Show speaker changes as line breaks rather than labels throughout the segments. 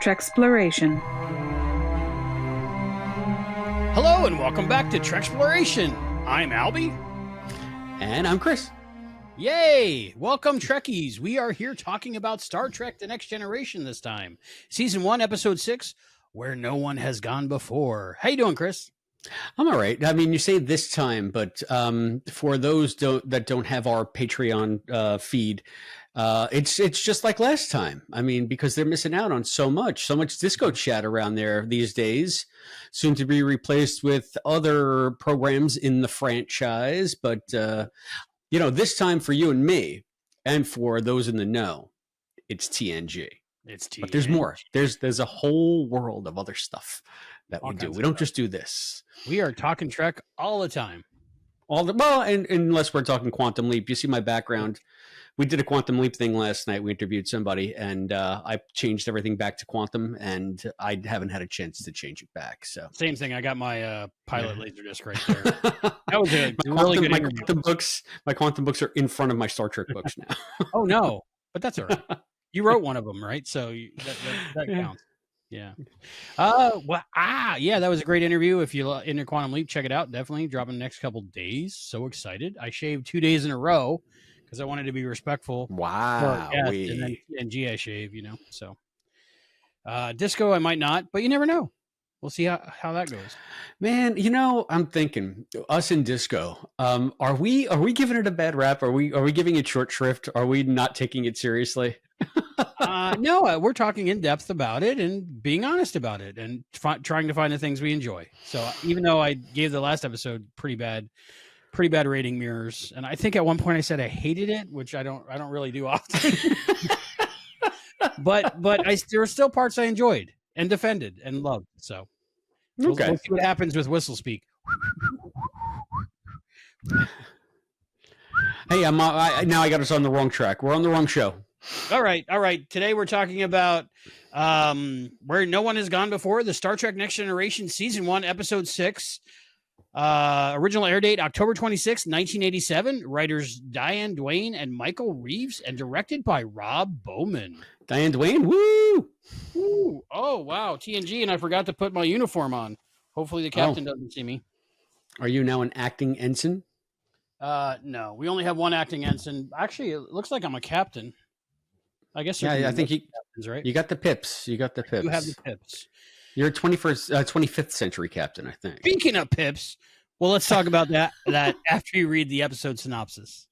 Treksploration.
Hello and welcome back to Treksploration. I'm Albie.
And I'm Chris.
Yay! Welcome, Trekkies. We are here talking about Star Trek The Next Generation this time. Season 1, Episode 6, Where No One Has Gone Before. How you doing, Chris?
I'm all right. I mean, you say this time, but for those that don't have our Patreon feed, it's just like last time. I mean, because they're missing out on so much disco chat around there these days, soon to be replaced with other programs in the franchise. But this time for you and me, and for those in the know, it's TNG.
It's TNG.
But there's more. There's a whole world of other stuff that we do. We don't just do this.
We are talking Trek all the time.
And unless we're talking Quantum Leap. You see my background. We did a Quantum Leap thing last night. We interviewed somebody, and I changed everything back to Quantum, and I haven't had a chance to change it back. So
same thing. I got my pilot laser disc right there. That was a really good interview.
My Quantum books are in front of my Star Trek books now.
Oh no, but that's all right. You wrote one of them, right? So that counts. Yeah. That was a great interview. If you into Quantum Leap, check it out. Definitely dropping the next couple days. So excited! I shaved 2 days in a row because I wanted to be respectful.
Wow.
And then TNG I shave, So disco I might not, but you never know. We'll see how that goes.
Man, I'm thinking us in disco. Are we giving it a bad rap? Are we giving it short shrift? Are we not taking it seriously?
No, we're talking in depth about it and being honest about it and trying to find the things we enjoy. So even though I gave the last episode pretty bad rating mirrors, and I think at one point I said I hated it, which I don't really do often. but there are still parts I enjoyed and defended and loved. So we'll see what happens with whistle speak.
Hey, now I got us on the wrong track. We're on the wrong show.
All right. Today we're talking about Where No One Has Gone Before, the Star Trek Next Generation Season 1, Episode 6. Original air date October 26, 1987. Writers Diane Duane and Michael Reeves, and directed by Rob Bowman.
Diane Duane, woo!
Woo! Oh, wow. TNG, and I forgot to put my uniform on. Hopefully the captain doesn't see me.
Are you now an acting ensign?
No, we only have one acting ensign. Actually, it looks like I'm a captain. I guess.
Yeah, I think
captains, right?
You got the pips. You have the
pips.
You're a 25th century captain, I think.
Speaking of pips, well, let's talk about that after you read the episode synopsis.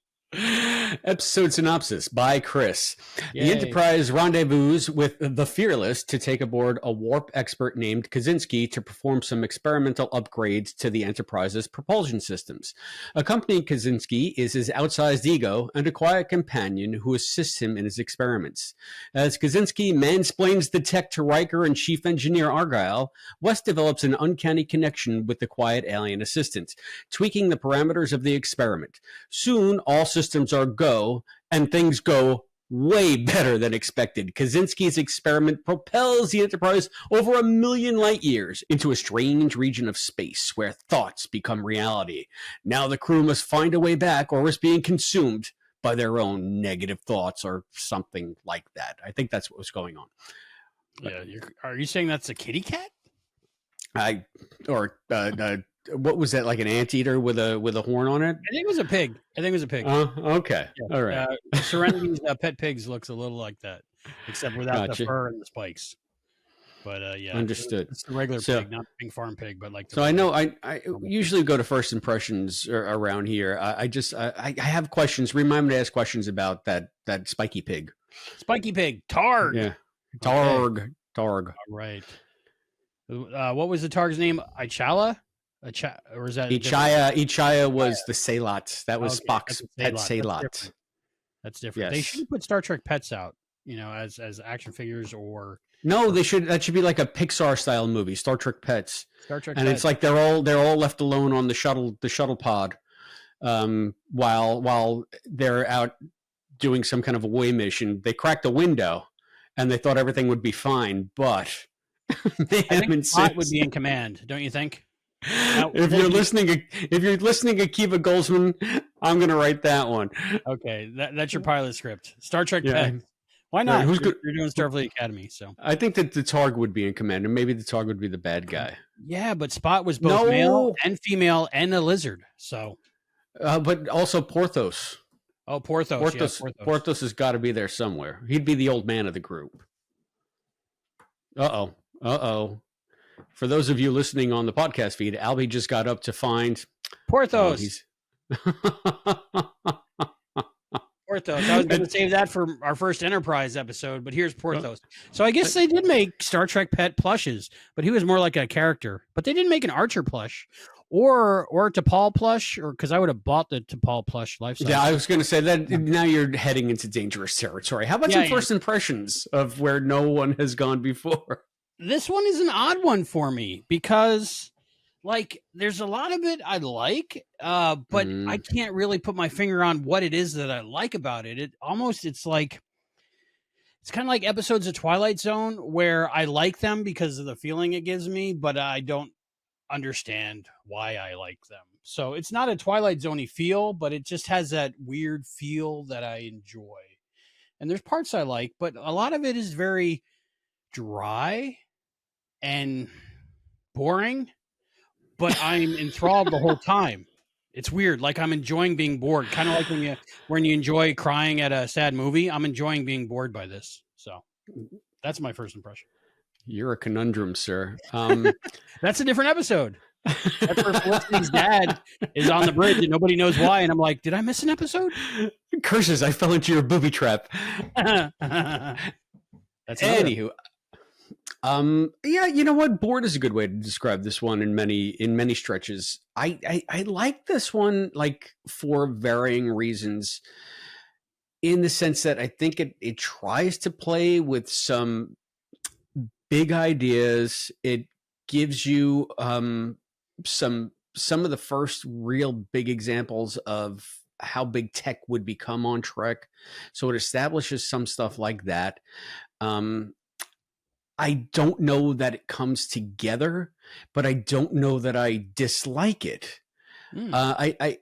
Episode synopsis by Chris.
Yay.
The Enterprise rendezvous with the Fearless to take aboard a warp expert named Kaczynski to perform some experimental upgrades to the Enterprise's propulsion systems. Accompanying Kaczynski is his outsized ego and a quiet companion who assists him in his experiments. As Kaczynski mansplains the tech to Riker and Chief Engineer Argyle, West develops an uncanny connection with the quiet alien assistant, tweaking the parameters of the experiment. Soon, all systems are go, and things go way better than expected. Kaczynski's experiment propels the Enterprise over 1 million light years into a strange region of space where thoughts become reality. Now the crew must find a way back or risk being consumed by their own negative thoughts or something like that. I think that's what was going on.
Yeah, are you saying that's a kitty cat?
What was that, like an anteater with a horn on it?
I think it was a pig.
Okay. Yeah. All right.
Serenity's Pet Pigs looks a little like that, except without the fur and the spikes. But yeah,
understood.
It's the regular pig, not the pink farm pig, but like.
So I know I usually go to first impressions around here. I have questions. Remind me to ask questions about that spiky pig.
Spiky pig, targ.
Yeah, targ. Okay. Targ.
All right. What was the targ's name? Ichala? Or is that
Ichaya was the Salot. That was Spock's pet Salot.
That's different. Yes. They should put Star Trek pets out, as action figures or.
No, they should. That should be like a Pixar style movie, Star Trek Pets.
And
Pets. It's like they're all left alone on the shuttle pod, while they're out doing some kind of away mission. They cracked a window, and they thought everything would be fine, but they haven't.
Spot would be in command, don't you think?
Now, if you're listening, Akiva Goldsman, I'm going to write that one.
Okay, that's your pilot script. Star Trek Pets Why not?
Right, who's
You're,
good?
you're doing Starfleet Academy, so
I think that the Targ would be in command, and maybe the Targ would be the bad guy.
yeah. But Spot was both male and female and a lizard. So,
but also Porthos.
oh, Porthos.
Porthos,
Yeah, Porthos.
Porthos has got to be there somewhere. He'd be the old man of the group. Uh-oh. For those of you listening on the podcast feed, Albie just got up to find
Porthos. Porthos. I was going to save that for our first Enterprise episode, but here's Porthos. So I guess they did make Star Trek pet plushes, but he was more like a character. But they didn't make an Archer plush or T'Pol plush, or because I would have bought the T'Pol plush life size.
Yeah, I was going to say that now you're heading into dangerous territory. How about some first impressions of where no one has gone before?
This one is an odd one for me because, like, there's a lot of it I like, but I can't really put my finger on what it is that I like about it. It's like, it's kind of like episodes of Twilight Zone where I like them because of the feeling it gives me, but I don't understand why I like them. So it's not a Twilight Zone-y feel, but it just has that weird feel that I enjoy. And there's parts I like, but a lot of it is very dry and boring, but I'm enthralled the whole time. It's weird. Like I'm enjoying being bored. Kind of like when you enjoy crying at a sad movie. I'm enjoying being bored by this. So that's my first impression.
You're a conundrum, sir.
That's a different episode. That's where Felicity's dad is on the bridge and nobody knows why. And I'm like, did I miss an episode?
Curses, I fell into your booby trap.
That's
Anywho. Yeah, you know what? Bored is a good way to describe this one in many stretches. I like this one, like, for varying reasons, in the sense that I think it tries to play with some big ideas. It gives you some of the first real big examples of how big tech would become on Trek. So it establishes some stuff like that. I don't know that it comes together, but I don't know that I dislike it. I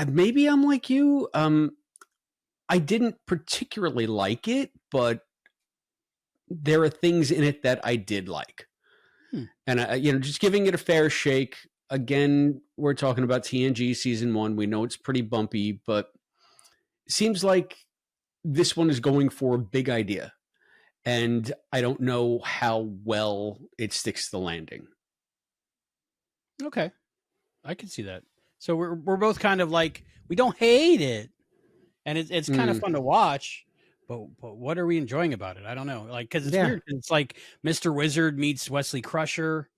maybe I'm like you. I didn't particularly like it, but there are things in it that I did like. And just giving it a fair shake. Again, we're talking about TNG season 1. We know it's pretty bumpy, but it seems like this one is going for a big idea. And I don't know how well it sticks to the landing.
Okay. I can see that. So we're both kind of like, we don't hate it. And it's kind of fun to watch. But what are we enjoying about it? I don't know. Like, because it's weird. It's like Mr. Wizard meets Wesley Crusher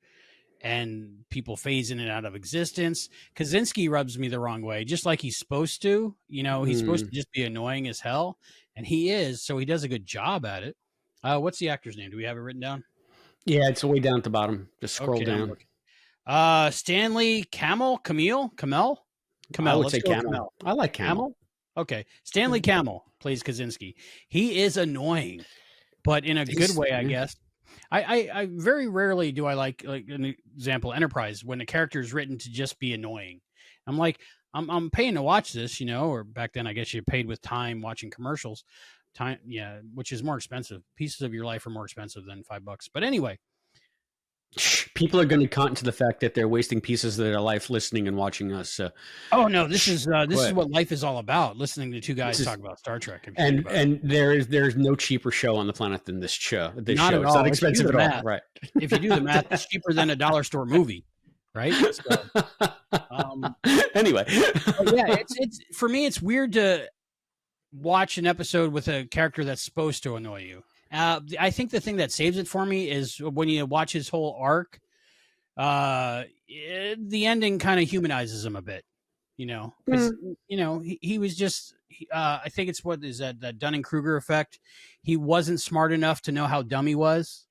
and people phase in and out of existence. Kaczynski rubs me the wrong way, just like he's supposed to. He's supposed to just be annoying as hell. And he is. So he does a good job at it. What's the actor's name? Do we have it written down?
Yeah, it's way down at the bottom. Just scroll down.
Stanley Camel.
I would say Camel. I like Camel.
Okay. Stanley Camel plays Kaczynski. He is annoying, but in a good way, I guess. I very rarely do I like an example, Enterprise, when a character is written to just be annoying. I'm like, I'm paying to watch this, or back then I guess you paid with time watching commercials. Time, yeah, which is more expensive. Pieces of your life are more expensive than $5. But anyway,
people are going to cotton to the fact that they're wasting pieces of their life listening and watching us. So.
Oh no, this is what life is all about. Listening to two guys talk about Star Trek,
and there's no cheaper show on the planet than this show.
Not at all.
It's not expensive at all, right?
If you do the math, it's cheaper than a dollar store movie, right? So,
anyway,
yeah, it's for me. It's weird to watch an episode with a character that's supposed to annoy you. I think the thing that saves it for me is when you watch his whole arc. The ending kind of humanizes him a bit, because he was just. I think it's what is that Dunning-Kruger effect. He wasn't smart enough to know how dumb he was.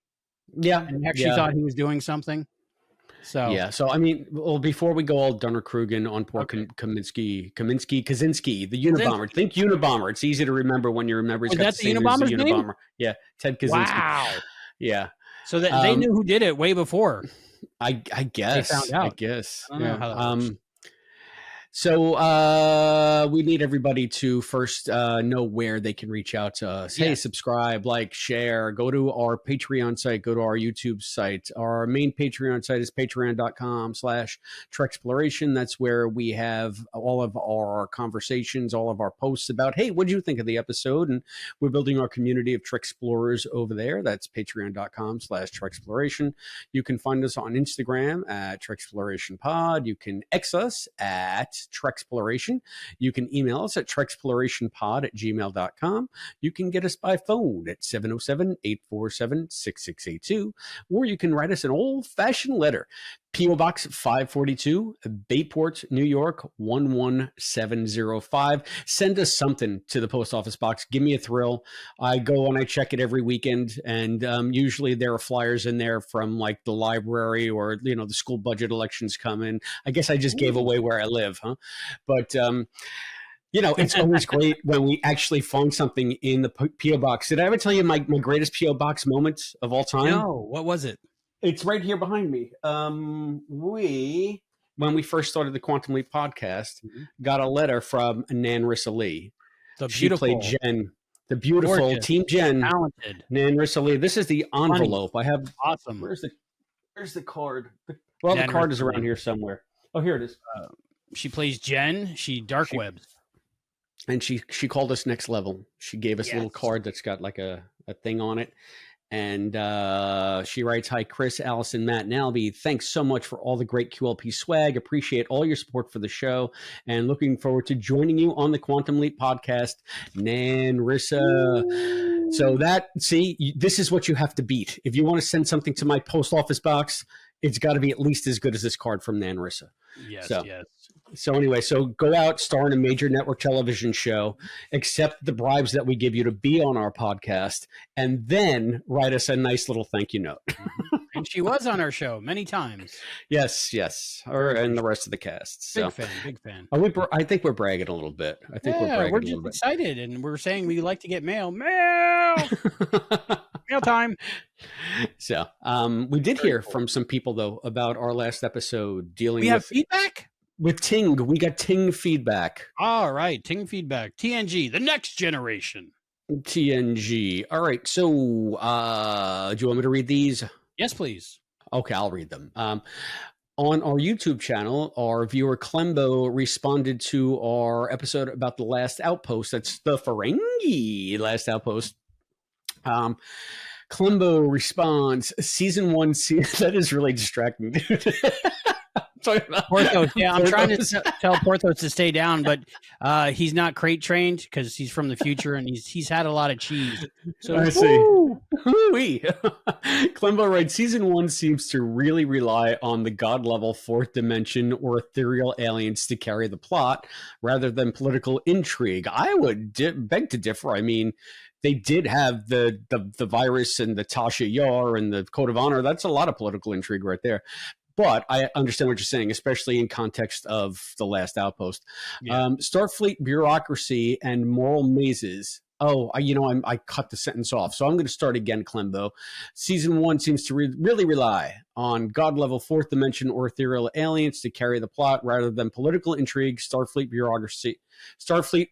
Yeah,
and he actually thought he was doing something. So
yeah, so I mean, well, before we go all Dunner-Krugen on poor Kaczynski, the Unabomber. Think Unabomber. It's easy to remember when you remember.
He's got the Unabomber's name?
Yeah, Ted Kaczynski.
Wow.
Yeah.
So that they knew who did it way before.
I guess.
They found out.
I guess.
I don't know how that works.
So we need everybody to first know where they can reach out to us. Hey, subscribe, like, share, go to our Patreon site, go to our YouTube site. Our main Patreon site is patreon.com/Treksploration. That's where we have all of our conversations, all of our posts about, hey, what did you think of the episode? And we're building our community of Treksplorers over there. That's patreon.com/Treksploration. You can find us on Instagram at TreksplorationPod. You can X us at Treksploration. You can email us at treksplorationpod@gmail.com. You can get us by phone at 707-847-6682, or you can write us an old-fashioned letter. P.O. Box 542, Bayport, New York, 11705. Send us something to the post office box. Give me a thrill. I go and I check it every weekend, and usually there are flyers in there from like the library or, you know, the school budget elections coming. I guess I just gave away where I live, huh? But, you know, it's always great when we actually find something in the P.O. Box. Did I ever tell you my greatest P.O. Box moment of all time?
No. What was it?
It's right here behind me. When we first started the Quantum Leap podcast, got a letter from Nanrissa Lee. She played Jen, the beautiful
gorgeous,
Team Jen,
talented
Nanrissa Lee. This is the envelope.
Funny.
I have.
Awesome.
Where's the card? Well, the card is around here somewhere. Oh, here it is.
She plays Jen. She dark webs.
And she called us Next Level. She gave us a little card that's got like a thing on it. And she writes, hi, Chris, Allison, Matt, and Albie. Thanks so much for all the great QLP swag. Appreciate all your support for the show and looking forward to joining you on the Quantum Leap podcast, Nanrissa. So this is what you have to beat. If you want to send something to my post office box, it's got to be at least as good as this card from Nanrissa.
Yes.
So anyway, so go out, star in a major network television show, accept the bribes that we give you to be on our podcast, and then write us a nice little thank you note.
And she was on our show many times.
Yes. And the rest of the cast. So.
Big fan.
I think we're bragging a little bit.
We're just excited, and we're saying we like to get mail. Mail time.
So we did hear from some people, though, about our last episode dealing with...
We have feedback?
With Ting. We got Ting feedback.
All right, Ting feedback. TNG, the next generation.
TNG. All right, so do you want me to read these?
Yes, please.
Okay, I'll read them. On our YouTube channel, our viewer Clembo responded to our episode about the last outpost. That's the Ferengi last outpost. Clembo responds, season 1, that is really distracting, dude.
Porthos, I'm trying to tell Porthos to stay down, but he's not crate trained because he's from the future and he's had a lot of cheese. So
I see. Clembo writes, season 1 seems to really rely on the god level fourth dimension or ethereal aliens to carry the plot rather than political intrigue. I would beg to differ. I mean, they did have the virus and the Tasha Yar and the Code of Honor. That's a lot of political intrigue right there. But I understand what you're saying, especially in context of the last outpost. Yeah. Starfleet bureaucracy and moral mazes. Oh, I cut the sentence off. So I'm going to start again, Clembo. Season 1 seems to really rely on god-level fourth dimension or ethereal aliens to carry the plot rather than political intrigue, Starfleet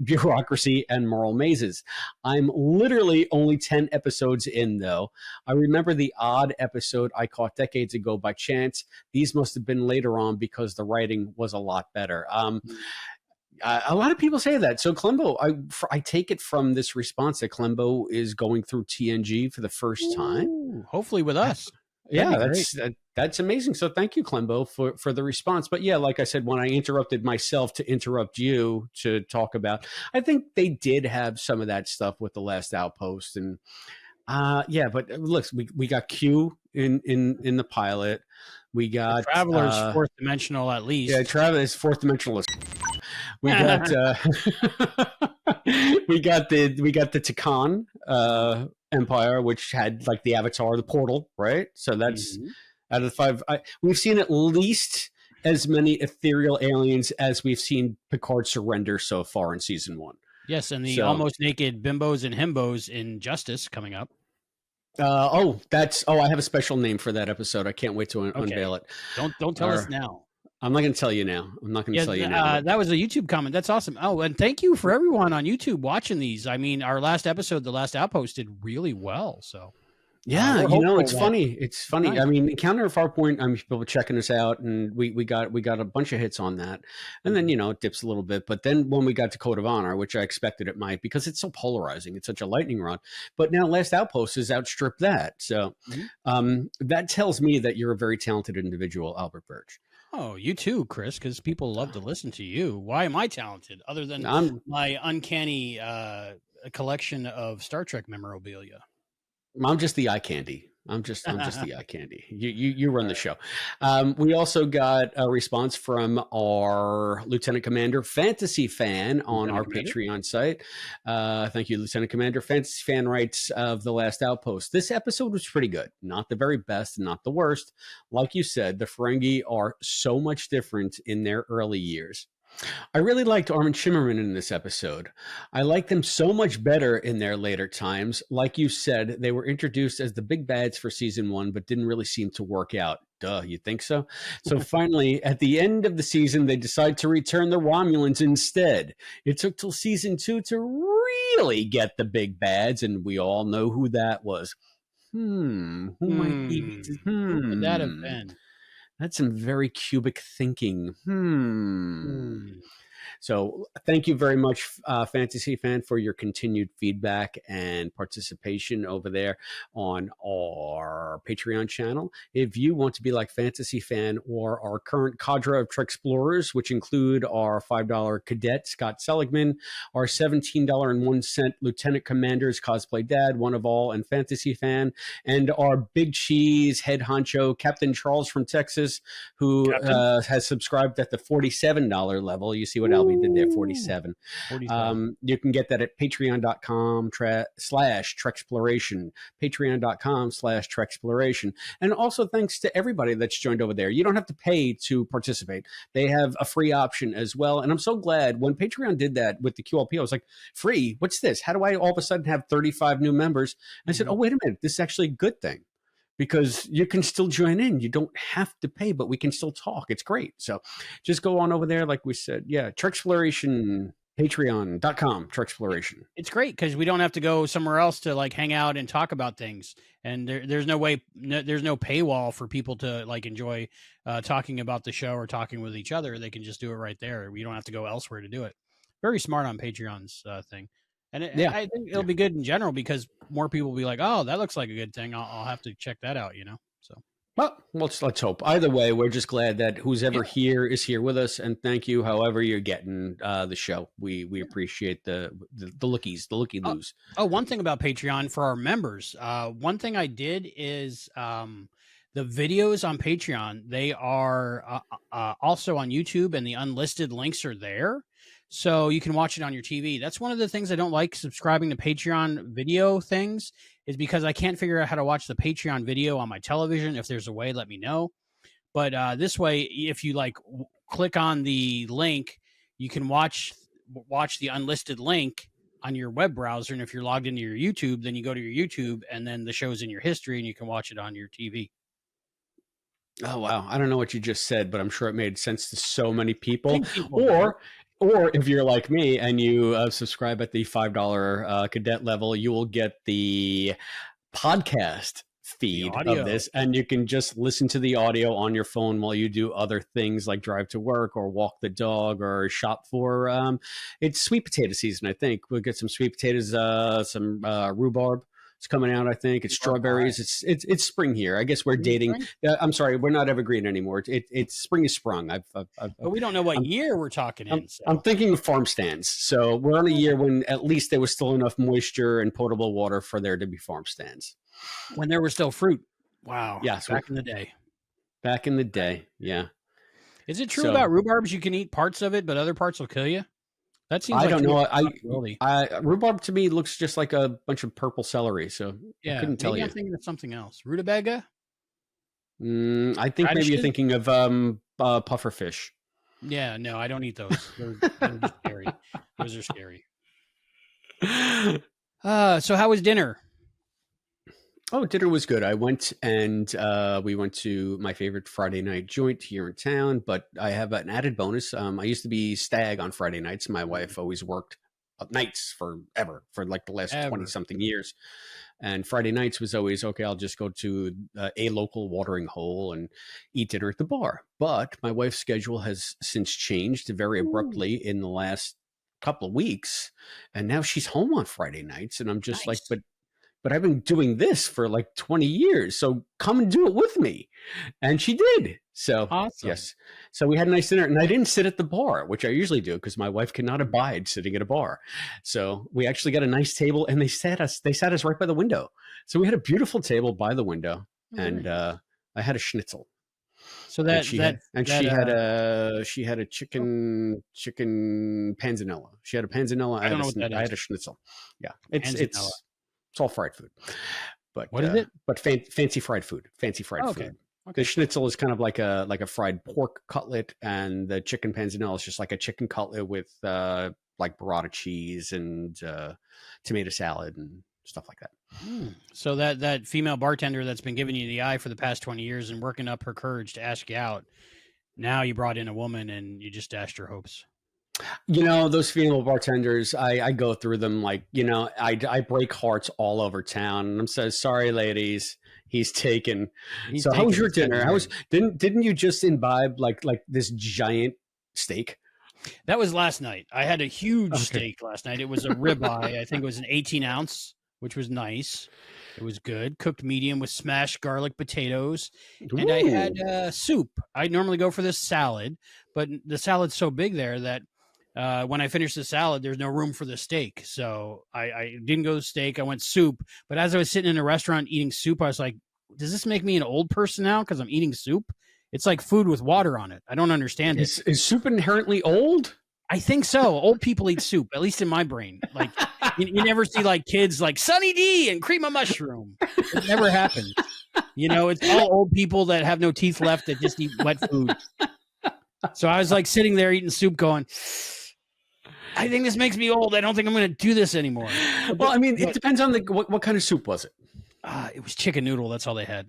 bureaucracy, and moral mazes. I'm literally only 10 episodes in, though. I remember the odd episode I caught decades ago by chance. These must have been later on because the writing was a lot better. A lot of people say that. So Clembo, I take it from this response that Clembo is going through TNG for the first time.
Ooh, hopefully with us.
Yeah, that's amazing. So thank you, Clembo, for the response. But yeah, like I said, when I interrupted myself to interrupt you to talk about, I think they did have some of that stuff with the last outpost. And but look, we got Q in the pilot. We got
the Traveler's fourth dimensional at least.
Yeah, Traveler is fourth dimensional. We got we got the Takan Empire, which had like the Avatar, the portal, right? So that's out of the 5. We've seen at least as many ethereal aliens as we've seen Picard surrender so far in season 1.
Yes, and the almost naked bimbos and himbos in Justice coming up.
I have a special name for that episode. I can't wait to unveil it.
Don't tell us now.
I'm not going to tell you now. I'm not going to tell you now.
That was a YouTube comment. That's awesome. Oh, and thank you for everyone on YouTube watching these. I mean, our last episode, the last outpost, did really well. So
yeah, it's funny. It's funny.
Nice.
I mean, Counter Farpoint, I'm people checking us out, and we got a bunch of hits on that, and then it dips a little bit. But then when we got to Code of Honor, which I expected it might, because it's so polarizing, it's such a lightning rod. But now Last Outpost has outstripped that. So that tells me that you're a very talented individual, Albert Birch.
Oh, you too, Chris, because people love to listen to you. Why am I talented other than my uncanny collection of Star Trek memorabilia?
I'm just the eye candy. I'm just the eye candy. You run the show. We also got a response from our Lieutenant Commander Fantasy Fan on our Patreon site. Thank you, Lieutenant Commander. Fantasy Fan writes of The Last Outpost. This episode was pretty good. Not the very best, not the worst. Like you said, the Ferengi are so much different in their early years. I really liked Armin Shimmerman in this episode. I liked them so much better in their later times. Like you said, they were introduced as the big bads for season 1, but didn't really seem to work out. Duh, you think so? So finally, at the end of the season, they decide to return the Romulans instead. It took till season 2 to really get the big bads, and we all know who that was. Who might be?
Who would that have been?
That's some very cubic thinking. So thank you very much, Fantasy Fan, for your continued feedback and participation over there on our Patreon channel. If you want to be like Fantasy Fan or our current cadre of Treksplorers, which include our $5 cadet, Scott Seligman, our $17.01 Lieutenant Commander's Cosplay Dad, One of All, and Fantasy Fan, and our Big Cheese head honcho, Captain Charles from Texas, who has subscribed at the $47 level. You see what Albie did there, 47. You can get that at patreon.com/Treksplloration, patreon.com/Treksplloration. And also thanks to everybody that's joined over there. You don't have to pay to participate. They have a free option as well. And I'm so glad when Patreon did that with the QLP, I was like, free? What's this? How do I all of a sudden have 35 new members? And I said, oh, wait a minute. This is actually a good thing, because you can still join in. You don't have to pay, but we can still talk. It's great. So just go on over there. Like we said, Treksplloration, patreon.com, Treksplloration.
It's great because we don't have to go somewhere else to like hang out and talk about things. And there's no paywall for people to like enjoy talking about the show or talking with each other. They can just do it right there. We don't have to go elsewhere to do it. Very smart on Patreon's thing. And I think it'll be good in general because more people will be like, oh, that looks like a good thing. I'll have to check that out, So,
well, let's hope. Either way, we're just glad that who's ever here is here with us. And thank you, however you're getting the show. We appreciate the looky-loos.
One thing about Patreon for our members. One thing I did is the videos on Patreon, they are also on YouTube, and the unlisted links are there. So you can watch it on your TV. That's one of the things I don't like subscribing to Patreon video things, is because I can't figure out how to watch the Patreon video on my television. If there's a way, let me know. But this way, if you click on the link, you can watch the unlisted link on your web browser. And if you're logged into your YouTube, then you go to your YouTube, and then the show's in your history, and you can watch it on your TV.
Oh, wow. I don't know what you just said, but I'm sure it made sense to so many people. Or if you're like me and you subscribe at the $5 cadet level, you will get the podcast feed of this, and you can just listen to the audio on your phone while you do other things like drive to work or walk the dog or shop for it's sweet potato season. I think we'll get some sweet potatoes, some rhubarb. It's coming out, I think. It's strawberries. It's spring here. I guess we're dating. I'm sorry, we're not evergreen anymore. It's spring is sprung.
But we don't know what year we're talking in.
I'm thinking of farm stands. So we're on a year when at least there was still enough moisture and potable water for there to be farm stands.
When there was still fruit. Wow.
Yes.
Back in the day.
Back in the day. Yeah.
Is it true about rhubarbs? You can eat parts of it, but other parts will kill you? That seems
I don't know. Rhubarb to me looks just like a bunch of purple celery, so I couldn't tell you.
I'm thinking of something else. Rutabaga?
I think maybe you're thinking of puffer fish.
Yeah, no, I don't eat those. They're just scary. Those are scary. So how was dinner?
Oh, dinner was good. I went and we went to my favorite Friday night joint here in town, but I have an added bonus. I used to be stag on Friday nights. My wife always worked nights forever, for like the last 20
Ever.
something years. And Friday nights was always, okay, I'll just go to a local watering hole and eat dinner at the bar. But my wife's schedule has since changed very
Ooh,
abruptly in the last couple of weeks. And now she's home on Friday nights. And I'm just like,
nice.
but I've been doing this for like 20 years. So come and do it with me. And she did. So,
Awesome.
yes. So we had a nice dinner. And I didn't sit at the bar, which I usually do because my wife cannot abide sitting at a bar. So we actually got a nice table and they sat us right by the window. So we had a beautiful table by the window.
Oh, very
And
nice.
I had a schnitzel.
So
And
that that that
she had a
oh,
chicken panzanella. She had a panzanella.
I don't know what that
I
is.
had a schnitzel. Yeah,
Panzanella.
it's all fried food,
What is it?
but fancy fried food. Fancy fried
Oh, okay.
food. The
Okay.
schnitzel is kind of like a fried pork cutlet, and the chicken panzanella is just like a chicken cutlet with like burrata cheese and tomato salad and stuff like that.
So that female bartender that's been giving you the eye for the past 20 years and working up her courage to ask you out, now you brought in a woman and you just dashed her hopes.
You know, those female bartenders, I go through them like, you know, I break hearts all over town. And I'm so sorry, ladies. He's taken.
He's
So how was
taking
your
this heavy
dinner? How was
load.
didn't you just imbibe like this giant steak?
That was last night. I had a huge
Okay.
steak last night. It was a ribeye. I think it was an 18 ounce, which was nice. It was good. Cooked medium with smashed garlic potatoes. And I had
Ooh.
soup. I normally go for this salad, but the salad's so big there that when I finished the salad, there's no room for the steak. So I didn't go steak. I went soup. But as I was sitting in a restaurant eating soup, I was like, does this make me an old person now because I'm eating soup? It's like food with water on it. I don't understand it.
Is soup inherently old?
I think so. Old people eat soup, at least in my brain. Like you never see like kids like Sunny D and cream of mushroom. It never happens. You know, it's all old people that have no teeth left that just eat wet food. So I was like sitting there eating soup going, I think this makes me old. I don't think I'm going to do this anymore.
Well, I mean, it depends on what kind of soup was it?
It was chicken noodle. That's all they had.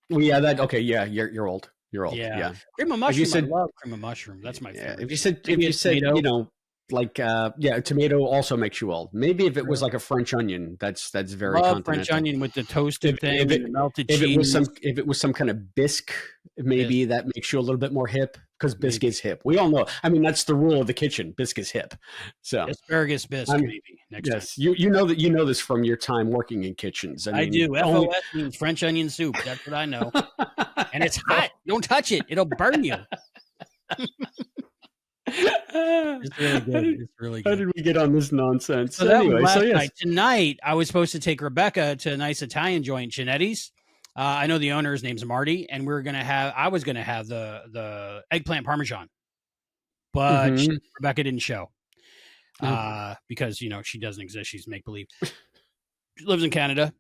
Well, yeah, that okay, yeah, you're old. You're old.
Yeah.
Yeah.
Cream of
If you
mushroom.
said
I love cream of mushroom. That's my
yeah,
favorite.
if
Maybe
you
a
said,
tomato.
you know, like yeah, tomato also makes you old. Maybe if it was
Really?
like a French onion, that's very
Love French
continental.
onion with the toasted thing and the melted
If
cheese.
it was some kind of bisque, maybe that makes you a little bit more hip because bisque
Maybe.
is hip. We all know. I mean, that's the rule of the kitchen. Bisque is hip. So
Asparagus bisque,
I'm
maybe next time.
yes, you know that you know this from your time working in kitchens. I
I
mean,
do.
only
FOS means French onion soup. That's what I know. And it's hot. Don't touch it. It'll burn you. It's really good. It's really
How
good.
did we get on this nonsense?
So that was
Anyway,
last
so yes.
night. Tonight, I was supposed to take Rebecca to a nice Italian joint, Ginetti's. I know the owner. His name's Marty, and I was gonna have the eggplant parmesan, but
Mhm.
Rebecca didn't show
Oh.
because she doesn't exist. She's make believe. She lives in Canada.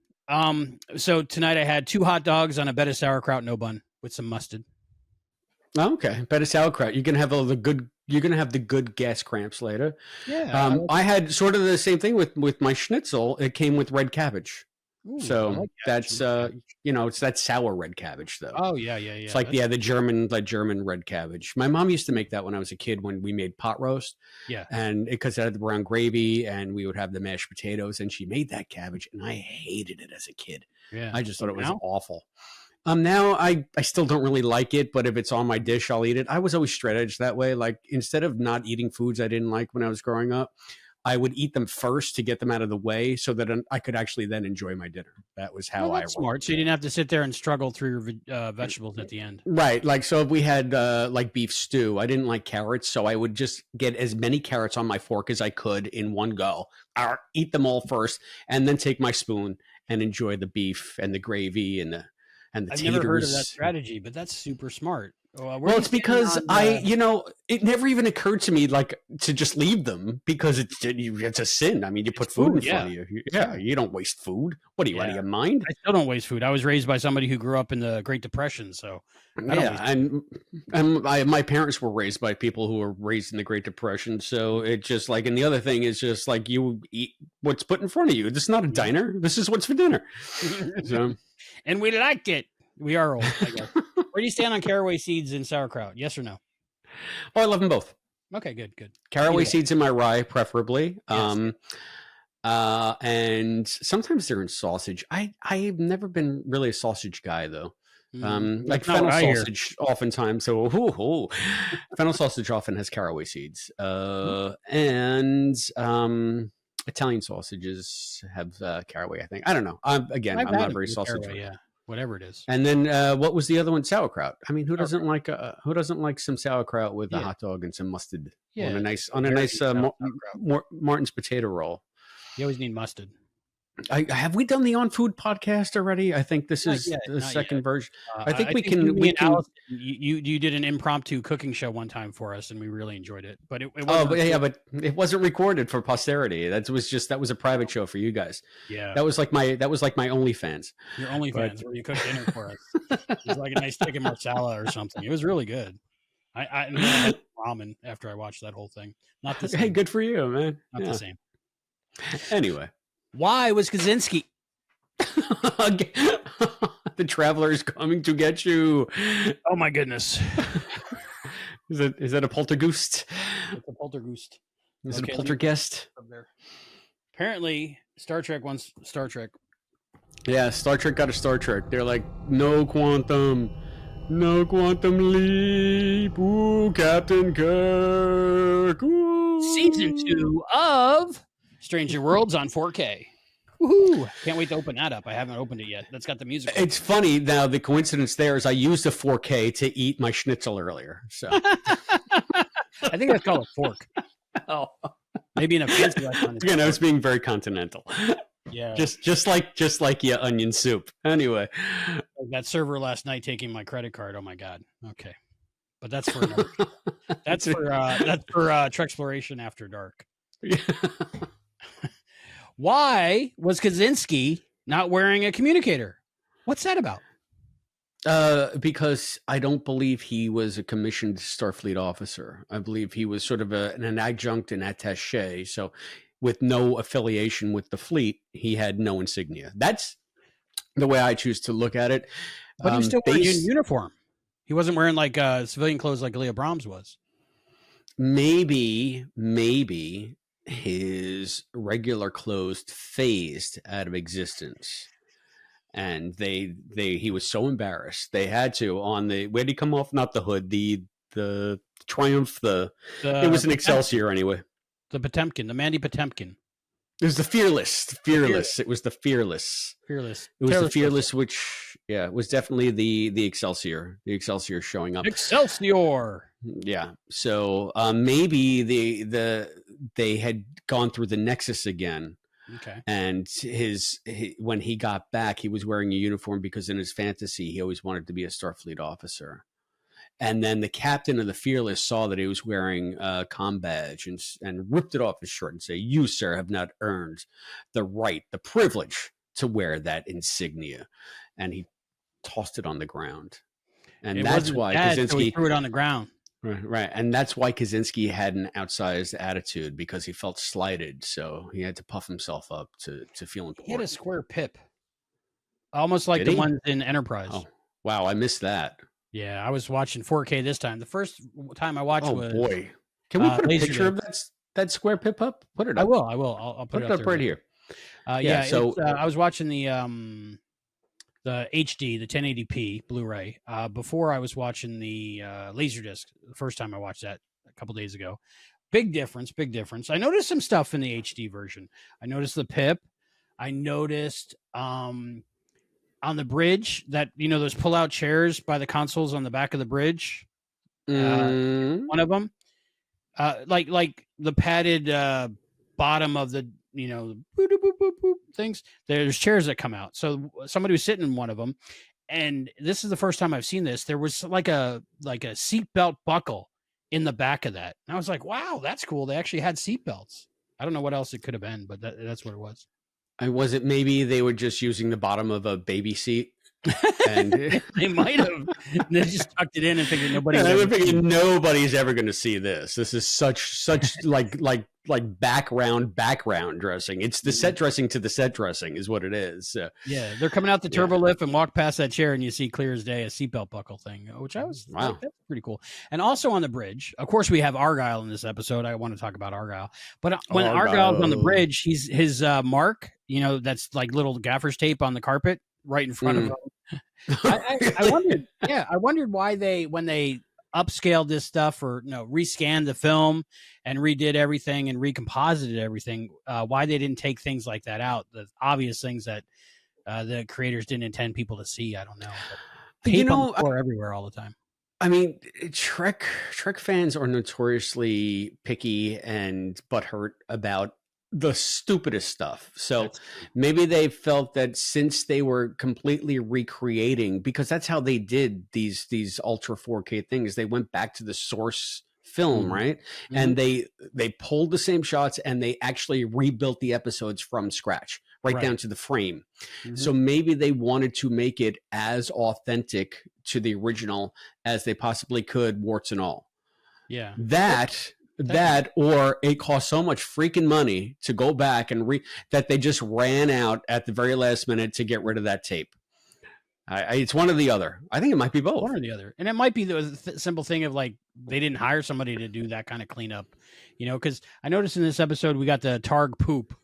So tonight I had 2 hot dogs on a bed of sauerkraut, no bun, with some mustard.
Oh, okay, better sauerkraut. You're gonna have all the good. You're gonna have the good gas cramps later.
Yeah.
I had sort of the same thing with my schnitzel. It came with red cabbage,
Ooh, I
so
like
that's
cabbage.
it's that sour red cabbage though.
Oh yeah.
It's like the German red cabbage. My mom used to make that when I was a kid when we made pot roast,
Yeah.
and because it had the brown gravy, and we would have the mashed potatoes, and she made that cabbage, and I hated it as a kid.
Yeah.
I just thought it was
Now?
awful. Now I still don't really like it, but if it's on my dish, I'll eat it. I was always straight edge that way. Like instead of not eating foods I didn't like when I was growing up, I would eat them first to get them out of the way so that I could actually then enjoy my dinner. That was how I
That's
rolled.
smart. So you didn't have to sit there and struggle through your vegetables at the end.
Right. Like, so if we had like beef stew, I didn't like carrots. So I would just get as many carrots on my fork as I could in one go, eat them all first, and then take my spoon and enjoy the beef and the gravy and the
I've
taters.
never heard of that strategy, but that's super smart.
Well, it's because it never even occurred to me like to just leave them because it's a sin. I mean, you put food in front of you. Yeah, you don't waste food. What are you out of your mind?
I still don't waste food. I was raised by somebody who grew up in the Great Depression, so
and my parents were raised by people who were raised in the Great Depression. So it just like, and the other thing is just like you eat what's put in front of you. This is not a diner. This is what's for dinner. So,
and we like it. We are old, I guess. Where do you stand on caraway seeds and sauerkraut? Yes or no?
Oh, I love them both.
Okay, good.
Caraway seeds in my rye, preferably. Yes. And sometimes they're in sausage. I've never been really a sausage guy though. Like fennel sausage oftentimes. So fennel sausage often has caraway seeds. And Italian sausages have caraway, I think. I don't know. I'm not very sausage.
Yeah. Whatever it is.
And then what was the other one? Sauerkraut. I mean, who doesn't like some sauerkraut with a hot dog and some mustard on a nice Martin's potato roll?
You always need mustard.
Have we done the On Food podcast already? I think this is the second version. I think we can.
You did an impromptu cooking show one time for us, and we really enjoyed it. But it
but it wasn't recorded for posterity. That was a private show for you guys.
Yeah,
that was like my OnlyFans.
Your OnlyFans, where you cooked dinner for us. It was like a nice chicken marsala or something. It was really good. I had ramen after I watched that whole thing. Not the same.
Hey, good for you, man.
Not the same.
Anyway.
Why was Kaczynski?
The traveler is coming to get you.
Oh my goodness!
Is that a poltergeist?
It's a poltergeist.
Is it a poltergeist?
Up there. Apparently, Star Trek wants Star Trek.
Yeah, Star Trek got a Star Trek. They're like, no quantum leap. Ooh, Captain Kirk. Ooh.
Season 2 of Stranger Worlds on 4K. Woohoo! Can't wait to open that up. I haven't opened it yet. That's got the music.
It's funny now. The coincidence there is I used a 4K to eat my schnitzel earlier. So
I think that's called a fork.
Oh,
maybe in a fancy restaurant.
Again, I was being very continental.
Yeah,
just like your onion soup. Anyway,
that server last night taking my credit card. Oh my god. Okay, but that's for another. that's for Treksploration After Dark. Why was Kaczynski not wearing a communicator? What's that about?
Because I don't believe he was a commissioned Starfleet officer. I believe he was sort of an adjunct and attaché. So with no affiliation with the fleet, he had no insignia. That's the way I choose to look at it.
But he was still wearing uniform. He wasn't wearing like civilian clothes like Leah Brahms was. Maybe
his regular clothes phased out of existence. And he was so embarrassed. They had to where'd he come off? Not the hood, the Triumph, it was an Excelsior anyway.
The Potemkin, the Mandy Potemkin.
It was the Fearless. It was the Fearless. It was the Fearless, which was definitely the Excelsior. The Excelsior showing up.
Excelsior.
Yeah. So maybe they had gone through the Nexus again.
Okay.
And when he got back, he was wearing a uniform because in his fantasy he always wanted to be a Starfleet officer. And then the captain of the Fearless saw that he was wearing a comm badge and ripped it off his shirt and said, "You, sir, have not earned the right, the privilege to wear that insignia." And he tossed it on the ground. And that's why Kaczynski
so he threw it on the ground.
Right. And that's why Kaczynski had an outsized attitude, because he felt slighted. So he had to puff himself up to feel important.
He had a square pip. Almost like the ones in Enterprise.
Oh, wow. I missed that.
Yeah, I was watching 4K this time. The first time I watched was...
Oh, boy. Can we put a picture of that square pip up? Put it up.
I will. I'll put it up
right here.
So I was watching the HD, the 1080p Blu-ray. Before I was watching the Laserdisc, the first time I watched that a couple days ago. Big difference. I noticed some stuff in the HD version. I noticed the pip. I noticed... on the bridge that, those pull-out chairs by the consoles on the back of the bridge. One of them, like the padded bottom of the, boop, boop, boop, boop, boop, things. There's chairs that come out. So somebody was sitting in one of them, and this is the first time I've seen this. There was like a seatbelt buckle in the back of that. And I was like, wow, that's cool. They actually had seatbelts. I don't know what else it could have been, but that's what it was.
Was it maybe they were just using the bottom of a baby seat? And
they might have. They just tucked it in and figured
nobody's ever going to see this. This is such like background dressing. It's the set dressing to the set dressing is what it is.
Yeah, they're coming out the turbo lift and walk past that chair, and you see clear as day a seatbelt buckle thing, which I was
wow,
like, that's pretty cool. And also on the bridge, of course, we have Argyle in this episode. I want to talk about Argyle, but when Argyle's on the bridge, his mark, that's like little gaffer's tape on the carpet right in front of him. I wondered, I wondered why when they upscaled this stuff or rescanned the film and redid everything and recomposited everything, why they didn't take things like that out, the obvious things that the creators didn't intend people to see. I don't know. But tape on the floor everywhere all the time.
I mean, Trek fans are notoriously picky and butthurt about the stupidest stuff. So maybe they felt that since they were completely recreating, because that's how they did these ultra 4K things, they went back to the source film, right? And they pulled the same shots and they actually rebuilt the episodes from scratch, right down to the frame. So maybe they wanted to make it as authentic to the original as they possibly could, warts and all.
Yeah.
That or it cost so much freaking money to go back and that they just ran out at the very last minute to get rid of that tape. It's one or the other. I think it might be both.
One or the other. And it might be the simple thing of like they didn't hire somebody to do that kind of cleanup, because I noticed in this episode we got the targ poop.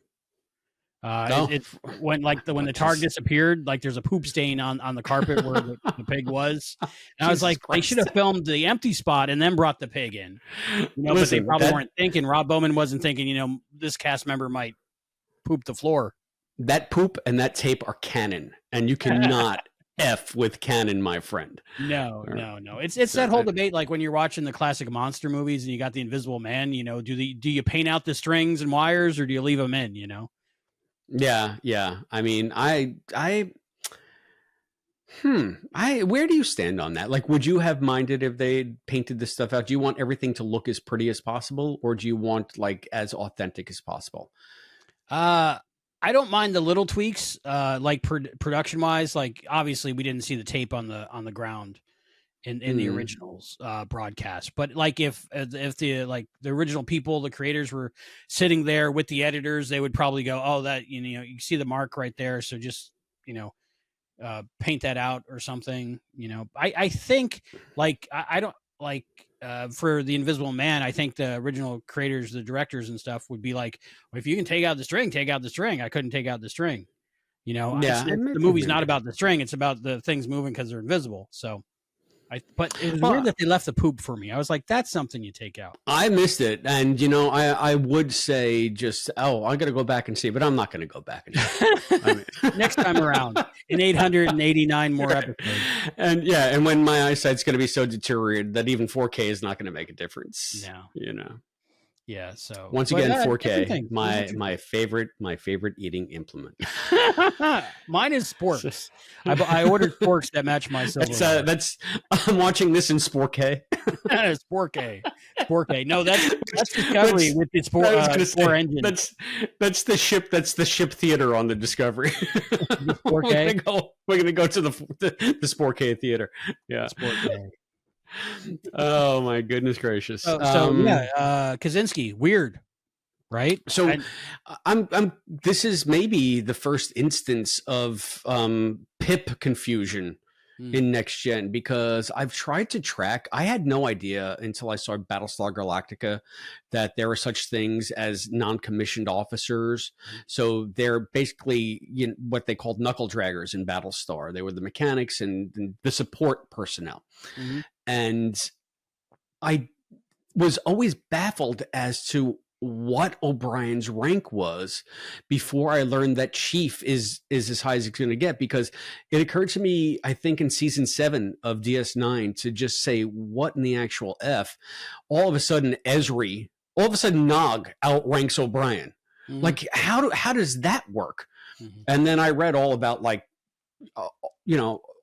When the targ disappeared, like there's a poop stain on the carpet where the pig was. And I was like, they should have filmed the empty spot and then brought the pig in. But they probably weren't thinking. Rob Bowman wasn't thinking, this cast member might poop the floor.
That poop and that tape are canon, and you cannot F with canon, my friend.
No. It's that whole debate, like when you're watching the classic monster movies and you got the Invisible Man, do you paint out the strings and wires or do you leave them in,
Yeah. I mean, where do you stand on that? Like, would you have minded if they painted this stuff out? Do you want everything to look as pretty as possible, or do you want like as authentic as possible?
I don't mind the little tweaks, like production wise. Like, obviously, we didn't see the tape on the ground in the originals broadcast, but like if the original people, the creators, were sitting there with the editors, they would probably go, oh, that you see the mark right there, so just paint that out or something. I think like I don't like for the Invisible Man, I think the original creators, the directors and stuff, would be like, well, if you can take out the string, take out the string. I couldn't take out the string. The movie's not about the string; it's about the things moving because they're invisible. So. But it was weird that they left the poop for me. I was like, that's something you take out.
I missed it. And, I would say just, I got to go back and see, but I'm not going to go back and see.
Next time around in 889 more episodes.
And when my eyesight's going to be so deteriorated that even 4K is not going to make a difference.
No. Yeah. So
once again, 4K, my favorite eating implement.
Mine is sporks. I ordered sporks that match my silver.
I'm watching this in 4K.
4K. No, that's Discovery with its four engine.
That's the ship. That's the ship theater on the Discovery.
4K.
We're gonna go to the 4K theater. Yeah. 4K. Oh my goodness gracious!
Kaczynski, weird, right?
So, this is maybe the first instance of Pip confusion in Next Gen, because I've tried to track. I had no idea until I saw Battlestar Galactica that there are such things as non-commissioned officers. So they're basically what they called knuckle draggers in Battlestar. They were the mechanics and the support personnel. And I was always baffled as to what O'Brien's rank was before I learned that Chief is as high as it's going to get, because it occurred to me, I think in season 7 of DS9, to just say, what in the actual F? All of a sudden, Nog outranks O'Brien. Like, how does that work? And then I read all about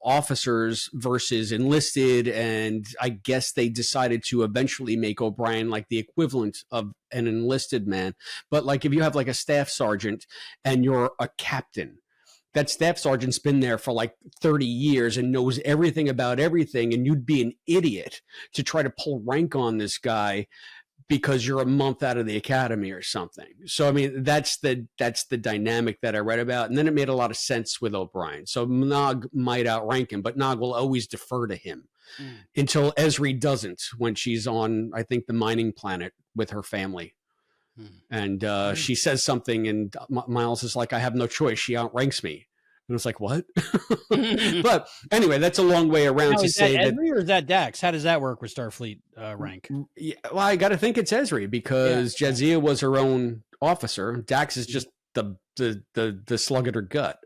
officers versus enlisted, and I guess they decided to eventually make O'Brien like the equivalent of an enlisted man. But like if you have like a staff sergeant and you're a captain, that staff sergeant's been there for like 30 years and knows everything about everything, and you'd be an idiot to try to pull rank on this guy because you're a month out of the academy or something. So I mean, that's the dynamic that I read about, and then it made a lot of sense with O'Brien. So Nog might outrank him, but Nog will always defer to him until Esri doesn't, when she's on, I think, the mining planet with her family. And she says something, and Miles is like, I have no choice. She outranks me. And it's like, what? But anyway, that's a long way around to say that.
Esri or is that Dax? How does that work with Starfleet rank?
Yeah, well, I got to think it's Esri, because Jadzia was her own officer. Dax is just the slug at her gut,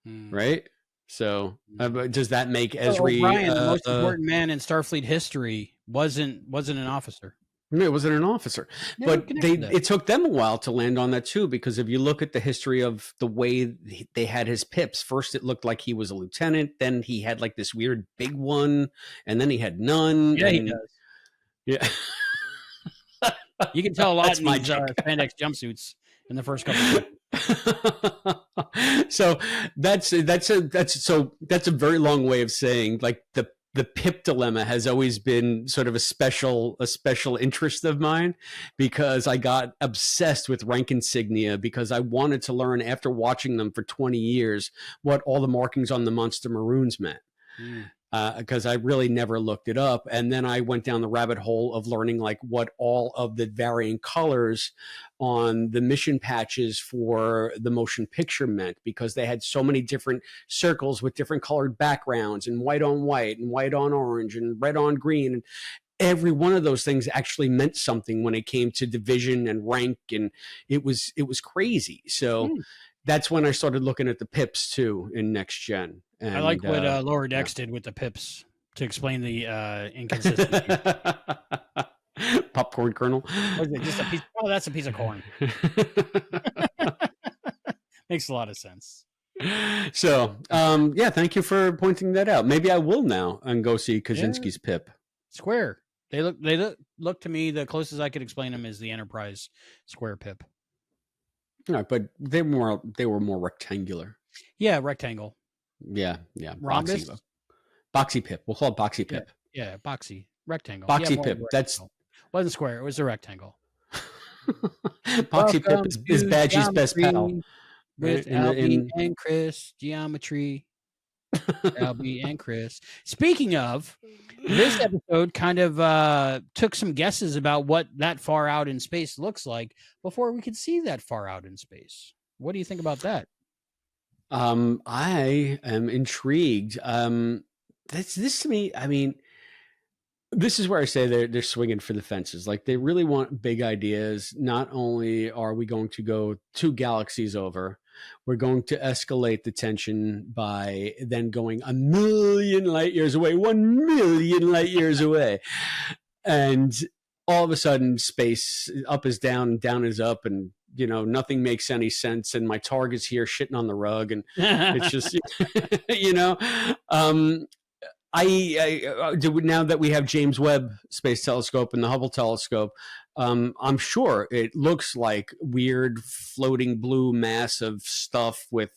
right? So does that make Esri
O'Brien, the most important man in Starfleet history, wasn't an officer?
It wasn't an officer, but it took them a while to land on that too, because if you look at the history of the way they had his pips, first it looked like he was a lieutenant, then he had like this weird big one, and then he had none.
Yeah, he does.
Yeah.
You can tell a lot in these spandex jumpsuits in the first couple of
So that's a very long way of saying, like, the pip dilemma has always been sort of a special interest of mine, because I got obsessed with rank insignia, because I wanted to learn, after watching them for 20 years, what all the markings on the Monster Maroons meant. Because I really never looked it up. And then I went down the rabbit hole of learning like what all of the varying colors on the mission patches for the motion picture meant, because they had so many different circles with different colored backgrounds, and white on white and white on orange and red on green. And every one of those things actually meant something when it came to division and rank. And it was crazy. So that's when I started looking at the pips too in Next Gen. And,
I like what Lower Decks did with the pips to explain the inconsistency.
Popcorn kernel.
Or is it just a piece? Oh, that's a piece of corn. Makes a lot of sense.
So, thank you for pointing that out. Maybe I will now and go see Kaczynski's pip.
Square. They look to me, the closest I could explain them is the Enterprise square pip.
All right, but they were more rectangular.
Yeah, rectangle.
Yeah.
Rhombus?
Boxy pip. We'll call it boxy pip.
Yeah, boxy. Rectangle.
Boxy pip. That's
wasn't square, it was a rectangle.
Boxy pip is Badgie's best pal.
With Albie and Chris, geometry. Albie and Chris. Speaking of, this episode kind of took some guesses about what that far out in space looks like before we could see that far out in space. What do you think about that?
I am intrigued. This to me, I mean, this is where I say they're swinging for the fences. Like, they really want big ideas. Not only are we going to go 2 galaxies over, we're going to escalate the tension by then going 1,000,000 light years away, 1,000,000 light years away. And all of a sudden, space, up is down, down is up, and nothing makes any sense. And my targ is here shitting on the rug, and it's just, I now that we have James Webb Space Telescope and the Hubble Telescope, I'm sure it looks like weird floating blue mass of stuff with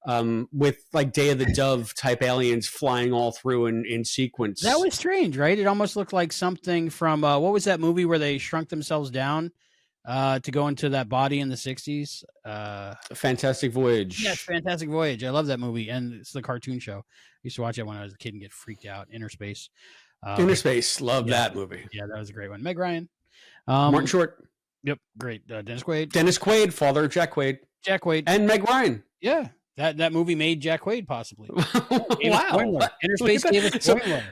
like Day of the Dove type aliens flying all through in sequence.
That was strange, right? It almost looked like something from what was that movie where they shrunk themselves down to go into that body in the 60s?
Fantastic Voyage.
Yes, Fantastic Voyage. I love that movie, and it's the cartoon show. I used to watch it when I was a kid and get freaked out. Inner Space.
Love that movie.
Yeah, that was a great one. Meg Ryan.
Martin Short.
Yep, great. Dennis Quaid.
Dennis Quaid, father of Jack Quaid.
Jack Quaid.
And Meg Ryan.
Yeah, that movie made Jack Quaid, possibly.
Wow.
Inner Space gave us spoiler.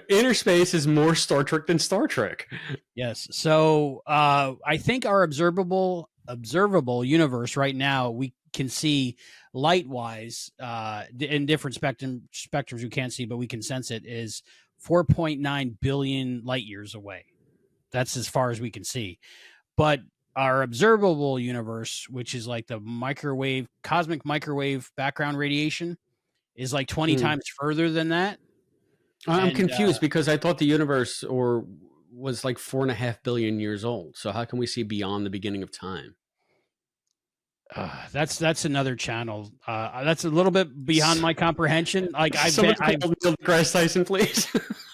Inner Space is more Star Trek than Star Trek. Yes.
So I think our observable universe right now, we can see light-wise in different spectrums we can't see, but we can sense it, is 4.9 billion light years away. That's as far as we can see. But our observable universe, which is like the cosmic microwave background radiation, is like 20 times further than that.
I'm confused because I thought the universe was like 4.5 billion years old. So how can we see beyond the beginning of time?
That's another channel. That's a little bit beyond my comprehension. Like I've
Grace Tyson, please.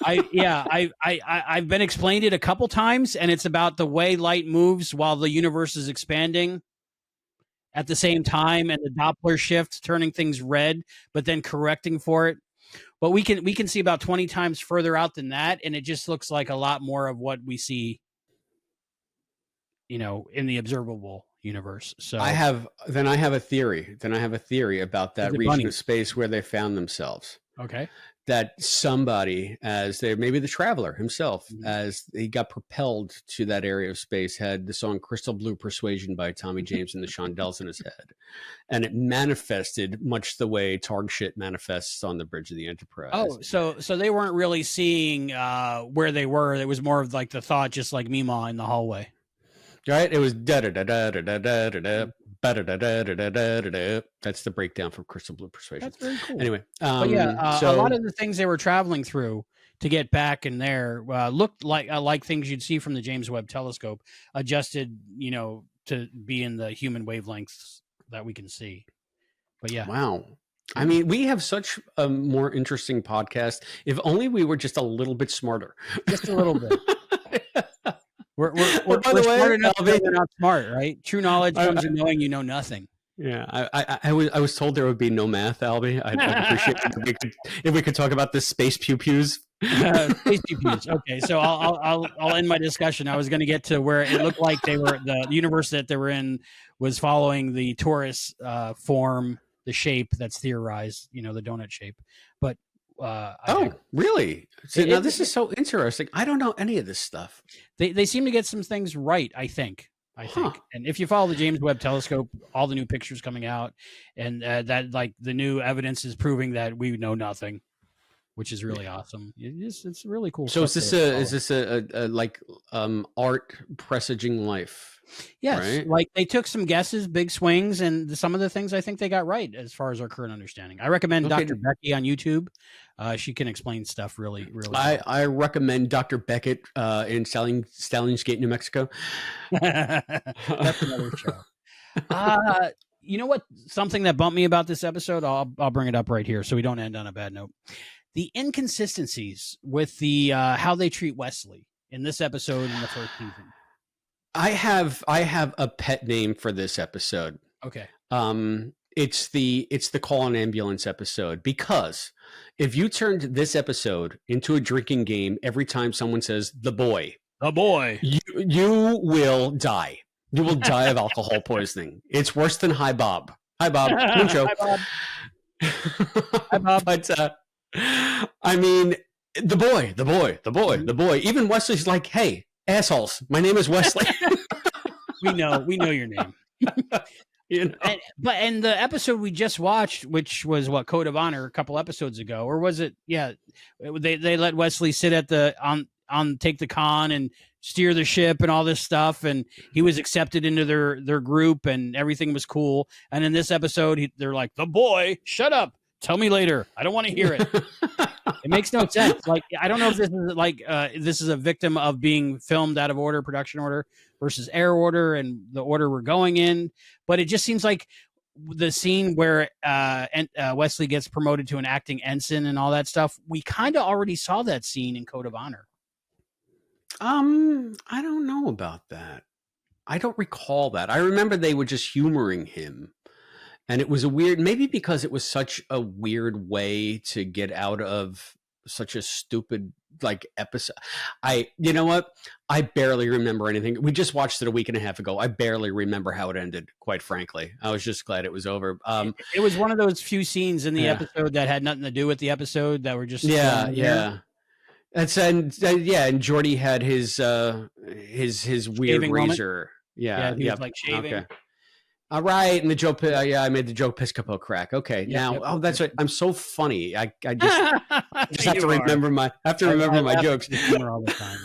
I've been explained it a couple times, and it's about the way light moves while the universe is expanding at the same time, and the Doppler shift turning things red, but then correcting for it. But we can see about 20 times further out than that, and it just looks like a lot more of what we see, in the observable universe. So
I have a theory. About that region of space where they found themselves.
Okay.
That somebody, maybe the traveler himself, as he got propelled to that area of space, had the song Crystal Blue Persuasion by Tommy James and the Shondells in his head. And it manifested much the way targ shit manifests on the bridge of the Enterprise.
Oh, so they weren't really seeing where they were. It was more of like the thought, just like Mima in the hallway.
Right? It was da-da-da-da-da-da-da-da-da. That's the breakdown from Crystal Blue Persuasion.
That's very cool.
Anyway,
so a lot of the things they were traveling through to get back in there looked like things you'd see from the James Webb Telescope, adjusted, to be in the human wavelengths that we can see. But yeah,
wow. I mean, we have such a more interesting podcast. If only we were just a little bit smarter.
Just a little bit. We're smart enough that we're not smart, right? True knowledge comes from knowing you know nothing.
Yeah, I was told there would be no math, Albie. I'd appreciate it if we could talk about this space pew-pews.
Space pew-pews. Okay, so I'll end my discussion. I was going to get to where it looked like the universe that they were in was following the torus form, the shape that's theorized, the donut shape. But
really? So now this is so interesting. I don't know any of this stuff.
They seem to get some things right, I think. And if you follow the James Webb Telescope, all the new pictures coming out, and that like the new evidence is proving that we know nothing, which is really awesome. It's really cool.
So is this a like art presaging life?
Yes,
right?
Like they took some guesses, big swings, and some of the things I think they got right as far as our current understanding. I recommend Dr. Becky on YouTube. She can explain stuff really, really well.
I recommend Dr. Beckett in Stallions Gate, New Mexico.
That's another show. You know what? Something that bumped me about this episode, I'll bring it up right here so we don't end on a bad note. The inconsistencies with the how they treat Wesley in this episode in the first season.
I have a pet name for this episode.
Okay.
It's the call an ambulance episode, because if you turned this episode into a drinking game every time someone says the boy, you will die. You will die of alcohol poisoning. It's worse than Hi Bob. Hi Bob. Hi Bob. Hi Bob. But I mean, the boy. Even Wesley's like, hey, assholes, my name is Wesley.
we know your name. And the episode we just watched, which was Code of Honor a couple episodes ago, or was it? Yeah, they let Wesley sit at on take the con and steer the ship and all this stuff, and he was accepted into their group and everything was cool. And in this episode, they're like, the boy, shut up, tell me later, I don't want to hear it. It makes no sense. Like, I don't know if this is like this is a victim of being filmed out of order, production order versus air order, and the order we're going in. But it just seems like the scene where Wesley gets promoted to an acting ensign and all that stuff, we kind of already saw that scene in Code of Honor.
I don't know about that. I don't recall that. I remember they were just humoring him. And it was maybe because it was such a weird way to get out of such a stupid episode. You know what? I barely remember anything. We just watched it a week and a half ago. I barely remember how it ended, quite frankly. I was just glad it was over.
It was one of those few scenes in the episode that had nothing to do with the episode that were just
yeah. And Jordy had his weird
shaving
razor.
Yeah, he was shaving.
Okay. All right, and the Joe, I made the Joe Piscopo crack. Okay, that's right. I'm so funny. I just have to remember my jokes
all the time.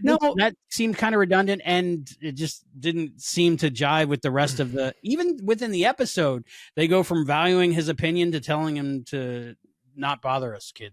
No,
that seemed kind of redundant, and it just didn't seem to jive with the rest of the. Even within the episode, they go from valuing his opinion to telling him to not bother us, kid.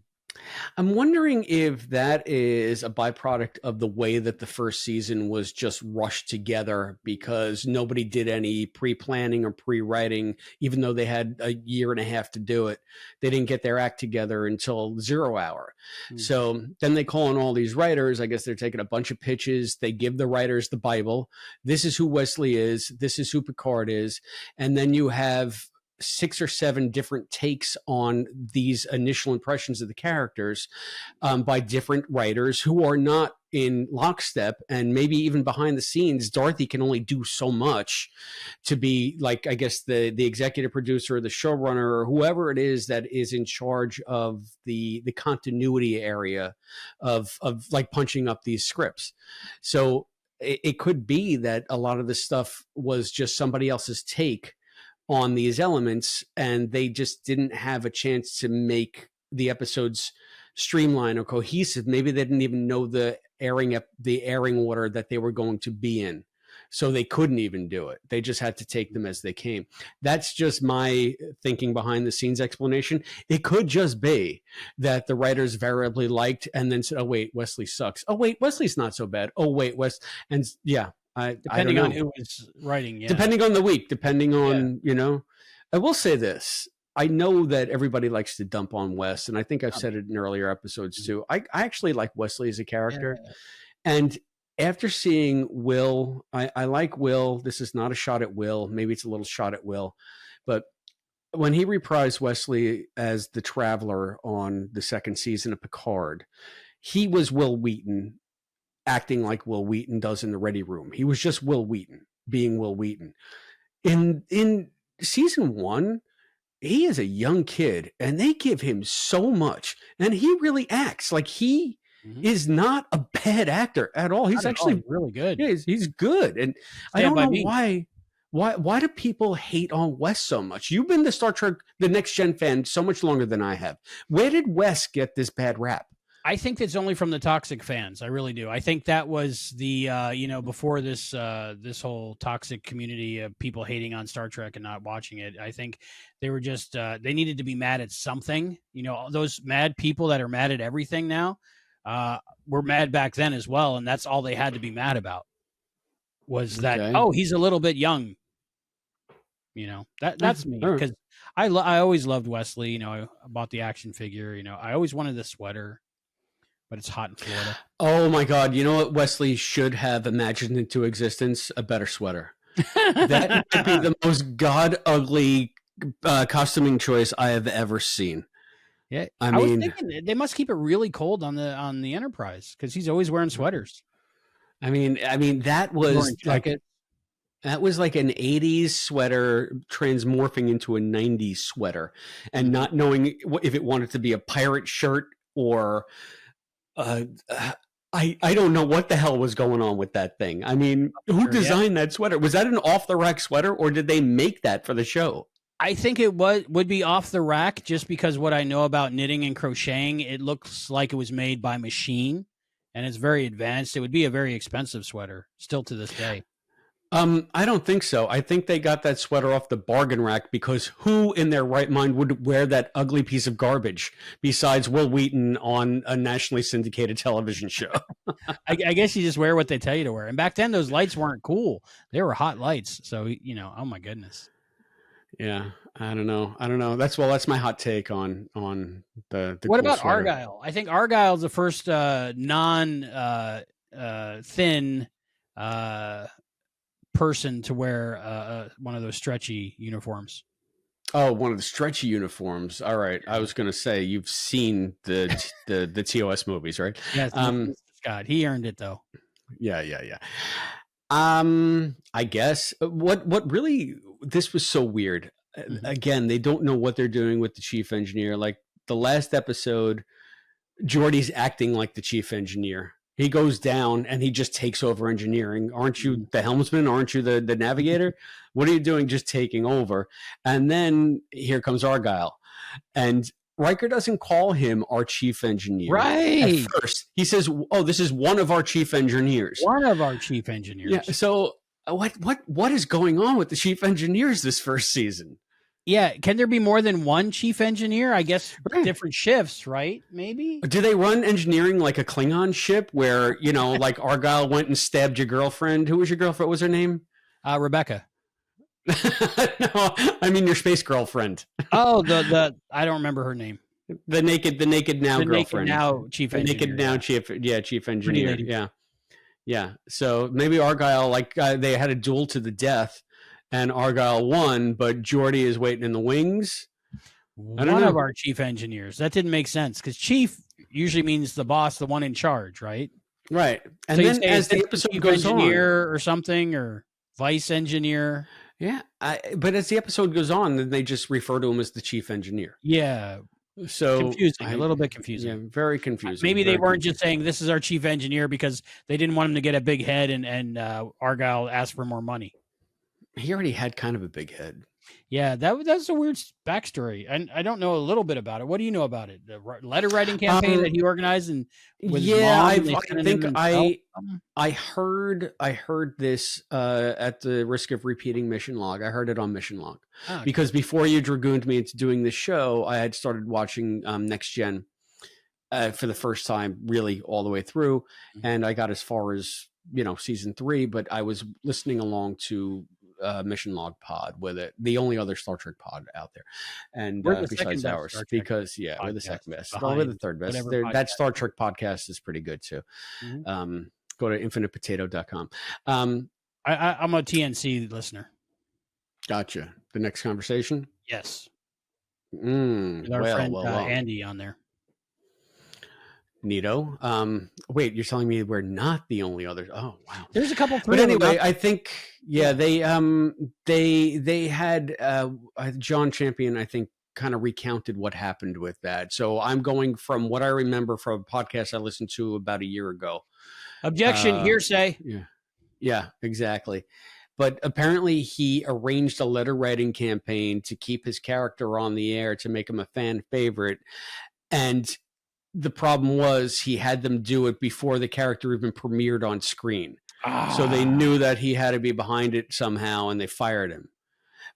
I'm wondering if that is a byproduct of the way that the first season was just rushed together because nobody did any pre-planning or pre-writing, even though they had a year and a half to do it. They didn't get their act together until 0 hour. So then they call in all these writers. I guess they're taking a bunch of pitches. They give the writers the Bible. This is who Wesley is. This is who Picard is. And then you have 6 or 7 different takes on these initial impressions of the characters by different writers who are not in lockstep, and maybe even behind the scenes. Dorothy can only do so much to be like, I guess, the executive producer or the showrunner or whoever it is that is in charge of the continuity area of like punching up these scripts. So it could be that a lot of this stuff was just somebody else's take on these elements, and they just didn't have a chance to make the episodes streamlined or cohesive. Maybe they didn't even know the airing order that they were going to be in, so they couldn't even do it. They just had to take them as they came. That's just my thinking behind the scenes explanation. It could just be that the writers variably liked and then said, oh wait, Wesley sucks. Oh wait, Wesley's not so bad. Oh wait, and yeah,
depending on who was writing, yeah.
Depending on the week, depending on, I will say this. I know that everybody likes to dump on Wes, and I think I've said it in earlier episodes too. I actually like Wesley as a character. Yeah. And after seeing Will, I like Will. This is not a shot at Will. Maybe it's a little shot at Will. But when he reprised Wesley as the Traveler on the second season of Picard, he was Will Wheaton, acting like Will Wheaton does in the Ready Room. He was just Will Wheaton being Will Wheaton. In season 1, he is a young kid, and they give him so much, and he really acts like he is not a bad actor at all. He's actually
really good.
Yeah, he's good, and I don't know why do people hate on Wes so much? You've been the Star Trek The Next Gen fan so much longer than I have. Where did Wes get this bad rap?
I think it's only from the toxic fans. I really do. I think that was the before this this whole toxic community of people hating on Star Trek and not watching it. I think they were just they needed to be mad at something. Those mad people that are mad at everything now were mad back then as well, and that's all they had to be mad about was that he's a little bit young. That's me, because I always loved Wesley. I bought the action figure. I always wanted the sweater. But it's hot in Florida.
Oh my God. You know what Wesley should have imagined into existence? A better sweater. That would be the most god ugly costuming choice I have ever seen.
Yeah. I mean, was thinking they must keep it really cold on the Enterprise because he's always wearing sweaters.
I mean that was like an 80s sweater transmorphing into a 90s sweater and not knowing if it wanted to be a pirate shirt or I don't know what the hell was going on with that thing. I mean, who designed that sweater? Was that an off-the-rack sweater, or did they make that for the show?
I think it would be off the rack just because what I know about knitting and crocheting, it looks like it was made by machine, and it's very advanced. It would be a very expensive sweater, still to this day.
I don't think so. I think they got that sweater off the bargain rack because who in their right mind would wear that ugly piece of garbage besides Will Wheaton on a nationally syndicated television show?
I guess you just wear what they tell you to wear. And back then, those lights weren't cool. They were hot lights. So, oh my goodness.
Yeah, I don't know. That's my hot take on the
What
cool
about
sweater.
Argyle? I think Argyle's the first thin person to wear one of those stretchy uniforms.
Oh, one of the stretchy uniforms. All right. I was going to say you've seen the TOS movies, right?
Yes. Scott, he earned it though.
Yeah. I guess what really, this was so weird. Again, they don't know what they're doing with the chief engineer. Like the last episode, Geordi's acting like the chief engineer. He goes down and he just takes over engineering. Aren't you the helmsman? Aren't you the navigator? What are you doing just taking over? And then here comes Argyle. And Riker doesn't call him our chief engineer.
Right.
At first, he says, "Oh, this is one of our chief engineers."
One of our chief engineers.
Yeah. So what is going on with the chief engineers this first season?
Yeah. Can there be more than one chief engineer? I guess
Right.
different shifts, right? Maybe.
Do they run engineering like a Klingon ship where, like Argyle went and stabbed your girlfriend? Who was your girlfriend? What was her name?
Rebecca.
No, I mean your space girlfriend.
Oh, the I don't remember her name.
The naked now
The
girlfriend.
naked now chief
The
engineer.
naked now chief engineer.
lady.
Yeah. Yeah. So maybe Argyle, they had a duel to the death and Argyle won, but Geordi is waiting in the wings.
One of our chief engineers. That didn't make sense because chief usually means the boss, the one in charge, right?
Right. And
So
then as the episode goes on,
or something, or vice engineer.
yeah, but as the episode goes on, then they just refer to him as the chief engineer.
Yeah.
So
confusing, a little bit confusing.
Yeah, very confusing.
Maybe they weren't just saying this is our chief engineer because they didn't want him to get a big head and Argyle asked for more money.
He already had kind of a big head.
Yeah, that's a weird backstory. I don't know a little bit about it. What do you know about it? The letter writing campaign that he organized and with his mom, I heard this at the risk of repeating Mission Log. I heard it on Mission Log because before you dragooned me into doing this show, I had started watching Next Gen for the first time, really all the way through, and I got as far as season 3, but I was listening along to Mission Log pod with it, the only other Star Trek pod out there, and besides ours, because we're the second best, we're the third best. That Star Trek podcast is pretty good too. Go to infinitepotato.com. I'm a TNC listener.
Gotcha. The next conversation,
yes, with our friend
well.
Andy on there.
Neato. Wait, you're telling me we're not the only others? Oh, wow.
There's a couple.
But anyway, I think they had John Champion, I think, kind of recounted what happened with that. So I'm going from what I remember from a podcast I listened to about a year ago.
Objection, hearsay.
Yeah, exactly. But apparently he arranged a letter writing campaign to keep his character on the air to make him a fan favorite. And the problem was he had them do it before the character even premiered on screen. So they knew that he had to be behind it somehow, and they fired him.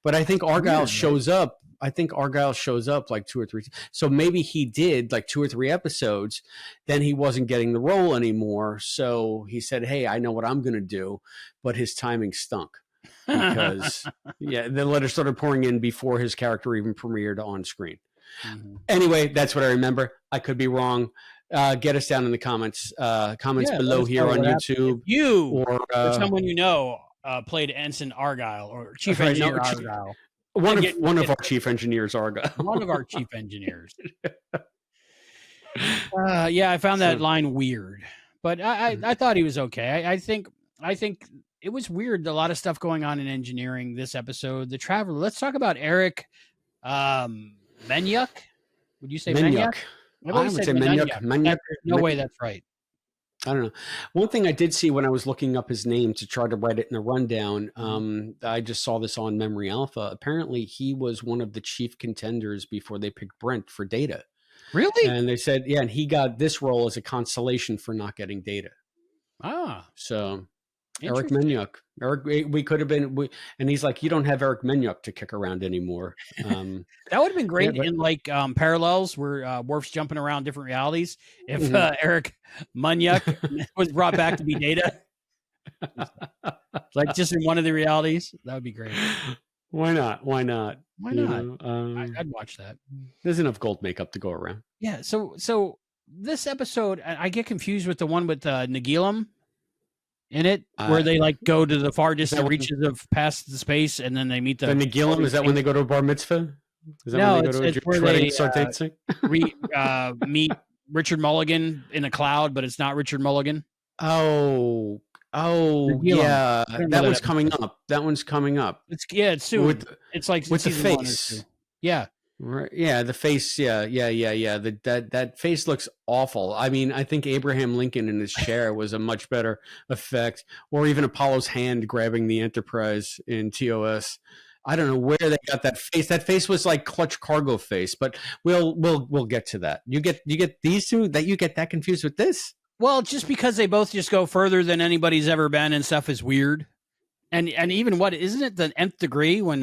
But I think Argyle shows up. I think Argyle shows up like 2 or 3. So maybe he did like 2 or 3 episodes. Then he wasn't getting the role anymore. So he said, hey, I know what I'm going to do. But his timing stunk because, the letter started pouring in before his character even premiered on screen. Anyway, that's what I remember. I could be wrong. Get us down in the comments below here on YouTube.
If you or someone played Ensign Argyle or Chief Engineer Argyle.
One of our chief engineers, Argyle.
One of our chief engineers. I found that line weird, but I thought he was okay. I think it was weird. A lot of stuff going on in engineering this episode. The Traveler. Let's talk about Eric Menyuk. Would you say Menyuk?
I would say Menyuk.
No way that's right.
I don't know. One thing I did see when I was looking up his name to try to write it in the rundown, I just saw this on Memory Alpha. Apparently, he was one of the chief contenders before they picked Brent for Data.
Really?
And they said, and he got this role as a consolation for not getting Data. So Eric Menyuk. We could have been, and he's like, you don't have Eric Menyuk to kick around anymore.
That would have been great in parallels where Worf's jumping around different realities. If Eric Menyuk was brought back to be Data, like just in one of the realities, that would be great.
Why not?
I'd watch that.
There's enough gold makeup to go around.
Yeah. So this episode, I get confused with the one with Nagilum in it, where they go to the far distant reaches of past the space, and then they meet the
Nagilum. Is that when they go to a bar mitzvah? Is that when they go to a Jewish wedding, start dancing?
Meet Richard Mulligan in a cloud, but it's not Richard Mulligan.
Oh, yeah. That one's coming up. That one's coming up.
It's soon. It's like
with the face.
Yeah.
Right. Yeah, the face. Yeah. That face looks awful. I mean, I think Abraham Lincoln in his chair was a much better effect, or even Apollo's hand grabbing the Enterprise in TOS. I don't know where they got that face. That face was like Clutch Cargo face, but we'll get to that. You get these two that you get that confused with this?
Well, just because they both just go further than anybody's ever been and stuff is weird. And even what isn't it the nth degree when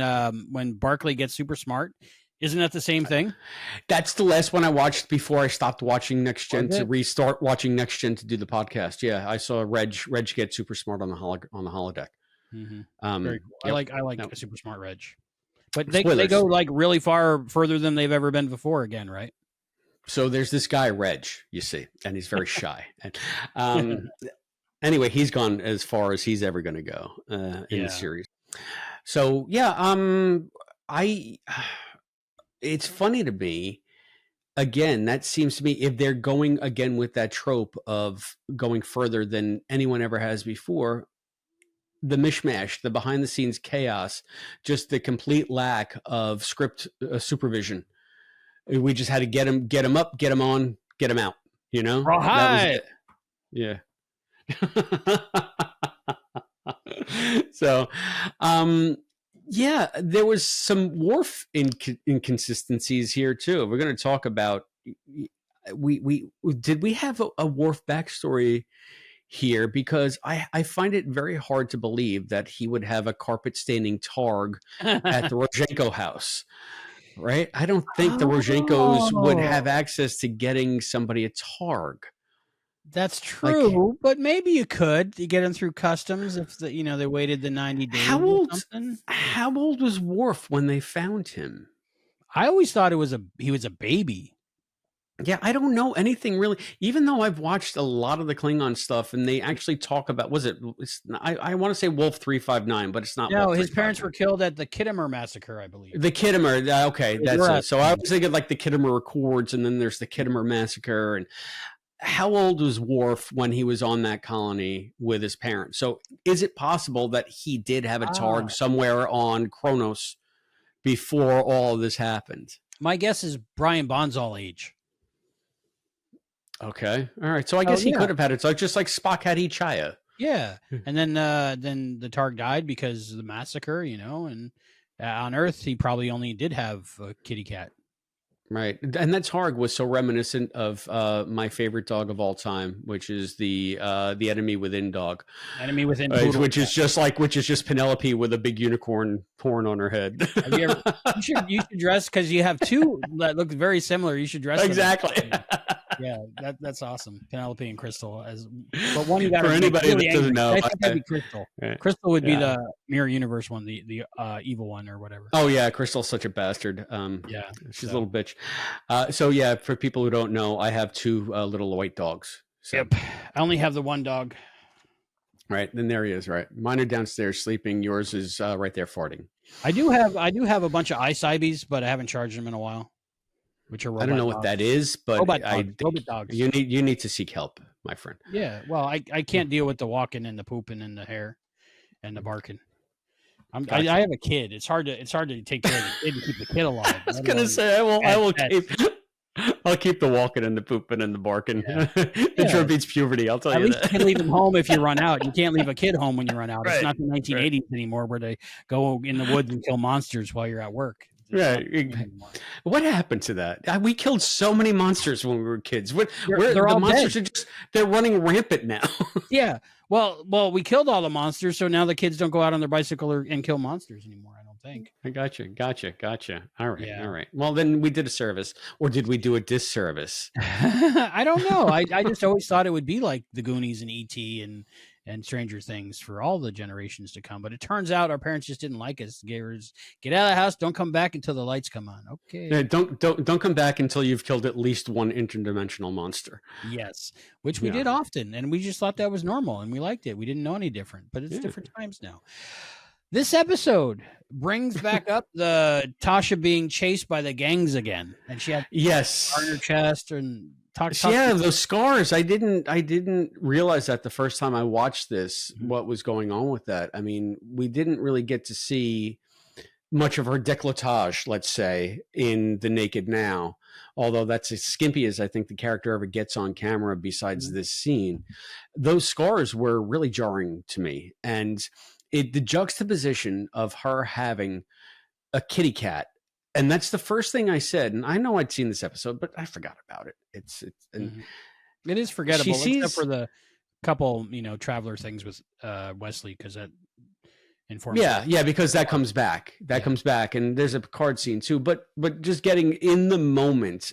Barclay gets super smart? Isn't that the same thing?
That's the last one I watched before I stopped watching Next Gen to restart watching Next Gen to do the podcast. Yeah, I saw Reg get super smart on the holodeck.
Mm-hmm. Very cool. Yep. I like a super smart Reg, but they go like really further than they've ever been before. Again, right?
So there's this guy Reg, you see, and he's very shy. And, anyway, he's gone as far as he's ever going to go in the series. So it's funny to me, again, that seems to me, if they're going again with that trope of going further than anyone ever has before, the mishmash, the behind the scenes chaos, just the complete lack of script supervision. We just had to get him up, get him on, get him out, you know?
That was it.
Yeah. So, yeah, there was some Worf inconsistencies here too. We're going to talk about. We have a Worf backstory here, because I find it very hard to believe that he would have a carpet staining targ at the Rozhenko house, right? I don't think the Rozhenkos would have access to getting somebody a targ.
That's true, but maybe you could. You get him through customs if they waited the 90 days. How
old was Worf when they found him?
I always thought he was a baby.
Yeah, I don't know anything really. Even though I've watched a lot of the Klingon stuff, and they actually talk about I want to say Wolf 359, but it's not.
No, his parents were killed at the Kittimer massacre, I believe.
The Kittimer, okay, that's it. So I was thinking like the Kittimer Accords, and then there's the Kittimer massacre, and. How old was Worf when he was on that colony with his parents? So is it possible that he did have a targ somewhere on Kronos before all of this happened?
My guess is Brian Bonsall age.
Okay. All right. So I guess he could have had it. So just like Spock had Ichaya.
Yeah. And then the targ died because of the massacre, and on Earth, he probably only did have a kitty cat.
Right. And that targ was so reminiscent of my favorite dog of all time, which is the Enemy Within dog.
Enemy Within.
Which is just Penelope with a big unicorn horn on her head.
You should dress, because you have two that look very similar. You should dress
exactly.
Yeah, that's awesome. Penelope and Crystal, but one you got
for anybody
really
that doesn't know.
I think that'd be Crystal. Yeah. Crystal would be the Mirror Universe one, the evil one or whatever.
Oh yeah, Crystal's such a bastard.
Yeah,
she's a little bitch. So yeah, for people who don't know, I have two little white dogs. So.
Yep, I only have the one dog.
Right, then there he is. Right, mine are downstairs sleeping. Yours is right there farting.
I do have a bunch of iCybies, but I haven't charged them in a while. Which are
I don't know
dogs.
What that is, but
robot dogs.
You need to seek help, my friend.
Yeah, well, I can't deal with the walking and the pooping and the hair and the barking.
Gotcha.
I have a kid. It's hard to take care of the kid and keep the kid alive.
I was gonna say I'll keep the walking and the pooping and the barking. Yeah. It sure beats puberty. I'll tell you. At least
you can leave him home if you run out. You can't leave a kid home when you run out. Right. It's not the 1980s anymore, where they go in the woods and kill monsters while you're at work.
Right. What happened to that? We killed so many monsters when we were kids.
They're all
monsters
dead.
They're running rampant now.
Yeah. Well, we killed all the monsters, so now the kids don't go out on their bicycle and kill monsters anymore, I don't think.
I gotcha. All right. Yeah. All right. Well, then we did a service, or did we do a disservice?
I don't know. I just always thought it would be like the Goonies and E.T. and Stranger Things for all the generations to come. But it turns out our parents just didn't like us. Get out of the house. Don't come back until the lights come on. Okay.
Yeah, don't come back until you've killed at least one interdimensional monster.
Yes, which we did often. And we just thought that was normal and we liked it. We didn't know any different, but it's different times now. This episode brings back up the Tasha being chased by the gangs again. And she had on her chest and
those scars. I didn't realize that the first time I watched this, what was going on with that. I mean, we didn't really get to see much of her décolletage, let's say, in The Naked Now, although that's as skimpy as I think the character ever gets on camera besides this scene. Those scars were really jarring to me. And the juxtaposition of her having a kitty cat. And that's the first thing I said. And I know I'd seen this episode, but I forgot about it. And
It is forgettable,
sees,
except for the couple, traveler things with Wesley, because that informs.
Yeah, because that comes back. Comes back, and there's a Picard scene too. But just getting in the moment,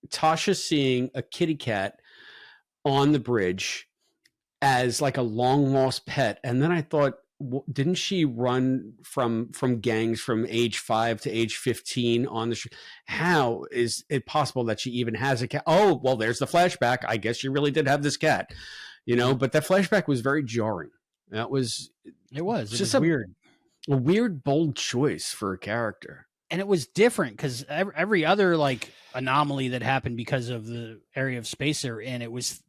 Tasha seeing a kitty cat on the bridge as like a long lost pet, and then I thought, didn't she run from gangs from age 5 to age 15 on the how is it possible that she even has a cat? Oh, well, there's the flashback. I guess she really did have this cat, but that flashback was very jarring. It was just weird. A weird, bold choice for a character.
And it was different because every other like anomaly that happened because of the area of space they're in, it was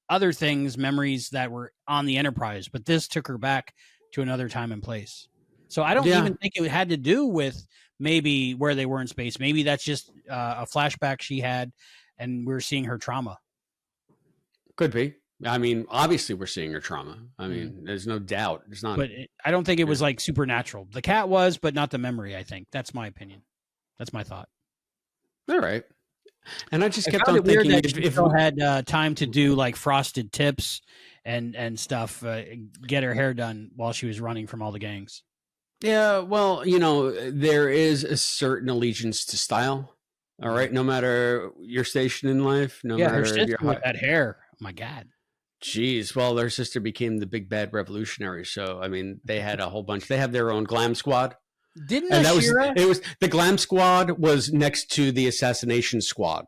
other things, memories that were on the Enterprise, but this took her back to another time and place. So I don't even think it had to do with maybe where they were in space. Maybe that's just a flashback she had and we're seeing her trauma.
Could be. I mean, obviously we're seeing her trauma. I mean, there's no doubt. It's not.
But I don't think it was like supernatural. The cat was, but not the memory, I think. That's my opinion. That's my thought.
All right. And I just kept
on
thinking
that if we had time to do like frosted tips and stuff, get her hair done while she was running from all the gangs.
Yeah, well, there is a certain allegiance to style. All right, no matter your station in life, no matter
her sister with that hair. Oh my God.
Jeez, well, their sister became the big bad revolutionary. So, I mean, they had a whole bunch. They have their own glam squad.
Didn't
and
Ashira?
It was the glam squad was next to the assassination squad.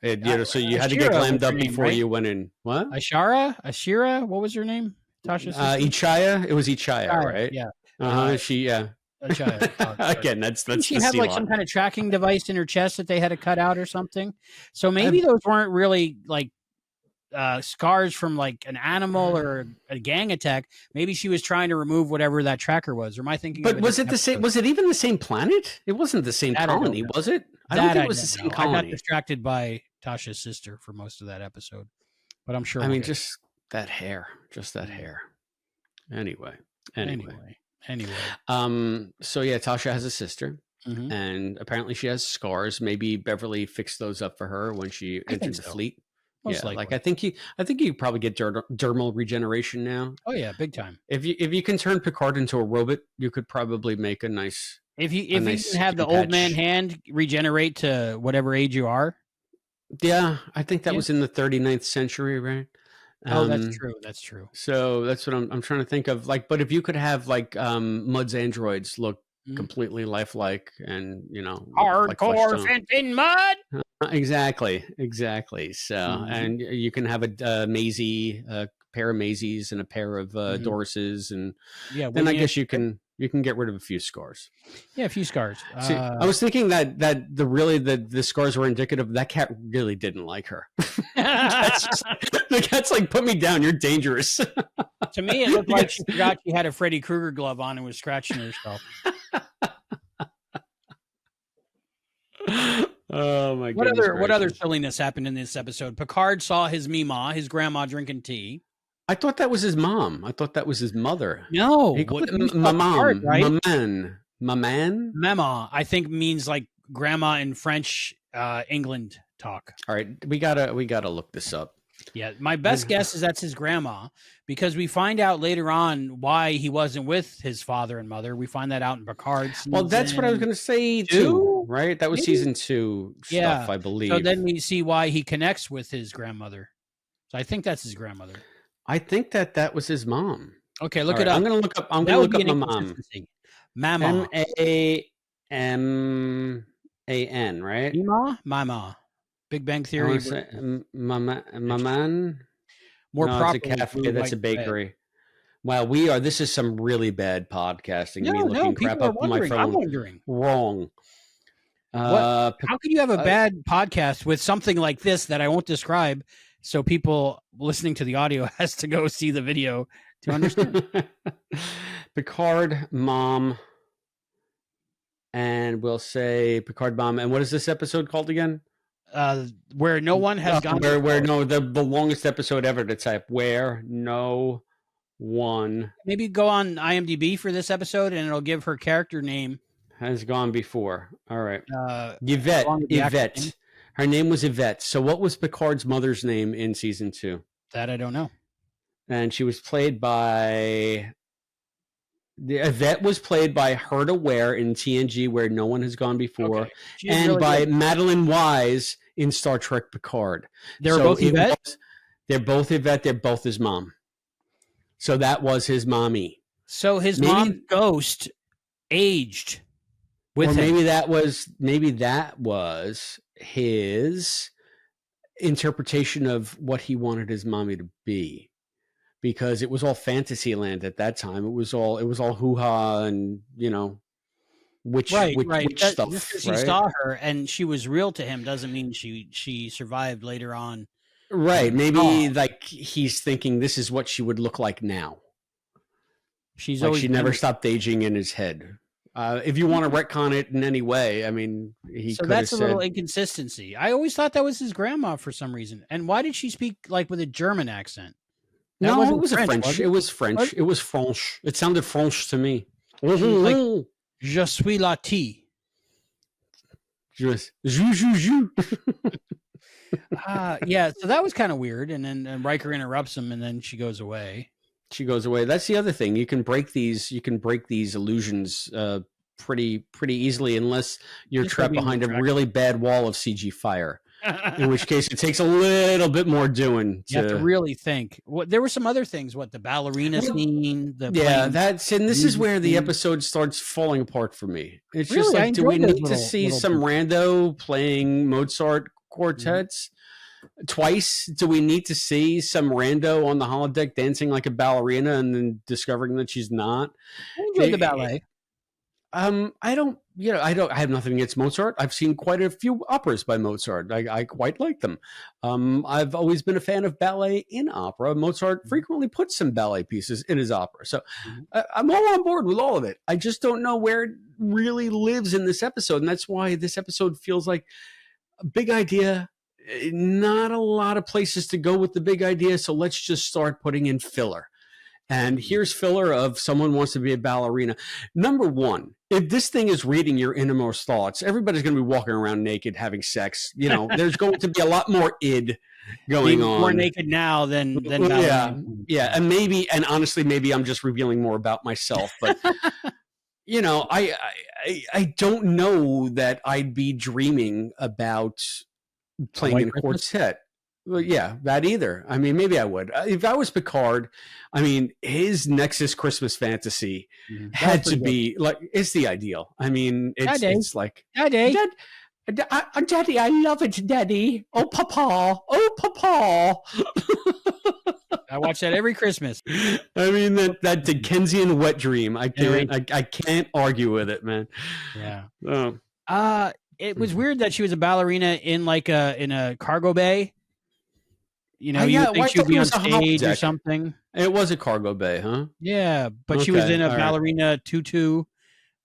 So you had to get glammed up before you went in. What?
Ashira? What was her name? Tasha's sister?
Ichaya. It was Ichaya, right?
Yeah.
Ichaya. Again, that's
she had like some kind of tracking device in her chest that they had to cut out or something. So maybe those weren't really like scars from like an animal or a gang attack. Maybe she was trying to remove whatever that tracker was. Or am I thinking?
But was it the same? Was it even the same planet? It wasn't the same colony, was it? I don't think it was the same colony.
I got distracted by Tasha's sister for most of that episode, but I'm sure.
I mean, just that hair. Anyway. So yeah, Tasha has a sister, and apparently she has scars. Maybe Beverly fixed those up for her when she entered the fleet. Most likely. Like I think you probably get dermal regeneration now.
Oh yeah, big time.
If you can turn Picard into a robot, you could probably make a nice.
If you can have the old man hand regenerate to whatever age you are.
Yeah, I think that was in the 39th century, right?
That's true. That's true.
So that's what I'm trying to think of. Like, but if you could have like Mud's androids look completely lifelike and
hardcore like in mud.
Exactly. So and you can have a Maisie, a pair of Maisies and a pair of Dorses, and then I guess you can get rid of a few scars.
Yeah, a few scars.
See, I was thinking that the scars were indicative. That cat really didn't like her. The cat's like, put me down. You're dangerous.
To me, it looked like she forgot she had a Freddy Krueger glove on and was scratching herself.
Oh my god!
What other silliness happened in this episode? Picard saw his Mima, his grandma, drinking tea.
I thought that was his mom. I thought that was his mother.
No,
Maman, right? Maman.
Mama, I think means like grandma in French, England talk.
All right, we gotta look this up.
Yeah, my best guess is that's his grandma, because we find out later on why he wasn't with his father and mother. We find that out in Picard.
Well, that's what I was going to say too, right? That was season 2 stuff, I believe.
So then we see why he connects with his grandmother. So I think that's his grandmother.
I think that was his mom.
Okay, look it up.
I'm going to look up my mom.
Mama.
Maman, right?
Mama. Big Bang Theory.
Maman.
More proper.
It's a cafe. That's a bakery. Wow, this is some really bad podcasting.
Me looking crap up on my phone. I'm wondering.
Wrong.
How can you have a bad podcast with something like this that I won't describe? So people listening to the audio has to go see the video to understand.
Picard mom. And we'll say Picard mom. And what is this episode called again?
Where no one has gone.
The longest episode ever to type. Where no one.
Maybe go on IMDb for this episode and it'll give her character name.
Has gone before. All right.
Yvette.
Yvette. Her name was Yvette. So what was Picard's mother's name in season 2?
That I don't know.
And she was played by... Yvette was played by Herta Ware in TNG, Where No One Has Gone Before,
Okay.
and
really
by
good.
Madeline Wise in Star Trek Picard.
They're both Yvette?
They're both Yvette. They're both his mom. So that was his mommy.
So his mom's ghost aged with him.
Maybe that was his interpretation of what he wanted his mommy to be. Because it was all fantasy land at that time. It was all hoo-ha and, witch stuff.
Just because he saw her and she was real to him doesn't mean she survived later on.
Right. Maybe he's thinking this is what she would look like now.
She
never stopped aging in his head. If you want to retcon it in any way, I mean,
that's a little inconsistency. I always thought that was his grandma for some reason. And why did she speak like with a German accent?
It was French. It was French. What? It was French. It sounded French to me.
Like, je suis la tea.
Just,
yeah, so that was kind of weird. And then Riker interrupts him, and then she goes away.
That's the other thing. You can break these illusions pretty easily, unless you're trapped behind a really bad wall of CG fire. In which case, it takes a little bit more doing.
You have to really think. There were some other things. The ballerina scene?
This is where the episode starts falling apart for me. It's just like, do we need to see some rando playing Mozart quartets twice? Do we need to see some rando on the holodeck dancing like a ballerina and then discovering that she's not?
I enjoyed the ballet.
I have nothing against Mozart. I've seen quite a few operas by Mozart. I quite like them. I've always been a fan of ballet in opera. Mozart frequently puts some ballet pieces in his opera. So I'm all on board with all of it. I just don't know where it really lives in this episode. And that's why this episode feels like a big idea. Not a lot of places to go with the big idea. So let's just start putting in filler. And here's filler of someone wants to be a ballerina. Number one, if this thing is reading your innermost thoughts, everybody's going to be walking around naked, having sex. There's going to be a lot more id going on.
More naked now than
yeah. And honestly, maybe I'm just revealing more about myself. But I don't know that I'd be dreaming about playing in a quartet. Well, yeah, that either. I mean, maybe I would. If I was Picard, I mean, his Nexus Christmas fantasy had to be like, it's the ideal. I mean, it's like,
Daddy,
I love it, Daddy. Oh, Papa.
I watch that every Christmas.
I mean, that Dickensian wet dream. I can't argue with it, man.
Yeah.
Oh.
It was weird that she was a ballerina in a cargo bay. You think she would be on stage or something.
It was a cargo bay, huh?
Yeah, but she was in a ballerina tutu.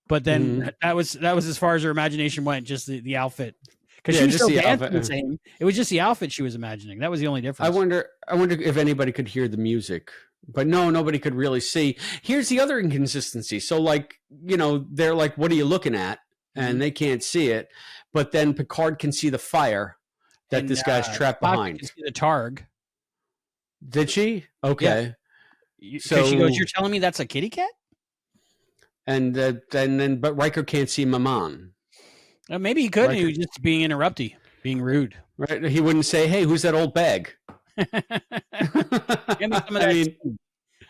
But then that was as far as her imagination went, just the outfit. Because she was still dancing the same. It was just the outfit she was imagining. That was the only difference.
I wonder if anybody could hear the music. But no, nobody could really see. Here's the other inconsistency. So, they're like, what are you looking at? And they can't see it. But then Picard can see the fire that this guy's trapped behind.
Can see the targ.
Did she? Okay.
Yeah. So she goes, "You're telling me that's a kitty cat?"
But Riker can't see Maman.
Maybe he could. He was just being being rude.
Right? He wouldn't say, "Hey, who's that old bag?"
Give me some of that.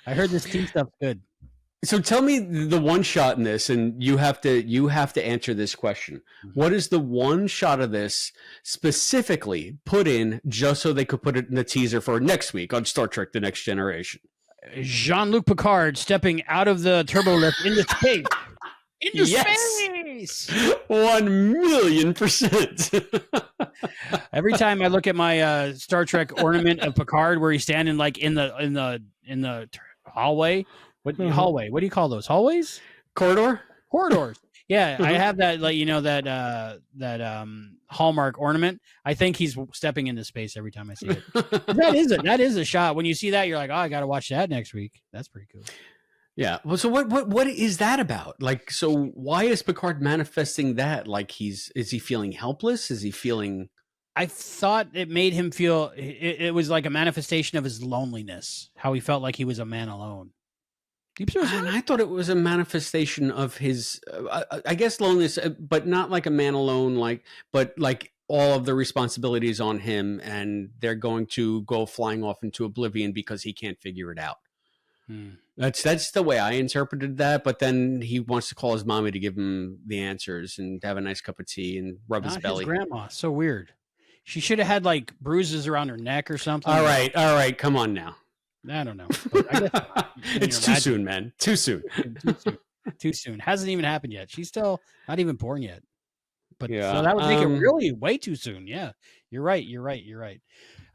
I heard this tea stuff's good.
So tell me the one shot in this, and you have to answer this question. What is the one shot of this specifically put in just so they could put it in the teaser for next week on Star Trek: The Next Generation?
Jean-Luc Picard stepping out of the turbo lift into space. Into space.
1,000,000%.
Every time I look at my Star Trek ornament of Picard, where he's standing like in the hallway. Hallway? What do you call those? Hallways? Corridors. Yeah, I have that that Hallmark ornament. I think he's stepping into space every time I see it. That is a shot. When you see that, you're like, oh, I got to watch that next week. That's pretty cool.
Yeah. Well, so what is that about? Like, so why is Picard manifesting that? Like, is he feeling helpless? Is he feeling?
I thought it made him feel it was like a manifestation of his loneliness, how he felt like he was a man alone. Deep Space
And I thought it was a manifestation of his, I guess, loneliness, but not like a man alone, but like all of the responsibilities on him, and they're going to go flying off into oblivion because he can't figure it out. That's the way I interpreted that. But then he wants to call his mommy to give him the answers and have a nice cup of tea and rub his belly.
His grandma, so weird. She should have had like bruises around her neck or something.
All right, come on now.
I don't know. But I guess
it's too soon, man. Too soon.
Too soon. Hasn't even happened yet. She's still not even born yet. But
yeah,
so that would make it really way too soon. Yeah, you're right.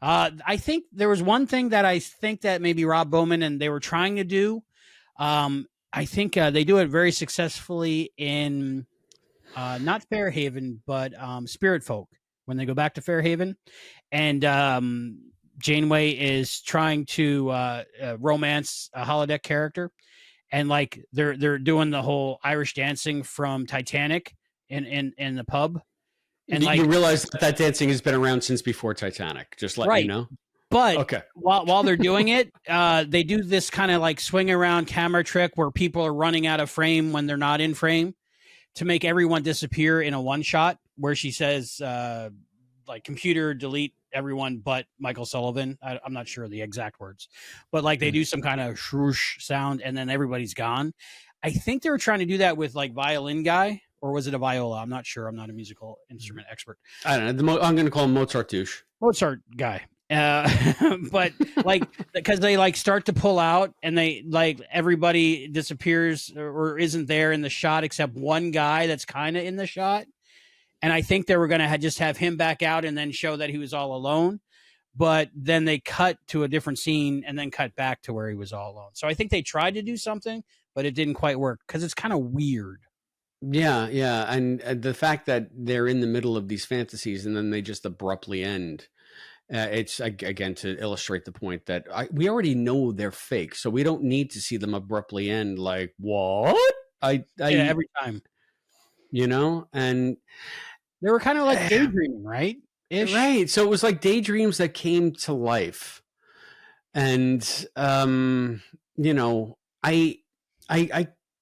I think there was one thing that I think that maybe Rob Bowman and they were trying to do. I think they do it very successfully in not Fairhaven, but Spirit Folk when they go back to Fairhaven, and Janeway is trying to romance a holodeck character, and like they're doing the whole Irish dancing from Titanic in the pub. And
you realize that dancing has been around since before Titanic. Just let you know.
But
okay,
while they're doing it, they do this kind of like swing around camera trick where people are running out of frame when they're not in frame to make everyone disappear in a one shot. Where she says, like, computer delete everyone but Michael Sullivan. I'm not sure the exact words, but like they do some kind of swoosh sound and then everybody's gone. I think they were trying to do that with like Violin Guy, or was it a viola? I'm not sure. I'm not a musical instrument expert.
I don't know. I'm going to call him Mozart douche.
Mozart guy. But like, because they like start to pull out and they like everybody disappears or isn't there in the shot except one guy that's kind of in the shot. And I think they were going to just have him back out and then show that he was all alone. But then they cut to a different scene and then cut back to where he was all alone. So I think they tried to do something, but it didn't quite work because it's kind of weird.
Yeah. And the fact that they're in the middle of these fantasies and then they just abruptly end. It's, again, to illustrate the point that we already know they're fake. So we don't need to see them abruptly end. Like, what?
Every time.
And
they were kind of like daydreaming, right? Ish.
Right. So it was like daydreams that came to life. And, I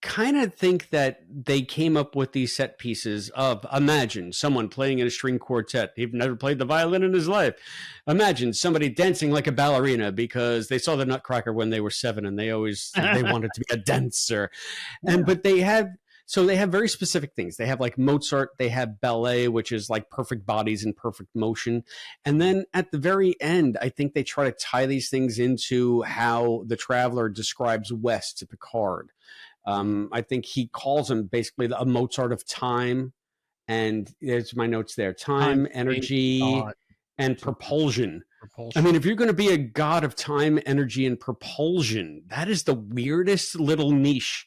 kind of think that they came up with these set pieces of, imagine someone playing in a string quartet. He'd never played the violin in his life. Imagine somebody dancing like a ballerina because they saw the Nutcracker when they were 7 and they wanted to be a dancer. Yeah. But they have very specific things. They have like Mozart, they have ballet, which is like perfect bodies and perfect motion. And then at the very end, I think they try to tie these things into how the Traveler describes West to Picard. I think he calls him basically a Mozart of time. And there's my notes there. Time, energy, and propulsion. I mean, if you're going to be a god of time, energy, and propulsion, that is the weirdest little niche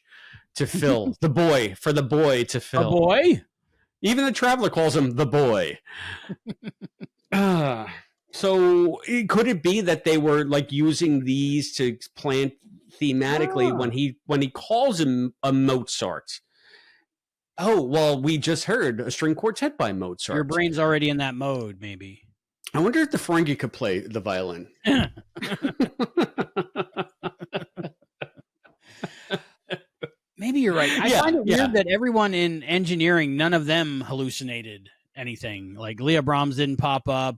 to fill. The boy to fill.
A boy?
Even the Traveler calls him the boy. So could it be that they were like using these to plant thematically when he calls him a Mozart? Oh, well, we just heard a string quartet by Mozart.
Your brain's already in that mode, maybe.
I wonder if the Ferengi could play the violin.
Maybe you're right. I find it weird that everyone in engineering, none of them hallucinated anything. Like Leah Brahms didn't pop up.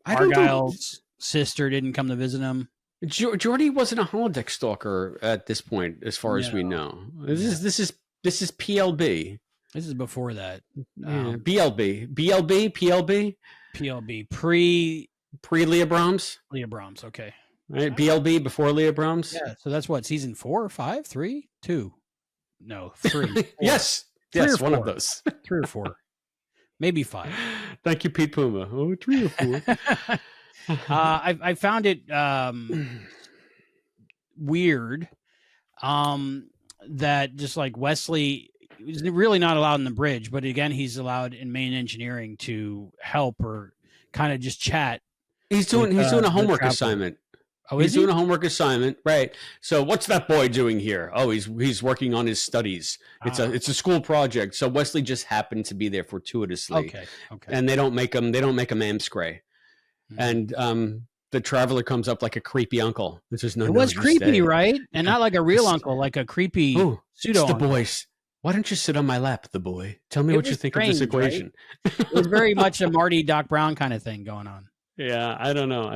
Argyle's sister didn't come to visit him.
Geordi wasn't a holodeck stalker at this point, as far as we know. This is PLB.
This is before that.
PLB.
Pre
Leah Brahms.
Leah Brahms. Okay.
Right. BLB before Leah Brahms.
Yeah. So that's what, season 4 or 5, 3, 2. No, 3.
Yes. Yes. One of those.
3 or 4. Maybe 5.
Thank you, Pete Puma. Oh, 3 or 4.
I found it weird that just like Wesley is really not allowed in the bridge, but again, he's allowed in main engineering to help or kind of just chat.
He's doing a homework assignment.
Oh,
He's
is he?
doing a homework assignment, right? So what's that boy doing here? Oh, he's working on his studies. It's a school project. So Wesley just happened to be there fortuitously,
Okay.
and they don't make him amscray. And the traveler comes up like a creepy uncle. This is no,
It was
you
creepy,
stay.
right? And not like a real uncle, like a creepy
Oh,
pseudo
it's the
uncle.
boys. Why don't you sit on my lap, the boy? Tell me
It
what you
was
think of this
strange, right?
equation.
It was very much a Marty Doc Brown kind of thing going on.
Yeah, I don't know.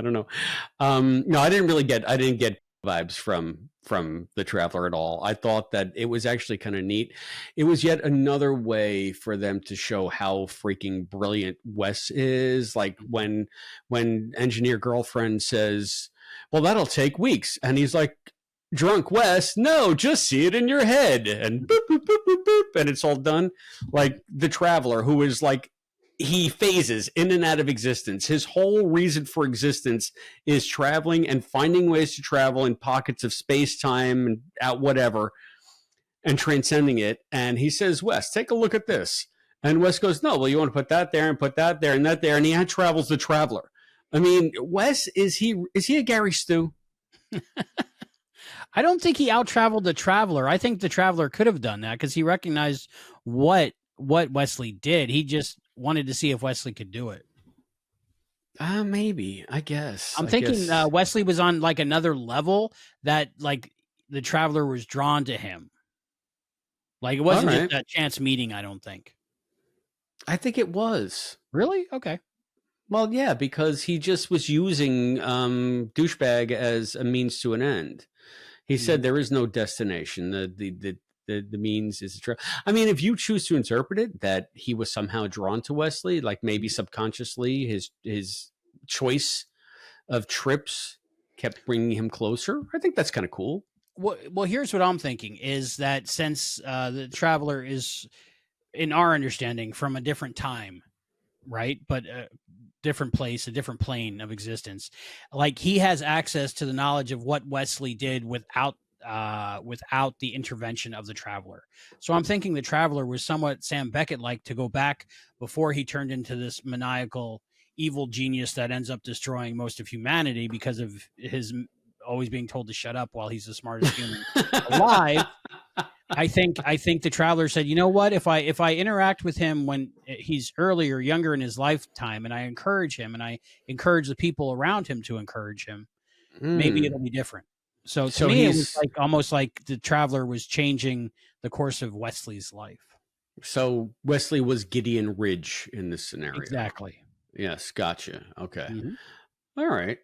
No, I didn't get vibes from the Traveler at all. I thought that it was actually kind of neat. It was yet another way for them to show how freaking brilliant Wes is. Like when engineer girlfriend says, "Well, that'll take weeks," and he's like, "Drunk Wes, no, just see it in your head," and boop boop boop boop boop, and it's all done. Like the Traveler, who is like, he phases in and out of existence. His whole reason for existence is traveling and finding ways to travel in pockets of space, time, and out whatever, and transcending it. And he says, "Wes, take a look at this." And Wes goes, "No, well, you want to put that there and put that there and that there." And he travels the Traveler. I mean, Wes, is he a Gary Stu?
I don't think he out-traveled the Traveler. I think the Traveler could have done that because he recognized what Wesley did. He just wanted to see if Wesley could do it.
Maybe, I guess.
I'm thinking Wesley was on like another level that like the Traveler was drawn to him. Like it wasn't just a chance meeting, I don't think.
I think it was.
Really? Okay.
Well, yeah, because he just was using douchebag as a means to an end. He said there is no destination. The means is I mean, if you choose to interpret it that he was somehow drawn to Wesley, like maybe subconsciously his choice of trips kept bringing him closer, I think that's kind of cool.
Well, here's what I'm thinking is that since the Traveler is, in our understanding, from a different time, right? But different place, a different plane of existence. Like he has access to the knowledge of what Wesley did without the intervention of the Traveler. So I'm thinking the Traveler was somewhat Sam Beckett-like to go back before he turned into this maniacal evil genius that ends up destroying most of humanity because of his always being told to shut up while he's the smartest human alive. I think the Traveler said, you know what, if I interact with him when he's younger in his lifetime, and I encourage him and I encourage the people around him to encourage him, maybe it'll be different. So to me, it was like almost like the Traveler was changing the course of Wesley's life.
So Wesley was Gideon Ridge in this scenario.
Exactly.
Yes, gotcha. Okay. All right.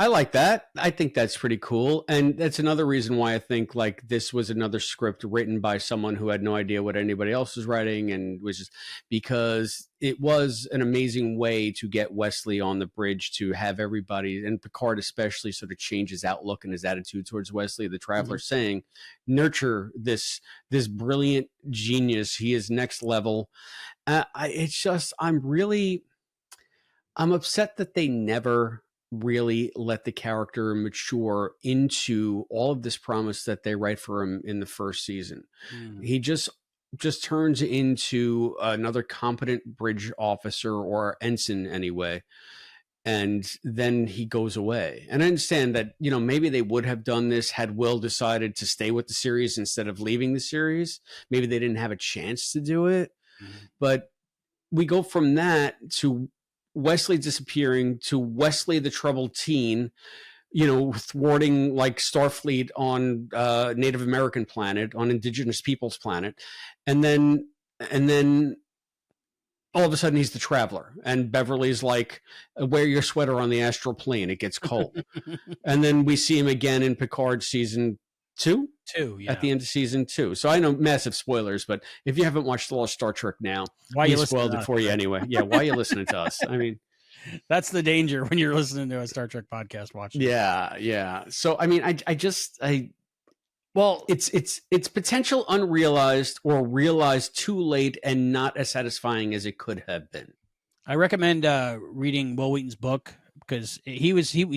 I like that. I think that's pretty cool. And that's another reason why I think like this was another script written by someone who had no idea what anybody else was writing, and was just because it was an amazing way to get Wesley on the bridge, to have everybody, and Picard especially, sort of change his outlook and his attitude towards Wesley, the Traveler, saying, nurture this brilliant genius. He is next level. I'm upset that they never really let the character mature into all of this promise that they write for him in the first season. He just turns into another competent bridge officer, or ensign anyway, and then he goes away. And I understand that, you know, maybe they would have done this had Will decided to stay with the series instead of leaving the series. Maybe they didn't have a chance to do it. But we go from that to Wesley disappearing, to Wesley the troubled teen, you know, thwarting like Starfleet on Native American planet, on Indigenous people's planet, and then all of a sudden he's the Traveler, and Beverly's like, wear your sweater on the astral plane, it gets cold. And then we see him again in Picard season 2, yeah. At the end of season 2. So I know massive spoilers, but if you haven't watched all of Star Trek now, we spoiled it for you anyway. Yeah, why are you listening to us? I mean,
that's the danger when you're listening to a Star Trek podcast. Watching.
Yeah. So I mean, well, it's potential unrealized or realized too late and not as satisfying as it could have been.
I recommend reading Will Wheaton's book, because he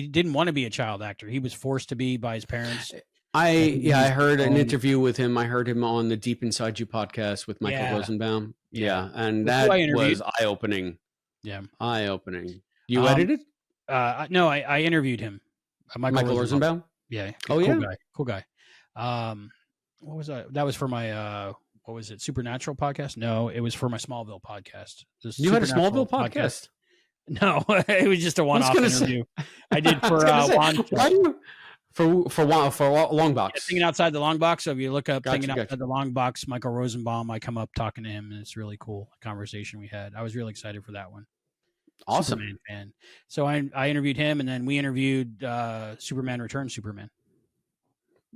didn't want to be a child actor. He was forced to be by his parents.
I heard an interview with him. I heard him on the Deep Inside You podcast with Michael Rosenbaum. Yeah. And that was eye-opening.
Yeah.
Eye-opening. You edited?
No, I interviewed him.
Michael Rosenbaum.
Yeah.
Oh,
cool
yeah.
Cool guy. What was that? That was for my what was it? Supernatural podcast? No, it was for my Smallville podcast.
You had a Smallville podcast?
No, it was just a one-off interview. I did for
Juan. For Long Box.
Yeah, Thinking Outside the Long Box. So if you look up Thinking
Gotcha.
Outside the Long Box, Michael Rosenbaum, I come up talking to him, and it's really cool conversation we had. I was really excited for that one.
Awesome.
Superman fan. So I interviewed him, and then we interviewed Superman Returns Superman.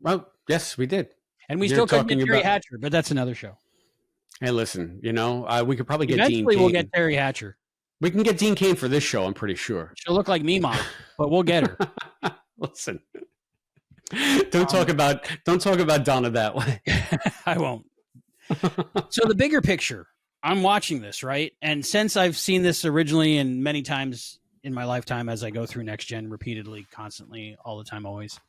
Well, yes, we did.
And we still couldn't get Terry Hatcher, but that's another show.
Hey, listen, we could probably get
Eventually
Dean Cain.
We'll get Terry Hatcher.
We can get Dean Cain for this show, I'm pretty sure.
She'll look like me, Mom, but we'll get her.
Listen. Don't talk about Donna that way.
I won't. So the bigger picture, I'm watching this, right? And since I've seen this originally and many times in my lifetime as I go through Next Gen repeatedly, constantly, all the time, always,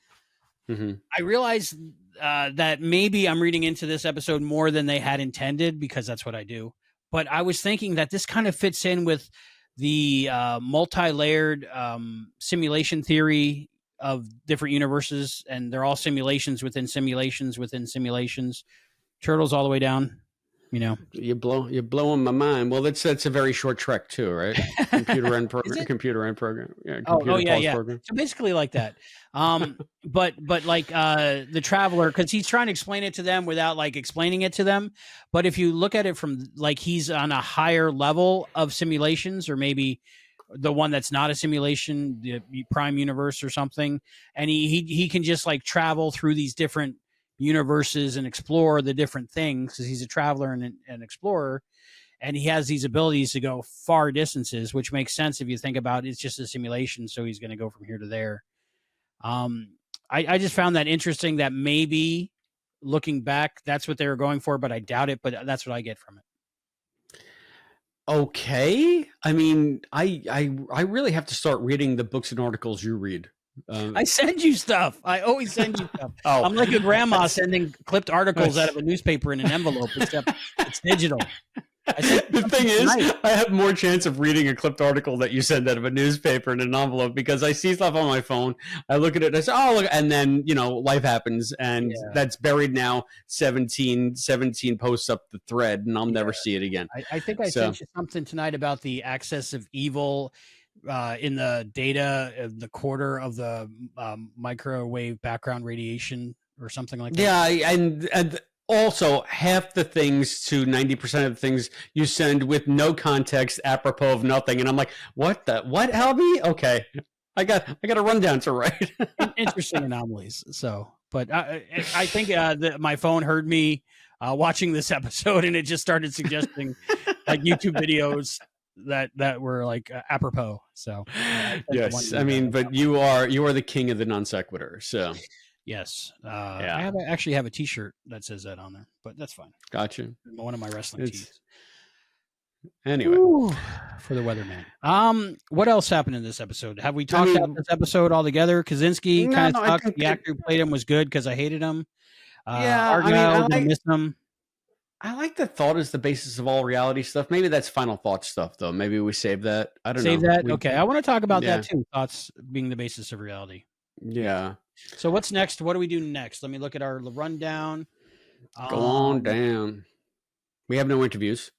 I realized that maybe I'm reading into this episode more than they had intended, because that's what I do. But I was thinking that this kind of fits in with the multi-layered simulation theory of different universes, and they're all simulations within simulations within simulations. Turtles all the way down. You're
blowing my mind. Well, that's a very short Trek too, right? Computer end program. Yeah.
Program. So basically like that. But like the Traveler, because he's trying to explain it to them without like explaining it to them. But if you look at it from like he's on a higher level of simulations, or maybe the one that's not a simulation, the Prime Universe or something, and he can just like travel through these different universes and explore the different things, because he's a traveler and an explorer, and he has these abilities to go far distances, which makes sense if you think about it's just a simulation, so he's going to go from here to there. I just found that interesting, that maybe looking back that's what they were going for, but I doubt it, but that's what I get from it.
Okay. I mean, I really have to start reading the books and articles you read.
I send you stuff. I always send you stuff.
Oh,
I'm like a grandma sending clipped articles out of a newspaper in an envelope, except it's digital.
The thing is, I have more chance of reading a clipped article that you send out of a newspaper in an envelope, because I see stuff on my phone. I look at it and I say, oh, look. And then, life happens, and that's buried now 17 posts up the thread, and I'll never see it again.
I think I sent you something tonight about the access of evil in the data, the quarter of the microwave background radiation or something like that.
Yeah, and also half the things to 90% of the things you send with no context, apropos of nothing, and I'm like, what, Albie? Okay, I got a rundown to write.
Interesting anomalies. So, but I think my phone heard me watching this episode, and it just started suggesting like YouTube videos that were like apropos. So
yes, I mean, but you are the king of the non sequitur. So
yes, I actually have a T-shirt that says that on there, but that's fine.
Gotcha.
One of my wrestling tees.
Anyway,
for the weatherman. What else happened in this episode? Have we talked about this episode altogether? Kaczynski kind of sucked. The actor who played him was good because I hated him. Argyle, I missed him.
I like the thought is the basis of all reality stuff. Maybe that's final thought stuff, though. Maybe we save that. I don't know.
Save that? Okay. I want to talk about that, too. Thoughts being the basis of reality.
Yeah.
So what's next? What do we do next? Let me look at our rundown.
Go on down. We have no interviews.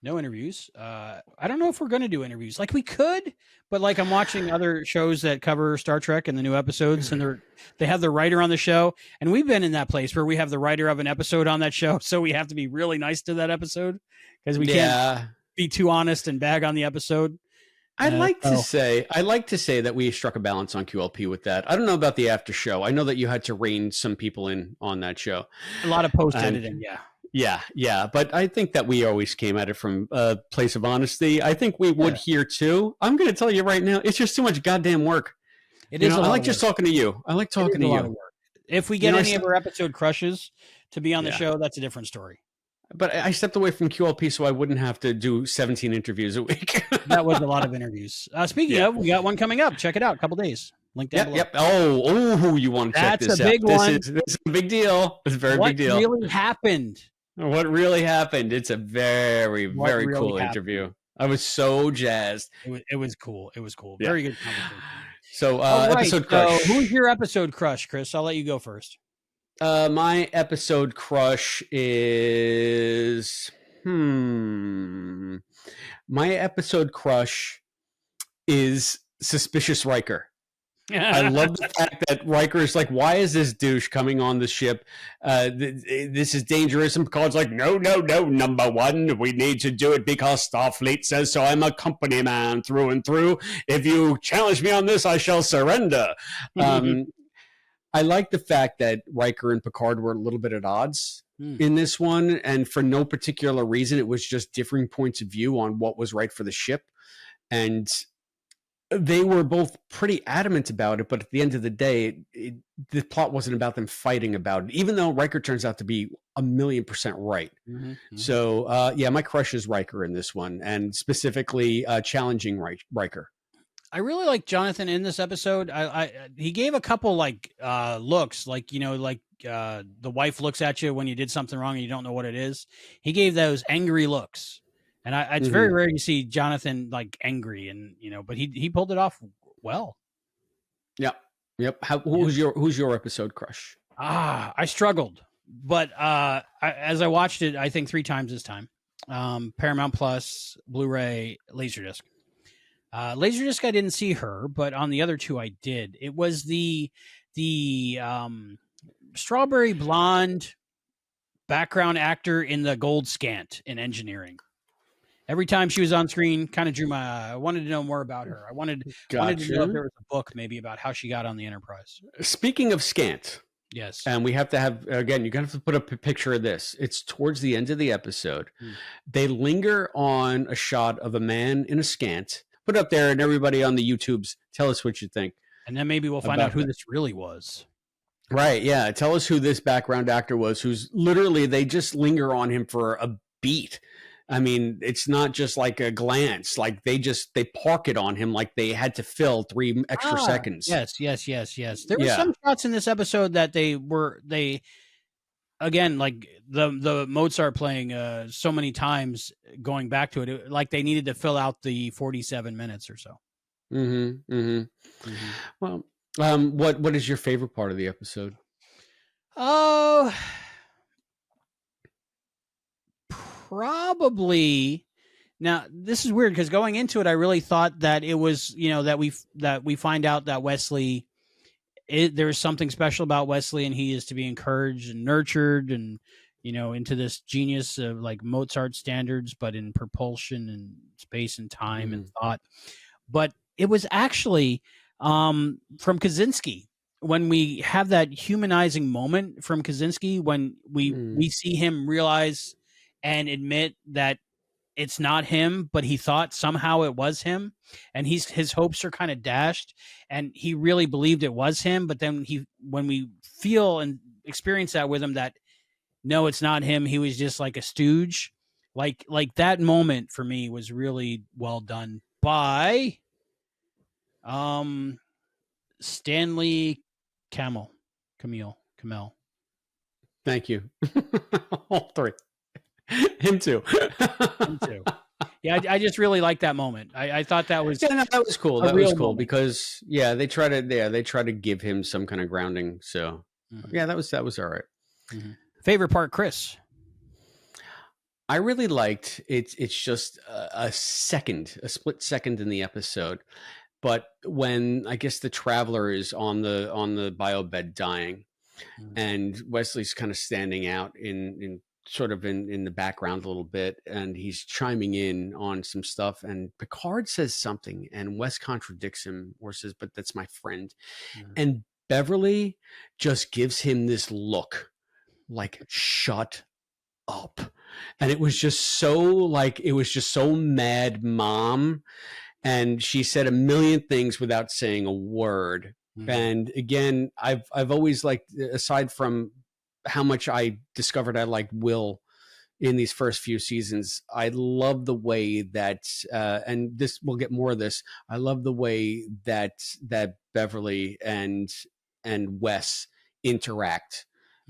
No interviews. I don't know if we're going to do interviews. Like we could, but like I'm watching other shows that cover Star Trek and the new episodes, and they have the writer on the show, and we've been in that place where we have the writer of an episode on that show, so we have to be really nice to that episode because we can't be too honest and bag on the episode.
I'd like to say that we struck a balance on QLP with that. I don't know about the after show. I know that you had to rein some people in on that show.
A lot of post editing,
Yeah, but I think that we always came at it from a place of honesty. I think we would here too. I'm going to tell you right now, it's just too much goddamn work.
It is.
I like just talking to you. I like talking to you.
If we get any of our episode crushes to be on the show, that's a different story.
But I stepped away from QLP so I wouldn't have to do 17 interviews a week.
That was a lot of interviews. Speaking of, we got one coming up. Check it out. A couple days. Link down below.
Yep. Oh, you want to check this out.
That's a big one.
This is a big deal. It's a very big deal.
What really happened?
What really happened? It's a very, very cool interview. I was so jazzed.
It was cool. It was cool. Very good conversation.
So
All right.
episode
So
crush.
who's your episode crush, Chris? I'll let you go first.
My episode crush is my episode crush is Suspicious Riker. I love the fact that Riker is like, why is this douche coming on the ship? This is dangerous. And Picard's like, no, number one. We need to do it because Starfleet says so. I'm a company man through and through. If you challenge me on this, I shall surrender. I like the fact that Riker and Picard were a little bit at odds in this one. And for no particular reason, it was just differing points of view on what was right for the ship. And they were both pretty adamant about it, but at the end of the day, the plot wasn't about them fighting about it, even though Riker turns out to be 1,000,000% right. So, yeah, my crush is Riker in this one, and specifically challenging Riker.
I really like Jonathan in this episode. He gave a couple like looks, like the wife looks at you when you did something wrong and you don't know what it is. He gave those angry looks. And it's very rare to see Jonathan like angry, and but he pulled it off well.
Yep. Who's your episode crush?
I struggled, but as I watched it, I think 3 times this time. Paramount Plus, Blu-ray, Laserdisc. Laserdisc, I didn't see her, but on the other 2, I did. It was the strawberry blonde background actor in the Gold Scant in Engineering. Every time she was on screen, kind of drew my eye. I wanted to know more about her. I wanted to know if there was a book maybe about how she got on the Enterprise.
Speaking of Scant,
yes,
and we have to have, again, you're going to have to put up a picture of this. It's towards the end of the episode. They linger on a shot of a man in a scant. Put it up there, and everybody on the YouTubes, tell us what you think.
And then maybe we'll find out who this really was. Right,
yeah. Tell us who this background actor was, who's literally, they just linger on him for a beat. I mean, it's not just like a glance. Like they park it on him like they had to fill 3 extra seconds.
Yes. There were some shots in this episode that they again, like the Mozart playing so many times, going back to it, like they needed to fill out the 47 minutes or so.
Well, what is your favorite part of the episode?
Oh, probably. Now this is weird because going into it, I really thought that it was, that we find out that Wesley, there's something special about Wesley, and he is to be encouraged and nurtured, and into this genius of like Mozart standards, but in propulsion and space and time and thought. But it was actually from Kaczynski, when we have that humanizing moment from Kaczynski, when we see him realize and admit that it's not him, but he thought somehow it was him, and his hopes are kind of dashed, and he really believed it was him. But then when we feel and experience that with him, that no, it's not him, he was just like a stooge. Like that moment for me was really well done by Stanley Camel.
Thank you. All 3. Him too.
Yeah, I just really like that moment. I thought that was
that was cool. That was cool moment. Because they try to give him some kind of grounding. So that was all right.
Favorite part, Chris?
I really liked it. It's just a split second in the episode, but when I guess the traveler is on the bio bed dying, and Wesley's kind of standing out in the background a little bit, and he's chiming in on some stuff, and Picard says something, and Wes contradicts him or says, "But that's my friend," and Beverly just gives him this look like, "Shut up." And it was just so mad, Mom. And she said a million things without saying a word. And again, I've always liked, aside from how much I discovered I liked Will in these first few seasons, I love the way that, and this, we'll get more of this, I love the way that Beverly and Wes interact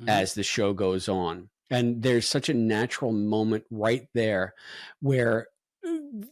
as the show goes on. And there's such a natural moment right there where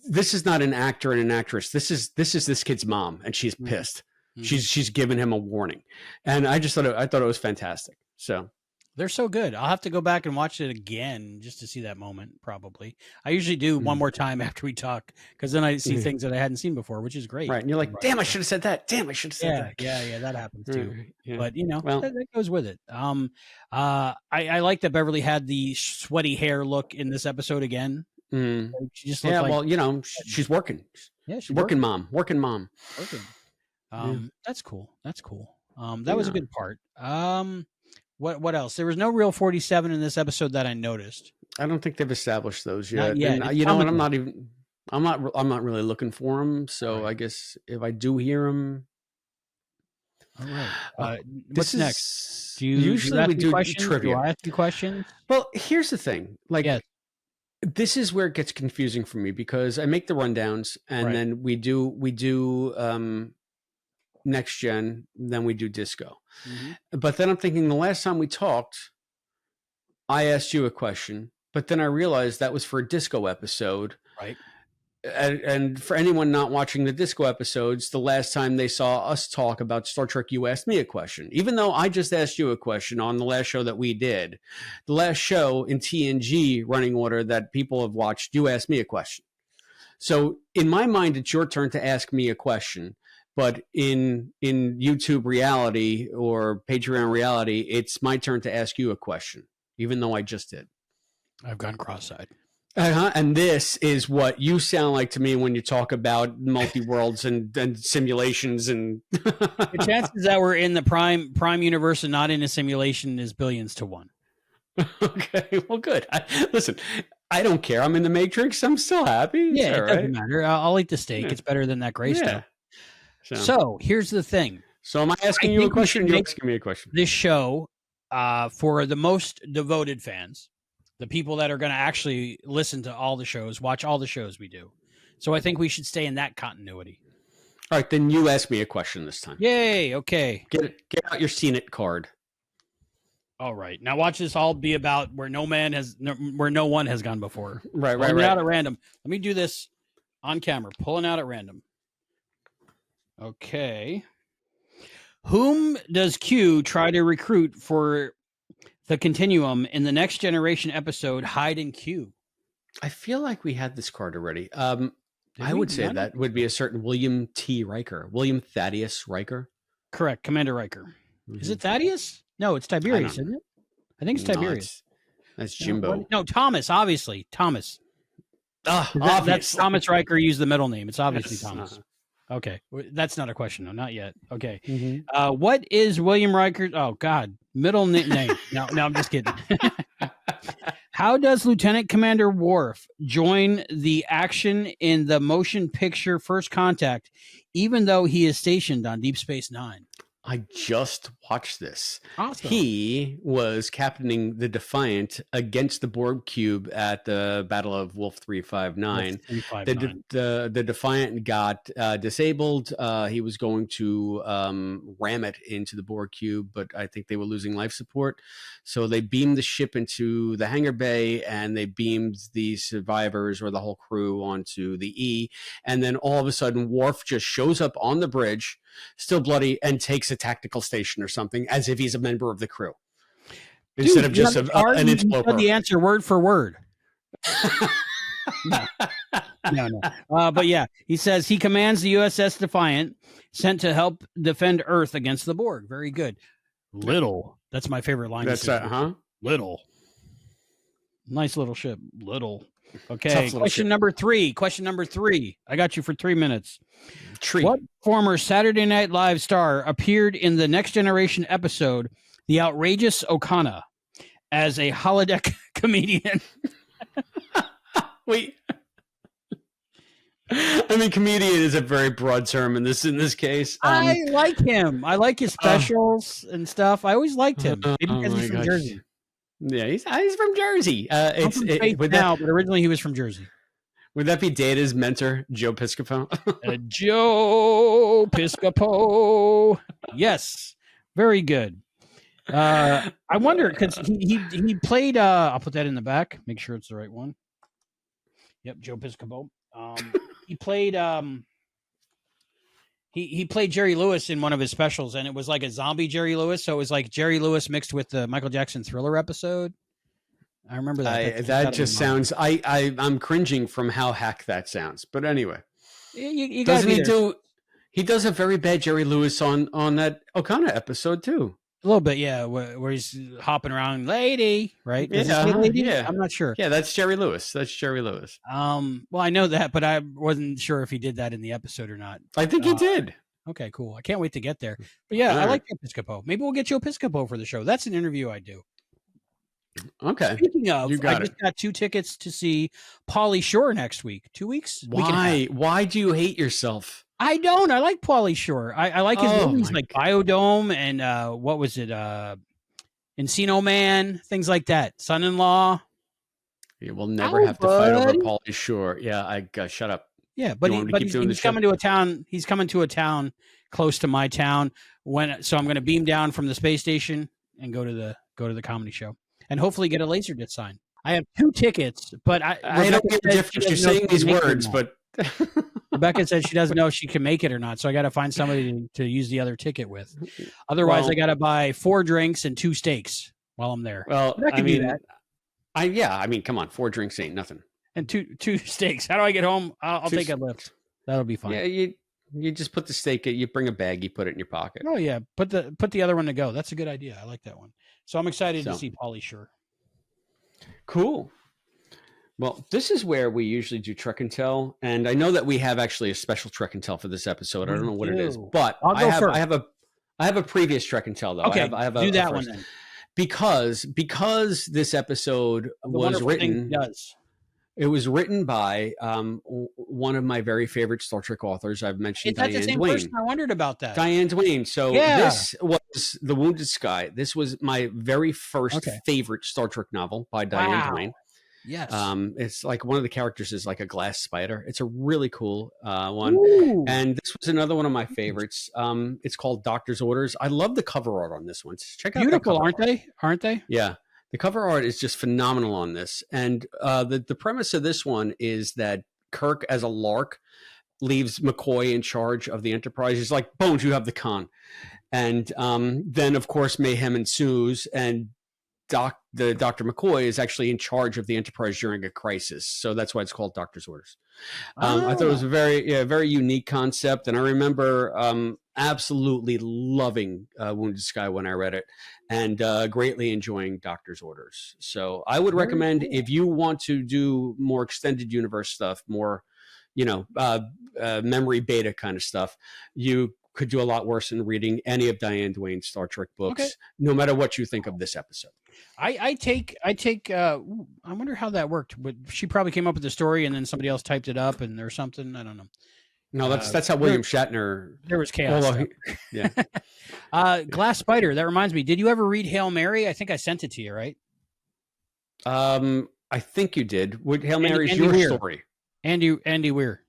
this is not an actor and an actress. This is this kid's mom, and she's pissed. She's given him a warning, and I thought it was fantastic. So
they're so good. I'll have to go back and watch it again just to see that moment. Probably, I usually do one more time after we talk because then I see things that I hadn't seen before, which is great.
Right, and you're like, "Damn, I should have said that. Damn, I should have said that."
Yeah, that happens too.
Yeah.
But that goes with it. I like that Beverly had the sweaty hair look in this episode again. She just
like, well, she's working.
Yeah, she's
working mom. Working.
That's cool. That was a good part. What else? There was no real 47 in this episode that I noticed.
I don't think they've established those yet.
Not yet.
And you know what? I'm not really looking for them. So right. I guess if I do hear them.
All right. What's next?
Usually we do trivia.
Do I ask you questions?
Well, here's the thing. This is where it gets confusing for me because I make the rundowns and then we do next gen, then we do disco. But then I'm thinking the last time we talked, I asked you a question, but then I realized that was for a disco episode.
Right.
And for anyone not watching the disco episodes, the last time they saw us talk about Star Trek, you asked me a question. Even though I just asked you a question on the last show that we did, the last show in TNG running order that people have watched, you asked me a question. So in my mind, it's your turn to ask me a question. But in YouTube reality or Patreon reality, it's my turn to ask you a question, even though I just did.
I've gone cross-eyed.
And this is what you sound like to me when you talk about multi-worlds and simulations. And
the chances that we're in the prime universe and not in a simulation is billions to one.
Okay, well, good. Listen, I don't care. I'm in the Matrix. I'm still happy.
Yeah, it doesn't matter. I'll eat the steak. Yeah. It's better than that gray stuff. So here's the thing.
So am I asking you a question? You're asking me a question.
This show, for the most devoted fans, the people that are going to actually listen to all the shows, watch all the shows we do. So I think we should stay in that continuity.
All right, then you ask me a question this time.
Yay, okay.
Get out your Seen It card.
All right. Now watch this all be about where no one has gone before.
Right.
Pulling out at random. Let me do this on camera. Pulling out at random. Okay. Whom does Q try to recruit for the Continuum in the Next Generation episode Hide and Q?
I feel like we had this card already. I would say that would be a certain William T. Riker. William Thaddeus Riker.
Correct. Commander Riker. Mm-hmm. Is it Thaddeus? No, it's Tiberius, isn't it? I think it's Tiberius.
That's Jimbo.
No, Thomas, obviously. Thomas.
Obviously.
That's Thomas Riker used the middle name. It's obviously Thomas. Okay. That's not a question, though. Not yet. Okay. Mm-hmm. What is William Riker? Oh, God. Middle name. No, I'm just kidding. How does Lieutenant Commander Worf join the action in the motion picture First Contact, even though he is stationed on Deep Space Nine?
I just watched this.
Awesome.
He was captaining the Defiant against the Borg cube at the Battle of Wolf 359. The Defiant got disabled. He was going to ram it into the Borg cube, but I think they were losing life support. So they beamed the ship into the hangar bay, and they beamed the survivors or the whole crew onto the E. And then all of a sudden, Worf just shows up on the bridge, still bloody, and takes a tactical station or something as if he's a member of the crew instead of just an interloper.
The answer word for word. No. But yeah, he says he commands the USS Defiant, sent to help defend Earth against the Borg. Very good. Little. That's my favorite line.
That's
Little. Nice little ship. Little. Okay. Question number three. I got you for 3 minutes. What former Saturday Night Live star appeared in the Next Generation episode, The Outrageous Okana, as a holodeck comedian?
Wait. I mean, comedian is a very broad term in this case.
I like him. I like his specials and stuff. I always liked him. Maybe because he's from Jersey.
Yeah, he's from Jersey.
But originally he was from Jersey.
Would that be Data's mentor, Joe Piscopo?
Joe Piscopo. Yes, very good. I wonder because he played. I'll put that in the back. Make sure it's the right one. Yep, Joe Piscopo. He played. He played Jerry Lewis in one of his specials, and it was like a zombie Jerry Lewis. So it was like Jerry Lewis mixed with the Michael Jackson Thriller episode. I remember that.
That just sounds. I'm cringing from how hack that sounds. But anyway,
you
doesn't he do? He does a very bad Jerry Lewis on that O'Connor episode too.
A little bit, yeah, where he's hopping around, lady, right?
Does he say lady? Yeah,
I'm not sure.
Yeah, that's Jerry Lewis.
Well, I know that, but I wasn't sure if he did that in the episode or not.
I think he did.
Okay, cool. I can't wait to get there. But yeah, I like Episcopo. Maybe we'll get you Episcopo for the show. That's an interview I do.
Okay.
Speaking of, I just got 2 tickets to see Pauly Shore next week. 2 weeks?
Why? Why do you hate yourself?
I don't. I like Pauly Shore. I like his movies like Biodome and what was it? Encino Man, things like that. Son-in-Law.
Yeah, we'll never have to fight over Pauly Shore. Yeah, I shut up.
Yeah, but he's coming to a town. He's coming to a town close to my town. So I'm going to beam down from the space station and go to the comedy show and hopefully get a Laserdisc sign. I have 2 tickets, but I
don't get the difference. You're saying these words, but
Rebecca said she doesn't know if she can make it or not, so I got to find somebody to use the other ticket with. Otherwise, I got to buy 4 drinks and 2 steaks while I'm there.
Well, I can do that. I mean, come on, 4 drinks ain't nothing.
And two steaks. How do I get home? I'll take a lift. That'll be fine.
Yeah, you just put the steak. You bring a bag. You put it in your pocket.
Oh yeah, put the other one to go. That's a good idea. I like that one. So I'm excited to see Pauly Shore.
Cool. Well, this is where we usually do Trek and Tell, and I know that we have actually a special Trek and Tell for this episode. I don't know what it is, but I have a previous Trek and Tell though.
Okay,
I have
do that one then.
Because this episode was written. It was written by one of my very favorite Star Trek authors. I've mentioned Diane Duane. Is that the same person?
I wondered about that.
Diane Duane. So this was The Wounded Sky. This was my very first favorite Star Trek novel by Diane Duane.
Yes.
It's like one of the characters is like a glass spider. It's a really cool one.
Ooh.
And this was another one of my favorites. It's called Doctor's Orders. I love the cover art on this one. Check out
beautiful, aren't they? Aren't they?
Yeah. The cover art is just phenomenal on this. And the premise of this one is that Kirk, as a lark, leaves McCoy in charge of the Enterprise. He's like, Bones, you have the con. And then, of course, mayhem ensues. And Dr. McCoy is actually in charge of the Enterprise during a crisis. So that's why it's called Doctor's Orders. I thought it was a very unique concept. And I remember absolutely loving Wounded Sky when I read it and greatly enjoying Doctor's Orders. So I would recommend if you want to do more extended universe stuff, more, memory beta kind of stuff, you could do a lot worse than reading any of Diane Duane's Star Trek books, no matter what you think of this episode.
I wonder how that worked. But she probably came up with the story and then somebody else typed it up or something. I don't know.
No, that's how William Shatner.
There was chaos. Glass Spider. That reminds me. Did you ever read Hail Mary? I think I sent it to you, right?
I think you did. Hail Mary is your story.
Andy Weir.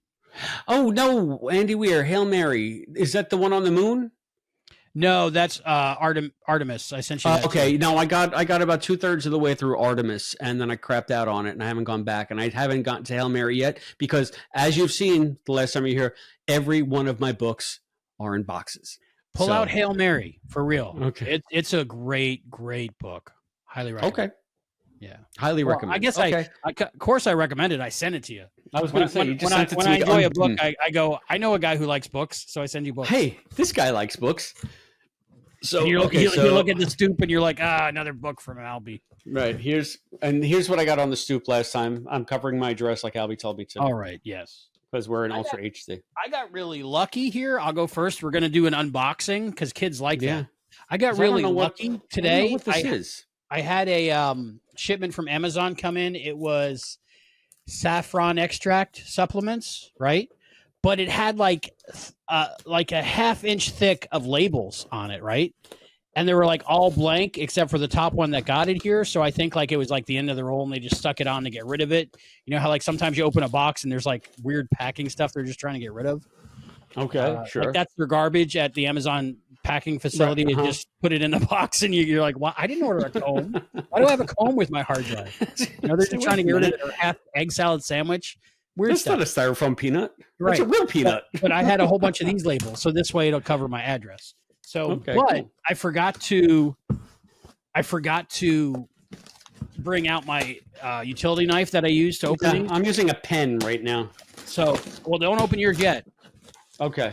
Oh no, Andy Weir. Hail Mary. Is that the one on the moon?
No, that's Artemis. I sent you that.
Okay, no, I got about 2/3 of the way through Artemis, and then I crapped out on it, and I haven't gone back, and I haven't gotten to Hail Mary yet because, as you've seen the last time you're here, every one of my books are in boxes.
Pull out Hail Mary for real.
Okay,
it's a great book. Highly recommend.
Okay.
Yeah,
highly recommend.
I guess of course I recommend it. I sent it to you.
I was going to say, you just sent it to
me. When I enjoy a book, I go, I know a guy who likes books, so I send you books.
Hey, this guy likes books. So
you look at the stoop and you're like, another book from Albie.
Right. Here's what I got on the stoop last time. I'm covering my address like Albie told me to.
All right. Yes.
Because we're in Ultra HD.
I got really lucky here. I'll go first. We're going to do an unboxing because kids like that. I got really lucky today.
I don't know what this is.
I had a shipment from Amazon come in. It was saffron extract supplements, right? But it had like a 1/2 inch thick of labels on it, right? And they were like all blank except for the top one that got it here. So I think like it was like the end of the roll and they just stuck it on to get rid of it. You know how like sometimes you open a box and there's like weird packing stuff they're just trying to get rid of?
Okay, sure.
Like that's their garbage at the Amazon packing facility. Right, and just put it in the box and you're like, "Why? I didn't order a comb. Why do I have a comb with my hard drive?" You know, they're just trying to get rid of it. Or half egg salad sandwich. weird
That's
stuff.
not a styrofoam peanut.
Right.
That's a real peanut.
But I had a whole bunch of these labels, so this way it'll cover my address. So,
Okay,
but
cool.
I forgot to bring out my utility knife that I use to open these.
I'm using a pen right now.
So, well, don't open yours yet.
Okay.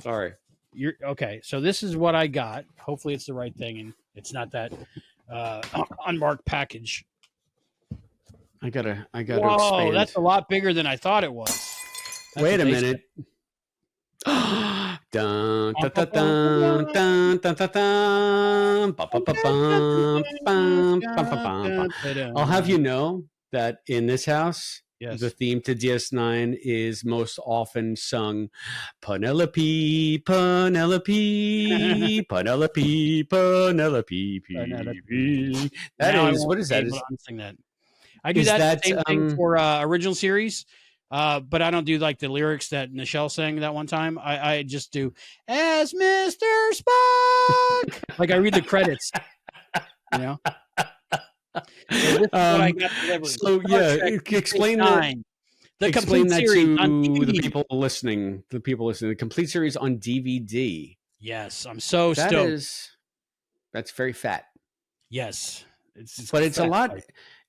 Sorry.
You're okay. So this is what I got. Hopefully, it's the right thing, and it's not that unmarked package.
I gotta
Whoa,
expand.
that's a lot bigger than I thought it was. That's
Wait
what
a
they
minute. Dun, dun, dun, dun, dun, dun, dun, dun. Ba, ba, ba, bum, bum, bum, bum, bum. I'll have you know that in this house,
Yes.
the theme to DS9 is most often sung Penelope, Penelope, Penelope, Penelope. That
Now I
is,
won't
what is
be
that?
able to unsing that. I do
Is
that same
that,
thing for original series, but I don't do like the lyrics that Nichelle sang that one time. I just do as Mr. Spock. Like I read the credits, you know. So this is what I got delivered.
So
Star
yeah,
Trek
explain
DS9,
that.
the
Explain
complete
that
series on
to the
DVD.
people listening. The complete series on DVD.
Yes, I'm so stoked.
That's very fat.
Yes, it's
But it's a
fat.
lot.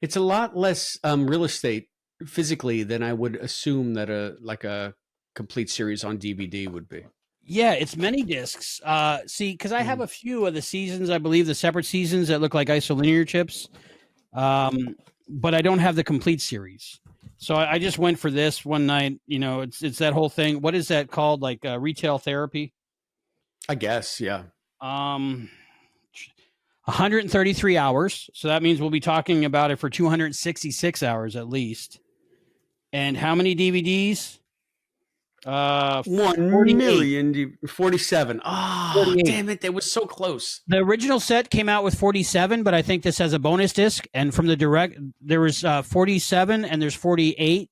It's a lot less real estate physically than I would assume that a complete series on DVD would be.
Yeah, it's many discs. See, because I have a few of the seasons, I believe the separate seasons that look like isolinear chips. But I don't have the complete series. So I just went for this one night. You know, it's that whole thing. What is that called? Like retail therapy?
I guess, yeah.
133 hours. So that means we'll be talking about it for 266 hours at least. And how many DVDs?
1,047,000. Ah,
48.
damn it! They were so close.
The original set came out with 47, but I think this has a bonus disc. And from the direct, there was 47 and there's 48.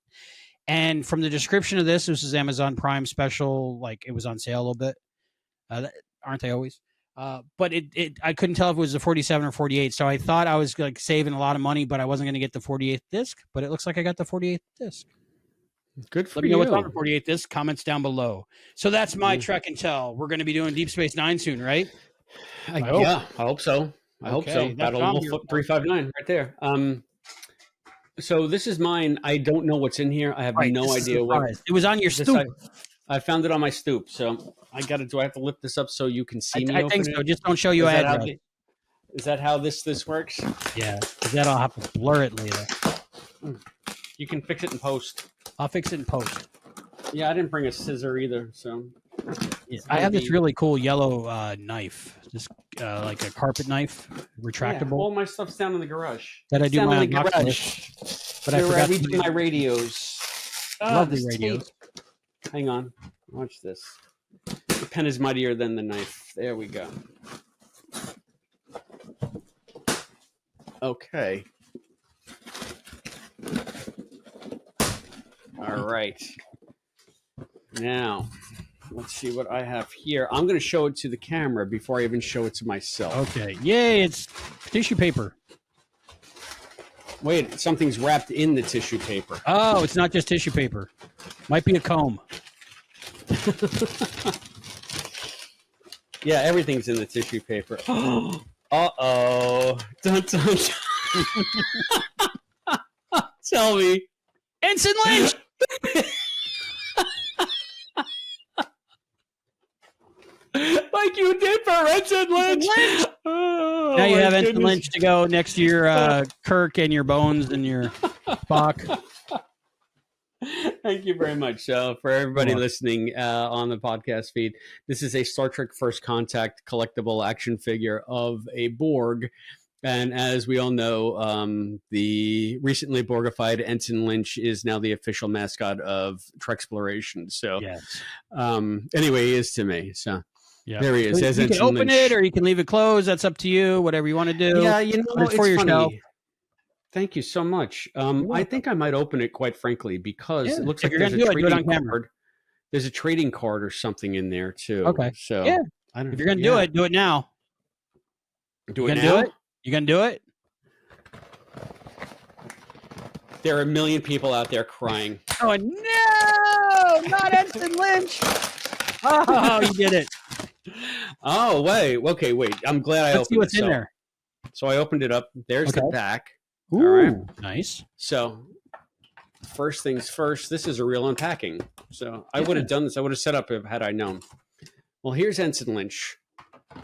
And from the description of this is Amazon Prime special. Like it was on sale a little bit. Aren't they always? But I couldn't tell if it was the 47 or 48. So I thought I was like saving a lot of money, but I wasn't going to get the 48th disc. But it looks like I got the 48th disc.
Good for
Let me
you.
know what's on the 48th disc. Comments down below. So that's my Trek and Tell. We're going to be doing Deep Space Nine soon, right?
I hope so. I hope so.
That's
Battle
what I'm
Level
here for.
359 right there. So this is mine. I don't know what's in here. I have no idea what.
It was on your stoop.
I found it on my stoop, so do I have to lift this up so you can see me?
I think so. Just don't show you
Is that
address.
Is that how this works?
Yeah, because that I'll have to blur it later.
You can fix it in post.
I'll fix it in post.
Yeah, I didn't bring a scissor either, so.
Yeah, I have this really cool yellow knife, just like a carpet knife, retractable.
Yeah, all my stuff's down in the garage.
That I do my
garage.
But I forgot
to do my radios.
Lovely radios.
Hang on, watch this. The pen is mightier than the knife. There we go. Okay. All right. Now, let's see what I have here. I'm going to show it to the camera before I even show it to myself.
Okay. Yay, it's tissue paper.
Wait, something's wrapped in the tissue paper.
Oh, it's not just tissue paper. Might be a comb.
Yeah, everything's in the tissue paper. Uh-oh. Dun, dun, dun. Tell me.
Ensign Lynch!
Like you did for Ensign Lynch. Oh,
now you have Ensign
goodness.
Lynch to go next to your Kirk and your Bones and your Spock.
Thank you very much. For everybody listening on the podcast feed, this is a Star Trek First Contact collectible action figure of a Borg. And as we all know, the recently Borgified Ensign Lynch is now the official mascot of Treksploration. So, anyway, he is to me. So, there he is.
You
Ensign
can open
Lynch.
it or you can leave it closed. That's up to you. Whatever you want to do.
Yeah, you know,
it's for
funny.
yourself.
Thank you so much. I think I might open it, quite frankly, because it looks like there's a trading card. There's a trading card or something in there too.
Okay.
So
if you're gonna do it now.
Do it now.
You gonna do it?
There are a million people out there crying.
Oh, no! Not Ensign Lynch! Oh, you did it.
Oh, wait. Okay, wait. I'm glad I
Let's see
opened
what's
this.
in there.
So I opened it up. There's the back.
Ooh,
all right.
Nice.
So first things first, this is a real unpacking. So I would have done this. I would have set up had I known. Well, here's Ensign Lynch.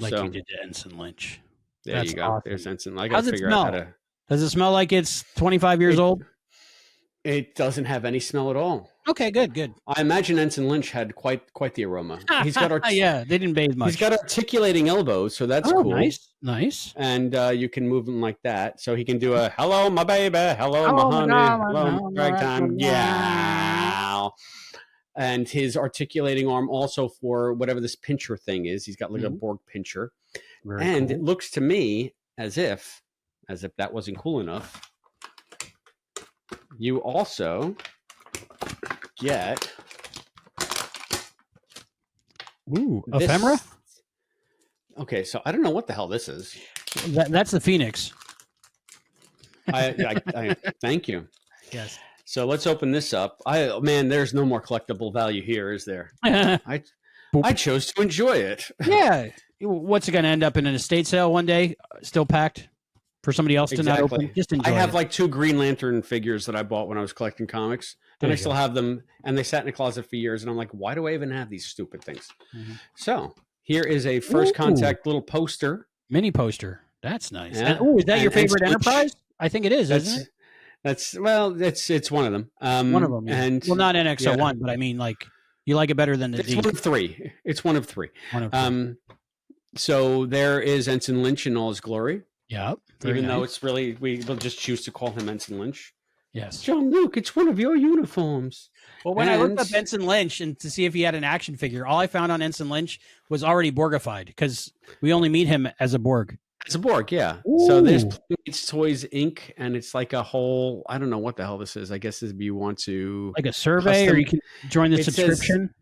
Like you did to Ensign Lynch.
There you go.
Awesome.
There's Ensign. I got to figure out how to.
Does it smell like it's 25 years old?
It doesn't have any smell at all.
Okay, good.
I imagine Ensign Lynch had quite the aroma. He's got
yeah, they didn't bathe much.
He's got articulating elbows, so that's cool.
Nice.
And you can move him like that, so he can do a "Hello, my baby," "Hello, my honey," "Hello, ragtime," yeah. And his articulating arm also for whatever this pincher thing is. He's got like a Borg pincher, and it looks to me as if that wasn't cool enough. You also get
ephemera.
Okay, so I don't know what the hell this is.
That's the Phoenix.
I thank you.
Yes.
So let's open this up. There's no more collectible value here, is there? I chose to enjoy it.
Yeah. What's it going to end up in an estate sale one day? Still packed for somebody else to not open? Just enjoy. I have like 2 Green Lantern figures that I bought when I was collecting comics, and I still have them, and they sat in a closet for years, and I'm like, why do I even have these stupid things? So here is a First Contact little poster. Mini poster. That's nice. Yeah. Is that your favorite Enterprise? I think it is, isn't it?
It's one of them.
One of them, yeah. And not NX-01, but I mean, like, you like it better than the
it's
D.
One of three. So there is Ensign Lynch in all his glory.
Yeah.
Even though it's really, we will just choose to call him Ensign Lynch.
Yes.
Jean-Luc, it's one of your uniforms.
Well, when I looked up Ensign Lynch and to see if he had an action figure, all I found on Ensign Lynch was already Borgified because we only meet him as a Borg.
It's a Borg, yeah. Ooh. So there's Playmates Toys Inc., and it's like a whole, I don't know what the hell this is. I guess if you want to...
Like a survey, or you can join the subscription.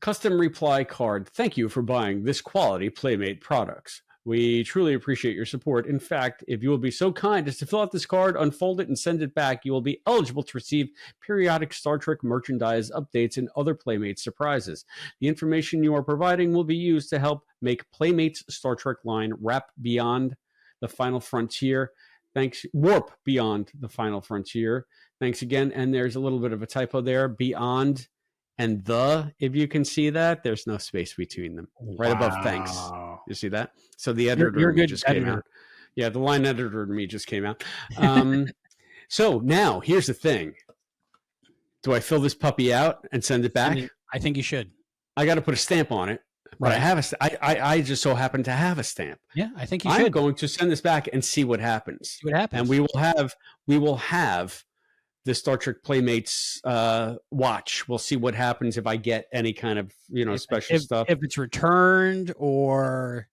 Custom reply card. Thank you for buying this quality Playmate products. We truly appreciate your support. In fact, if you will be so kind as to fill out this card, unfold it, and send it back, you will be eligible to receive periodic Star Trek merchandise updates and other Playmates surprises. The information you are providing will be used to help make Playmates Star Trek line warp beyond the final frontier. Warp beyond the final frontier. Thanks again. And there's a little bit of a typo there. Beyond and if you can see that, there's no space between them. Right above thanks. You see that? So the editor just came out. Yeah, the line editor to me just came out. So now here's the thing. Do I fill this puppy out and send it back?
I think you should.
I got to put a stamp on it. But I just so happen to have a stamp.
Yeah, I think you should.
I'm going to send this back and see what happens.
See what happens.
And we will have the Star Trek Playmates watch. We'll see what happens if I get any kind of special stuff.
If it's returned, or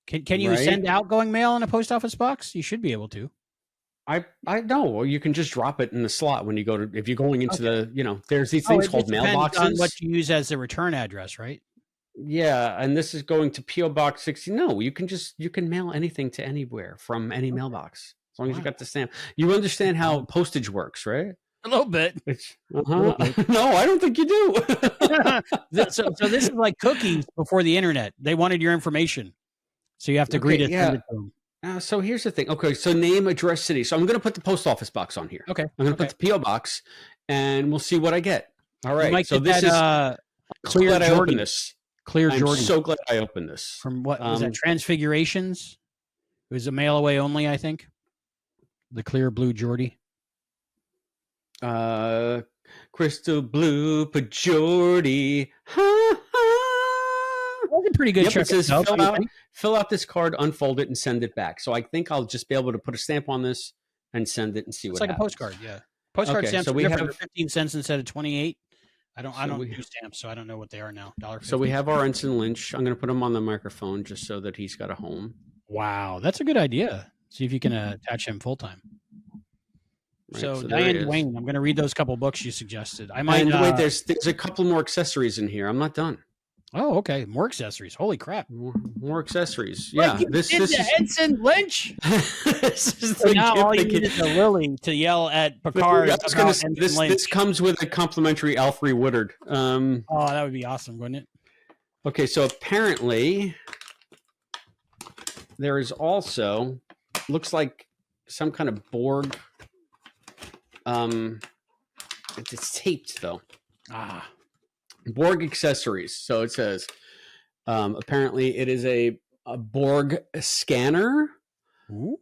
can you send outgoing mail in a post office box? You should be able to.
I know. Or you can just drop it in the slot when you go to, if you're going into there's these things called mailboxes. On
what you use as the return address, right?
Yeah, and this is going to PO Box 60. No, you can mail anything to anywhere from any mailbox. As long as you got the stamp. You understand how postage works, right?
A little bit.
No, I don't think you do.
So this is like cookies before the internet. They wanted your information. So you have to agree to send it to them.
So here's the thing. Okay, so name, address, city. So I'm going to put the post office box on here.
Okay.
I'm going to put the PO box, and we'll see what I get. All right.
So this is
clear. Glad I opened this.
Clear
I'm
Jordan.
So glad I opened this.
From what was that? Transfigurations. It was a mail away only, I think. The clear blue Geordie.
Crystal blue Geordie.
That's a pretty good check.
It says fill out this card, unfold it, and send it back. So I think I'll just be able to put a stamp on this and send it and see what happens.
It's like a postcard, yeah. Postcard stamps are different for 15 cents instead of 28. I don't do stamps, so I don't know what they are now. $1.50.
So we have our Ensign Lynch. I'm going to put him on the microphone just so that he's got a home.
Wow, that's a good idea. See if you can attach him full time. Right, so Diane Duane, I'm going to read those couple books you suggested. I might
wait. There's a couple more accessories in here. I'm not done.
Oh, okay. More accessories. Holy crap.
More accessories. Yeah.
Like
This
is
is
Ensign Lynch.
this is
So
the
now all you
gift.
need is a Lily to yell at Picard
I was going to
about
say
Ensign Lynch.
this comes with a complimentary Alfre Woodard.
Oh, that would be awesome, wouldn't it?
Okay, so apparently there is also looks like some kind of Borg. It's taped though. Borg accessories. So it says apparently it is a Borg scanner,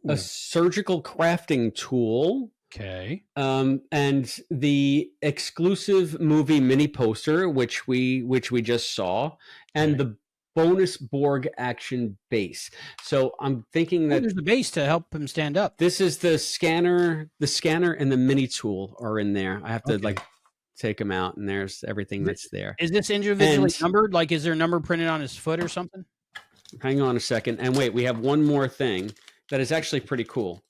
a surgical crafting tool.
Okay.
And the exclusive movie mini poster, which we just saw, and the bonus Borg action base. So I'm thinking that
there's the base to help him stand up.
This is the scanner and the mini tool are in there. I have to take them out, and there's everything that's there.
Is this individually numbered? Like, is there a number printed on his foot or something?
Hang on a second. And wait, we have one more thing that is actually pretty cool.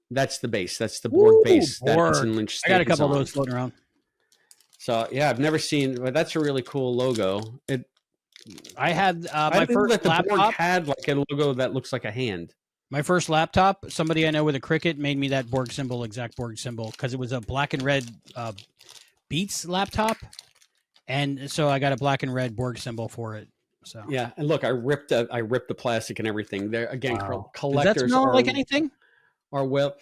That's the base. That's the Borg base. That Ensign Lynch
I got a couple of those floating around.
So yeah, I've never seen. But that's a really cool logo.
I had my first laptop.
The Borg had like a logo that looks like a hand.
My first laptop. Somebody I know with a Cricket made me that Borg symbol, exact Borg symbol, because it was a black and red Beats laptop, and so I got a black and red Borg symbol for it. So
yeah, and look, I ripped the plastic and everything. There again, collectors.
Does that smell like anything?
Or well,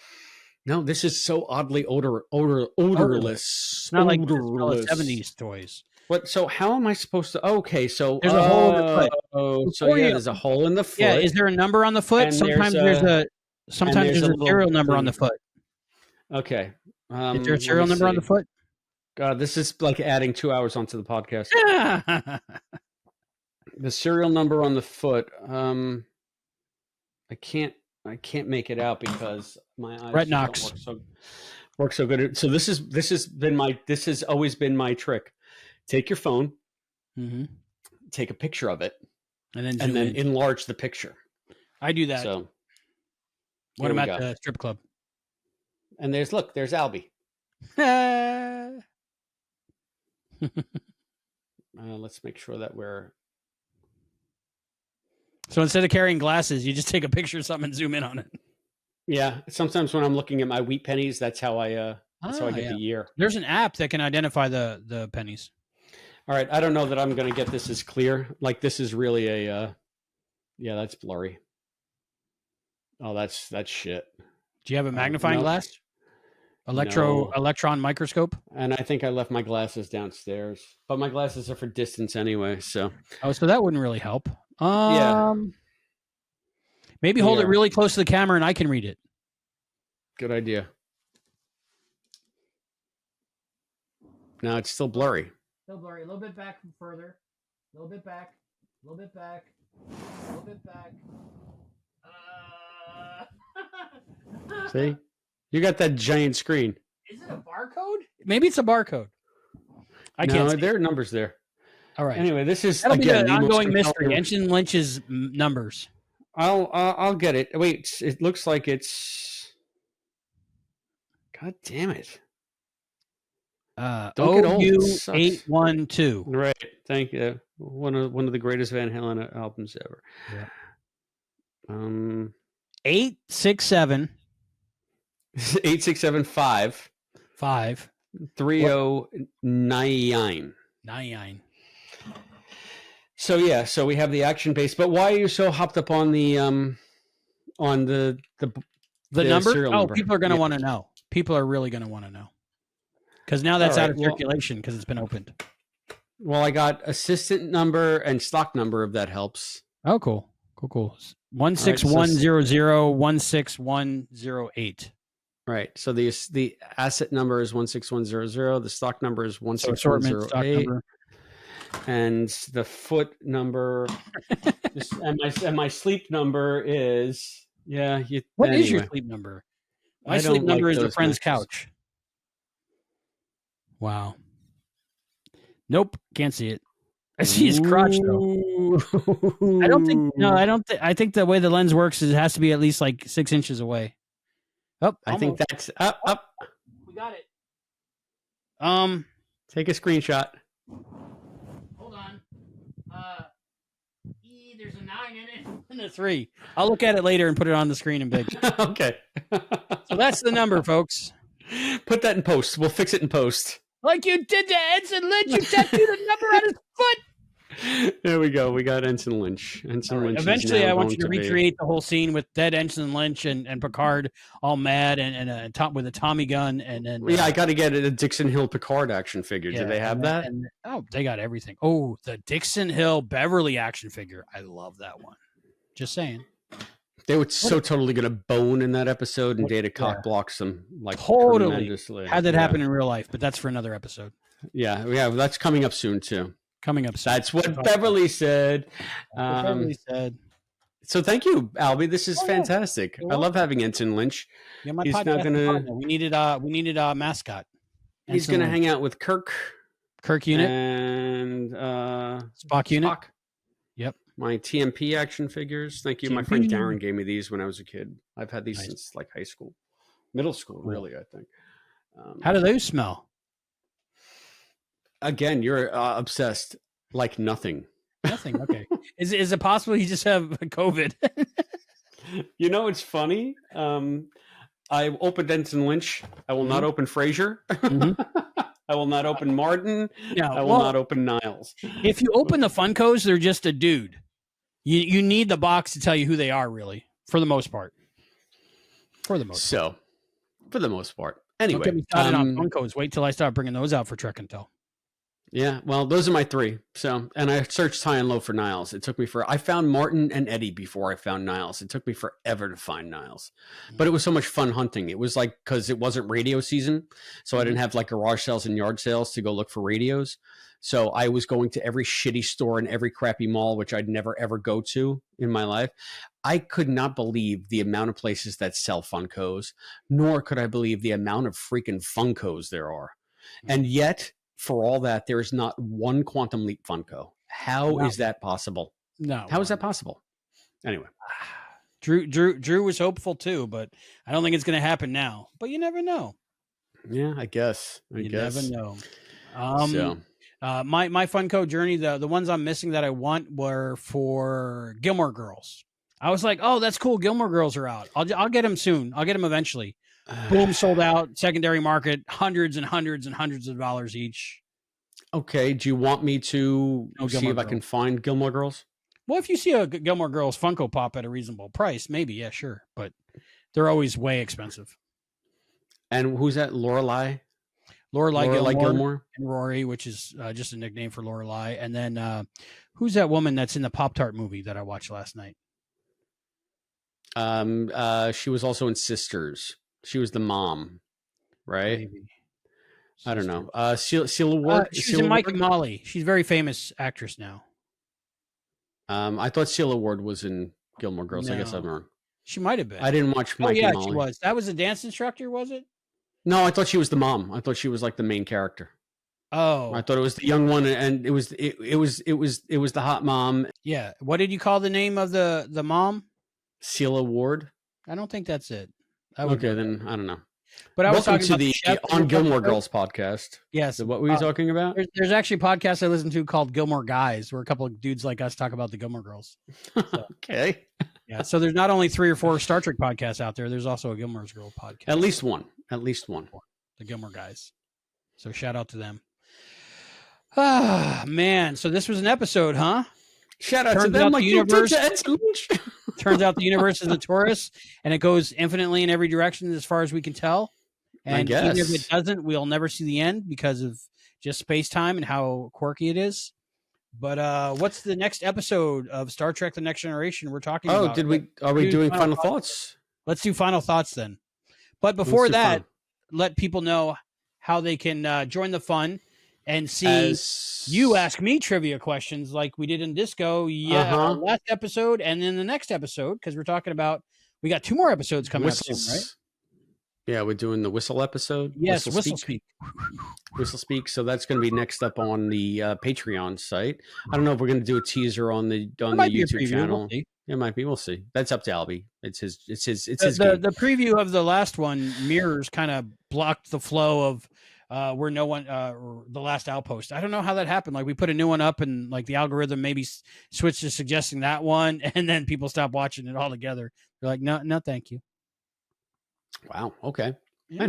no, this is so oddly odorless.
It's not like the 70s toys.
What? So how am I supposed to? Okay, so
there's a hole in the foot.
Oh, so yeah, there's a hole in the foot.
Yeah, is there a number on the foot?
And
sometimes there's a serial number on the foot.
Okay.
Is there a serial number on the foot?
God, this is like adding 2 hours onto the podcast. The serial number on the foot. I can't make it out because my eyes
Retinox
don't work so good. So this has always been my trick. Take your phone, take a picture of it, and then enlarge the picture.
I do that.
So
when I'm at the strip club.
And there's Albie. Let's make sure that we're.
So instead of carrying glasses, you just take a picture of something and zoom in on it.
Yeah. Sometimes when I'm looking at my wheat pennies, that's how I get the year.
There's an app that can identify the pennies.
All right. I don't know that I'm going to get this as clear. Like this is really yeah, that's blurry. Oh, that's shit.
Do you have a magnifying glass? Electron microscope?
And I think I left my glasses downstairs, but my glasses are for distance anyway. So.
Oh, so that wouldn't really help. Yeah. Maybe hold it really close to the camera and I can read it.
Good idea. No, it's still blurry.
Still blurry. A little bit back further. A little bit back. A little bit back. A little bit back.
See? You got that giant screen.
Is it a barcode? Maybe it's a barcode. I can't see.
There are numbers there.
All right.
Anyway, this is
that'll be an ongoing mystery. Ensign Lynch's numbers.
I'll get it. Wait, it looks like it's. God damn it!
OU812.
Right. Thank you. One of the greatest Van Halen albums ever.
Yeah. 867.
8675 3099. So we have the action base, but why are you so hopped up on the number?
Number? People are going to want to know. People are really going to want to know because now that's out of circulation because it's been opened.
Well, I got assistant number and stock number if that helps.
Oh, cool. 16100
Right. So the asset number is 16100. The stock number is 16108. And the foot number and my sleep number is
What is your sleep number? My sleep number is a friend's couch. Wow. Nope, can't see it. I see his crotch though. I think the way the lens works is it has to be at least like 6 inches away. Oh,
I think that's up.
We got it.
Take a screenshot.
There's a 9 in it and a 3. I'll look at it later and put it on the screen in big.
Okay.
So that's the number, folks.
Put that in post. We'll fix it in post.
Like you did to Ensign Lynch, you tattooed a number on his foot.
There we go. We got Ensign Lynch. Ensign Lynch.
Eventually, I want you to recreate the whole scene with dead Ensign Lynch and Picard all mad and top with a Tommy gun and then.
Yeah, I got to get a Dixon Hill Picard action figure. Do they have that?
They got everything. Oh, the Dixon Hill Beverly action figure. I love that one. Just saying.
They were so totally going to bone in that episode, and Data cock blocks them like
totally.
Tremendously.
Had that happen in real life, but that's for another episode.
Yeah, that's coming up soon too. That's what Beverly said.
Beverly said.
So thank you, Albie. This is fantastic. I love having Ensign Lynch.
Yeah, my he's not gonna. We needed a mascot.
He's gonna hang out with Kirk
Unit
and
Spock Unit. Spock. Yep.
My TMP action figures. Thank you. My friend Darren gave me these when I was a kid. I've had these since like high school, middle school, really. I think.
How do those smell?
Again, you're obsessed like nothing.
Nothing. Okay. Is it possible you just have COVID?
You know, it's funny. I opened Ensign Lynch. I will not open Frasier. Mm-hmm. I will not open Martin. I will not open Niles.
If you open the Funkos, they're just a dude. You need the box to tell you who they are, really, for the most part. For the most part. Anyway. Don't get me started on Funkos. Wait till I start bringing those out for Trek and Tell.
Yeah, well, those are my 3. So, and I searched high and low for Niles. It took me I found Martin and Eddie before I found Niles. It took me forever to find Niles, but it was so much fun hunting. It was like, cause it wasn't radio season. So I didn't have like garage sales and yard sales to go look for radios. So I was going to every shitty store and every crappy mall, which I'd never, ever go to in my life. I could not believe the amount of places that sell Funkos, nor could I believe the amount of freaking Funkos there are. And yet, for all that, there is not one Quantum Leap Funko. How is that possible?
No.
How is that possible? Anyway.
Drew was hopeful too, but I don't think it's going to happen now. But you never know.
Yeah, I guess.
You never know. My Funko journey, the ones I'm missing that I want were for Gilmore Girls. I was like, oh, that's cool. Gilmore Girls are out. I'll get them soon. I'll get them eventually. Boom, sold out. Secondary market, hundreds and hundreds and hundreds of dollars each.
Okay. Do you want me to see if I can find Gilmore Girls?
Well, if you see a Gilmore Girls Funko Pop at a reasonable price, maybe, yeah, sure. But they're always way expensive.
And who's that? Lorelai
Gilmore and Rory, which is just a nickname for Lorelai. And then who's that woman that's in the Pop-Tart movie that I watched last night?
She was also in Sisters. She was the mom, right?
Maybe.
I don't know. Celia Ward.
She's in Mike and Molly. She's a very famous actress now.
I thought Celia Ward was in Gilmore Girls. No. I guess I'm wrong.
She might have been.
I didn't watch Mike and Molly.
She was. That was a dance instructor, was it?
No, I thought she was the mom. I thought she was like the main character.
Oh,
I thought it was the young one, and it was the hot mom.
Yeah. What did you call the name of the mom?
Celia Ward.
I don't think that's it.
Okay, then I don't know.
But I was talking
to the On Gilmore Girls podcast.
Yes.
So what were you talking about?
There's actually a podcast I listen to called Gilmore Guys, where a couple of dudes like us talk about the Gilmore Girls. So,
okay.
Yeah. So there's not only 3 or 4 Star Trek podcasts out there. There's also a Gilmore Girls podcast.
At least one.
The Gilmore Guys. So shout out to them. Ah, man. So this was an episode, huh?
Shout out to them. Like
the universe. Turns out the universe is a torus, and it goes infinitely in every direction as far as we can tell. And even if it doesn't, we'll never see the end because of just space-time and how quirky it is. But what's the next episode of Star Trek: The Next Generation we're talking about?
Are we doing final thoughts?
Let's do final thoughts then. But before that, let people know how they can join the fun and see you ask me trivia questions like we did in Disco. Yeah, last episode and then the next episode, because we're talking about, we got 2 more episodes coming up soon, right?
Yeah, we're doing the whistle episode.
Yes, Whistle Speak.
Whistle Speak. So that's going to be next up on the Patreon site. I don't know if we're going to do a teaser on the YouTube channel. We'll, it might be. We'll see. That's up to Albie. It's his game.
The preview of the last one, Mirrors kind of blocked the flow of where no one, the last outpost. I don't know how that happened. Like we put a new one up and like the algorithm maybe switched to suggesting that one, and then people stopped watching it altogether. They're like, no, no, thank you.
Wow. Okay.
Yeah.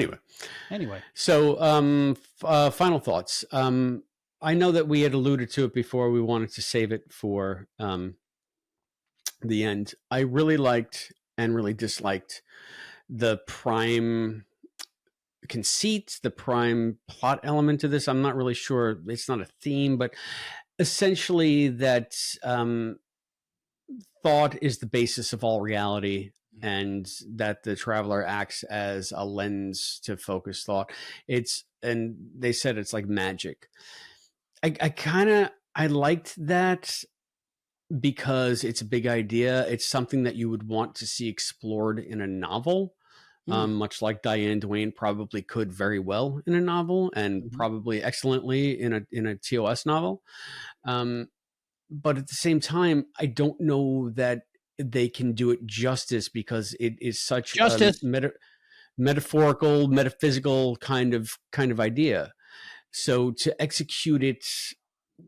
Anyway.
So, final thoughts. I know that we had alluded to it before. We wanted to save it for the end. I really liked and really disliked the prime conceit, the prime plot element to this. I'm not really sure. It's not a theme, but essentially that thought is the basis of all reality, and that the traveler acts as a lens to focus thought. And they said it's like magic. I liked that because it's a big idea. It's something that you would want to see explored in a novel, much like Diane Duane probably could very well in a novel, and probably excellently in a TOS novel. But at the same time, I don't know that they can do it justice, because it is such a metaphorical, metaphysical kind of idea. So to execute it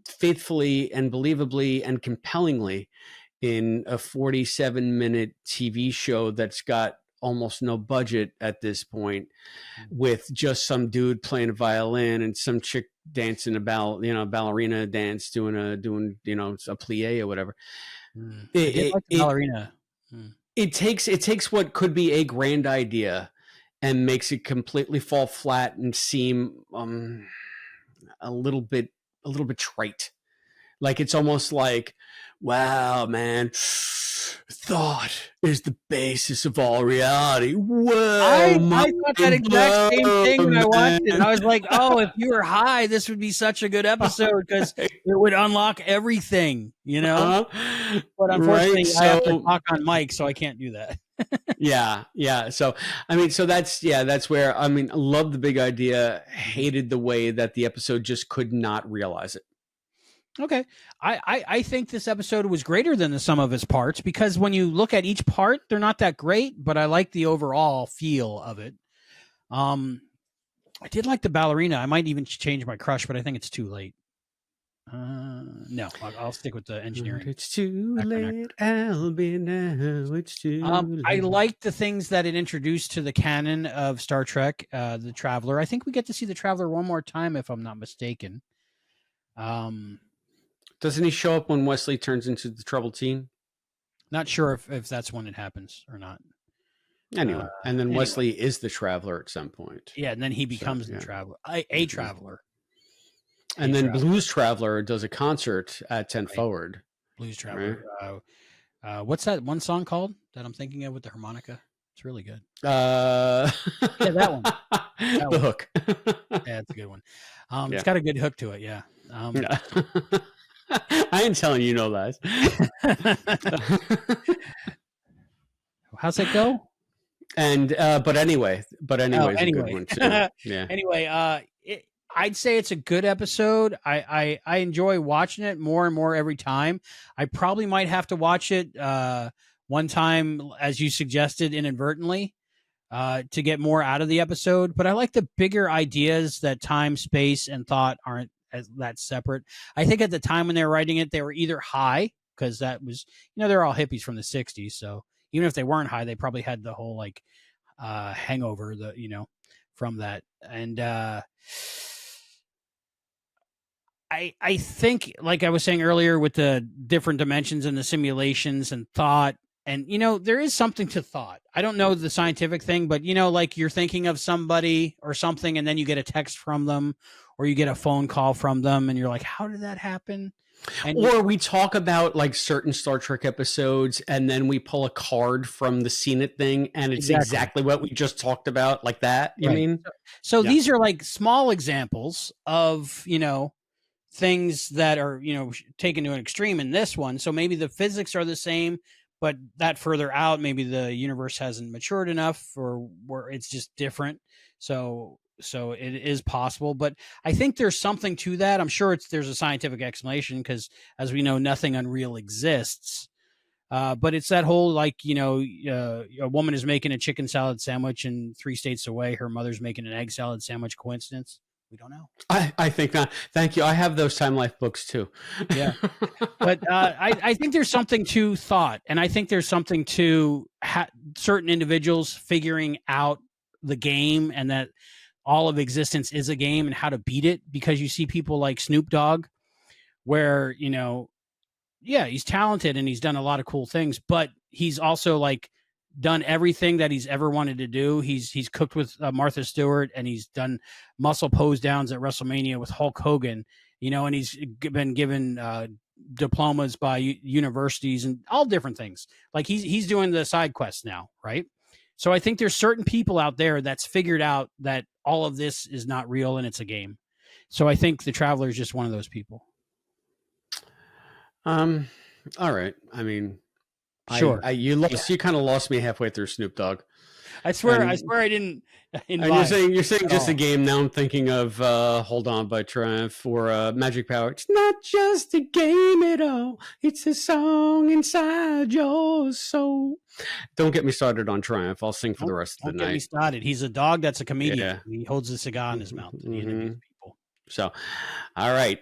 faithfully and believably and compellingly in a 47-minute TV show that's got almost no budget at this point, with just some dude playing a violin and some chick dancing about, ballerina dance, doing a plie or whatever.
Ballerina.
It takes what could be a grand idea and makes it completely fall flat and seem a little bit trite. Like it's almost like, wow, man, thought is the basis of all reality. Whoa,
I thought that exact same thing when I watched it. I was like, oh, if you were high, this would be such a good episode because it would unlock everything, But unfortunately, I have to talk on mic, so I can't do that.
Yeah. So, that's where, I love the big idea, hated the way that the episode just could not realize it.
Okay. I think this episode was greater than the sum of its parts, because when you look at each part, they're not that great, but I like the overall feel of it. I did like the ballerina. I might even change my crush, but I think it's too late. No, I'll stick with the engineering.
It's too late, Albie, now it's too late.
I like the things that it introduced to the canon of Star Trek, the Traveler. I think we get to see the Traveler one more time, if I'm not mistaken.
Doesn't he show up when Wesley turns into the troubled teen?
Not sure if that's when it happens or not.
Anyway, and then Wesley is the Traveler at some point.
Yeah, and then he becomes the Traveler, a Traveler.
And then Blues Traveler does a concert at 10 Forward.
Blues Traveler. Right. What's that one song called that I'm thinking of with the harmonica? It's really good.
Yeah,
that one.
The hook.
Yeah, it's a good one. It's got a good hook to it. Yeah.
I ain't telling you no lies.
How's it go?
And but anyway, it's a good one too. Yeah.
Anyway, I'd say it's a good episode. I enjoy watching it more and more every time. I probably might have to watch it one time, as you suggested, inadvertently, to get more out of the episode. But I like the bigger ideas that time, space, and thought aren't that separate. I think at the time when they were writing it, they were either high, because that was, they're all hippies from the 60s. So even if they weren't high, they probably had the whole hangover, from that. And I think, like I was saying earlier, with the different dimensions and the simulations and thought, and, there is something to thought. I don't know the scientific thing, but, like you're thinking of somebody or something, and then you get a text from them, or you get a phone call from them, and you're like, how did that happen?
Or we talk about like certain Star Trek episodes, and then we pull a card from the Seen It thing, and it's exactly what we just talked about, like that. You mean?
So these are like small examples of, things that are, taken to an extreme in this one. So maybe the physics are the same, but that further out, maybe the universe hasn't matured enough, or where it's just different. So it is possible, but I think there's something to that. I'm sure there's a scientific explanation, because as we know, nothing unreal exists. But it's that whole, a woman is making a chicken salad sandwich, and 3 states away, her mother's making an egg salad sandwich. Coincidence? We don't know.
I think not. Thank you. I have those Time Life books too.
Yeah. But I think there's something to thought, and I think there's something to certain individuals figuring out the game, and that all of existence is a game and how to beat it, because you see people like Snoop Dogg where, yeah, he's talented and he's done a lot of cool things, but he's also like done everything that he's ever wanted to do. He's cooked with Martha Stewart, and he's done muscle pose downs at WrestleMania with Hulk Hogan, and he's been given diplomas by universities and all different things. Like he's doing the side quests now, right? So I think there's certain people out there that's figured out that all of this is not real and it's a game. So I think the Traveler is just one of those people.
All right. I mean,
sure.
You kind of lost me halfway through Snoop Dogg.
I swear I didn't.
And you're saying just a game. Now I'm thinking of Hold On by Triumph or Magic Power. It's not just a game at all. It's a song inside your soul. Don't get me started on Triumph. I'll sing for the rest of the night. Don't get me
started. He's a dog that's a comedian. Yeah. He holds a cigar in his mouth and he interviews people.
So, all right.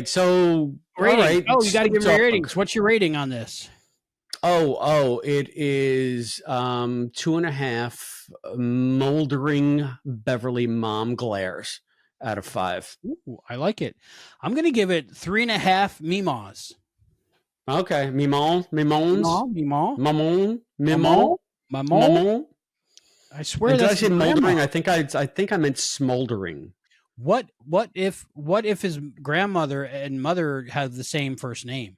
So,
rating.
All right.
Oh, you got to give me ratings. What's your rating on this?
It is 2.5 moldering Beverly mom glares out of 5.
Ooh, I like it. I'm going to give it 3.5 Mimas.
Okay, Mimons. I swear that's did I say moldering? I think I meant smoldering.
What if his grandmother and mother have the same first name?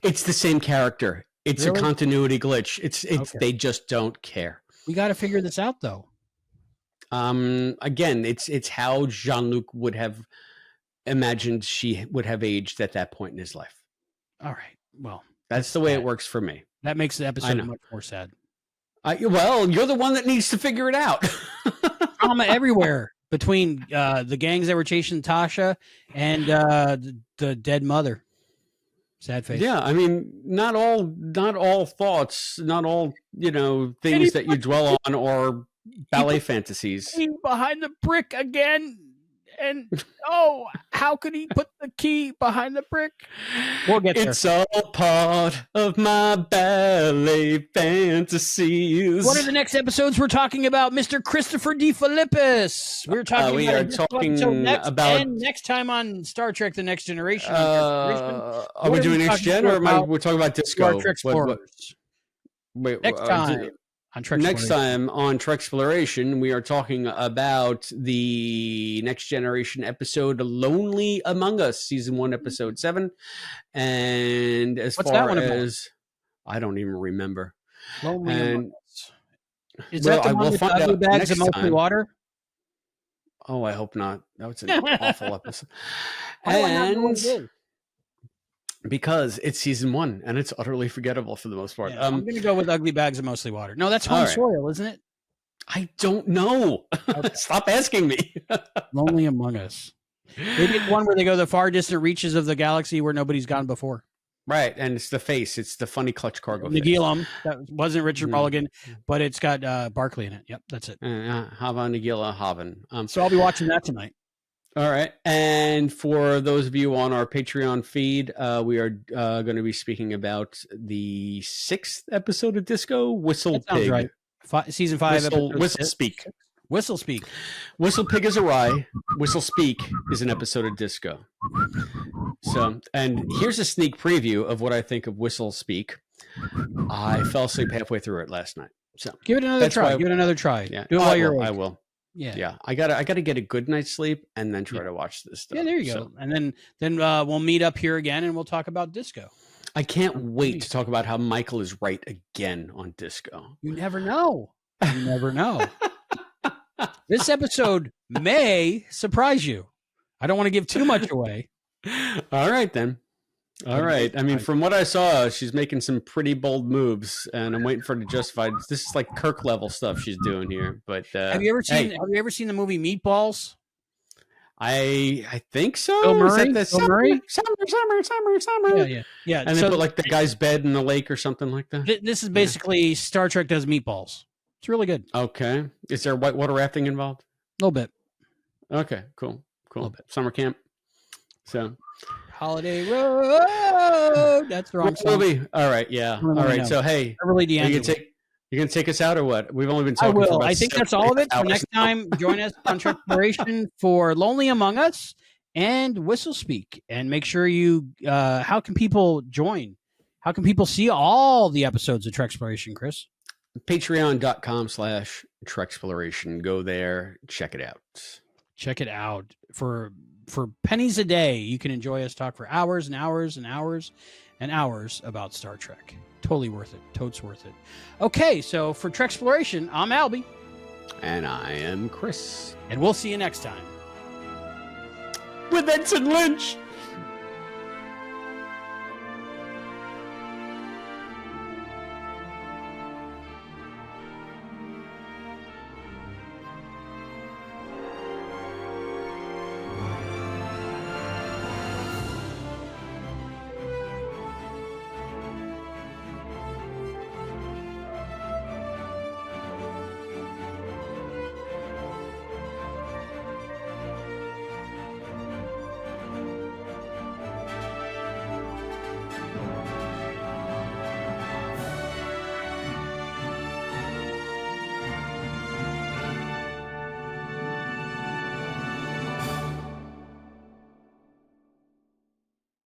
It's the same character. It's really? A continuity glitch. It's okay. They just don't care.
We got to figure this out, though.
Again, it's how Jean-Luc would have imagined she would have aged at that point in his life.
All right. Well,
that's the way it works for me.
That makes the episode much more sad.
Well, you're the one that needs to figure it out.
Drama everywhere between the gangs that were chasing Tasha and the dead mother. Sad face.
Yeah, I mean, not all thoughts, not all things that you dwell on or ballet fantasies.
Behind the brick again, and how could he put the key behind the brick? We'll get there.
It's all part of my ballet fantasies.
What are the next episodes we're talking about, Mr. Christopher D. Philippus? We're talking next time on Star Trek: The Next Generation.
Are we doing Next Gen, or we're talking about Disco?
Treksplorers. Next time.
Next time on Treksploration, we are talking about the Next Generation episode "Lonely Among Us," season 1, episode 7. And as
What's
far as I don't even remember.
Lonely Among Us. Is that the one with ugly bags of mostly water?
Oh, I hope not. That was an awful episode. And because it's season 1 and it's utterly forgettable for the most part.
Yeah, I'm going to go with ugly bags of mostly water. No, that's home soil, isn't it?
I don't know. Okay. Stop asking me.
Lonely Among Us. Maybe it's one where they go to the far distant reaches of the galaxy where nobody's gone before.
Right, and it's the face. It's the funny clutch cargo face.
Nagilum. That wasn't Richard Mulligan, but it's got Barkley in it. Yep, that's it.
Hava Nagila Haven.
So I'll be watching that tonight.
All right. And for those of you on our Patreon feed, we are going to be speaking about the 6th episode of Disco, Whistle Pig.
Right. Season 5,
Whistle Speak.
Whistle Speak.
Whistle Pig is awry. Whistle Speak is an episode of Disco. So, and here's a sneak preview of what I think of Whistle Speak. I fell asleep halfway through it last night. So
give it another try. Give it another try.
Yeah,
do it while you're awake.
I will. Yeah. I gotta get a good night's sleep and then try to watch this stuff.
Yeah, there you go. And then we'll meet up here again and we'll talk about Disco.
I can't wait to talk about how Michael is right again on Disco.
You never know. You never know. This episode may surprise you. I don't want to give too much away.
All right then. All right. I mean, from what I saw, she's making some pretty bold moves, and I'm waiting for her to justify. This is like Kirk level stuff she's doing here. But
have you ever seen the movie Meatballs?
I think so.
Bill Murray?
Summer.
Yeah.
And they put like the guy's bed in the lake or something like that.
This is basically Star Trek does Meatballs. It's really good.
Okay. Is there whitewater rafting involved?
A little bit.
Okay, cool. Cool.
little bit.
Summer camp. So
Holiday Road. That's the wrong
we'll
song.
be all right. Yeah. All right. So hey,
Beverly
you
D'Angelo.
can take us out or what? We've only been
I
talking. For
will.
about
I think
7
that's all of it. For
hours
next
now.
time, join us on Treksploration for Lonely Among Us and Whistle Speak. And make sure you, how can people join? How can people see all the episodes of Treksploration, Chris?
Patreon.com/Treksplorers. Go there, check it out.
Check it out. For pennies a day, you can enjoy us talk for hours and hours and hours and hours about Star Trek. Totally worth it. Totes worth it. Okay, so for Treksploration, I'm Albie.
And I am Chris.
And we'll see you next time.
With Ensign Lynch.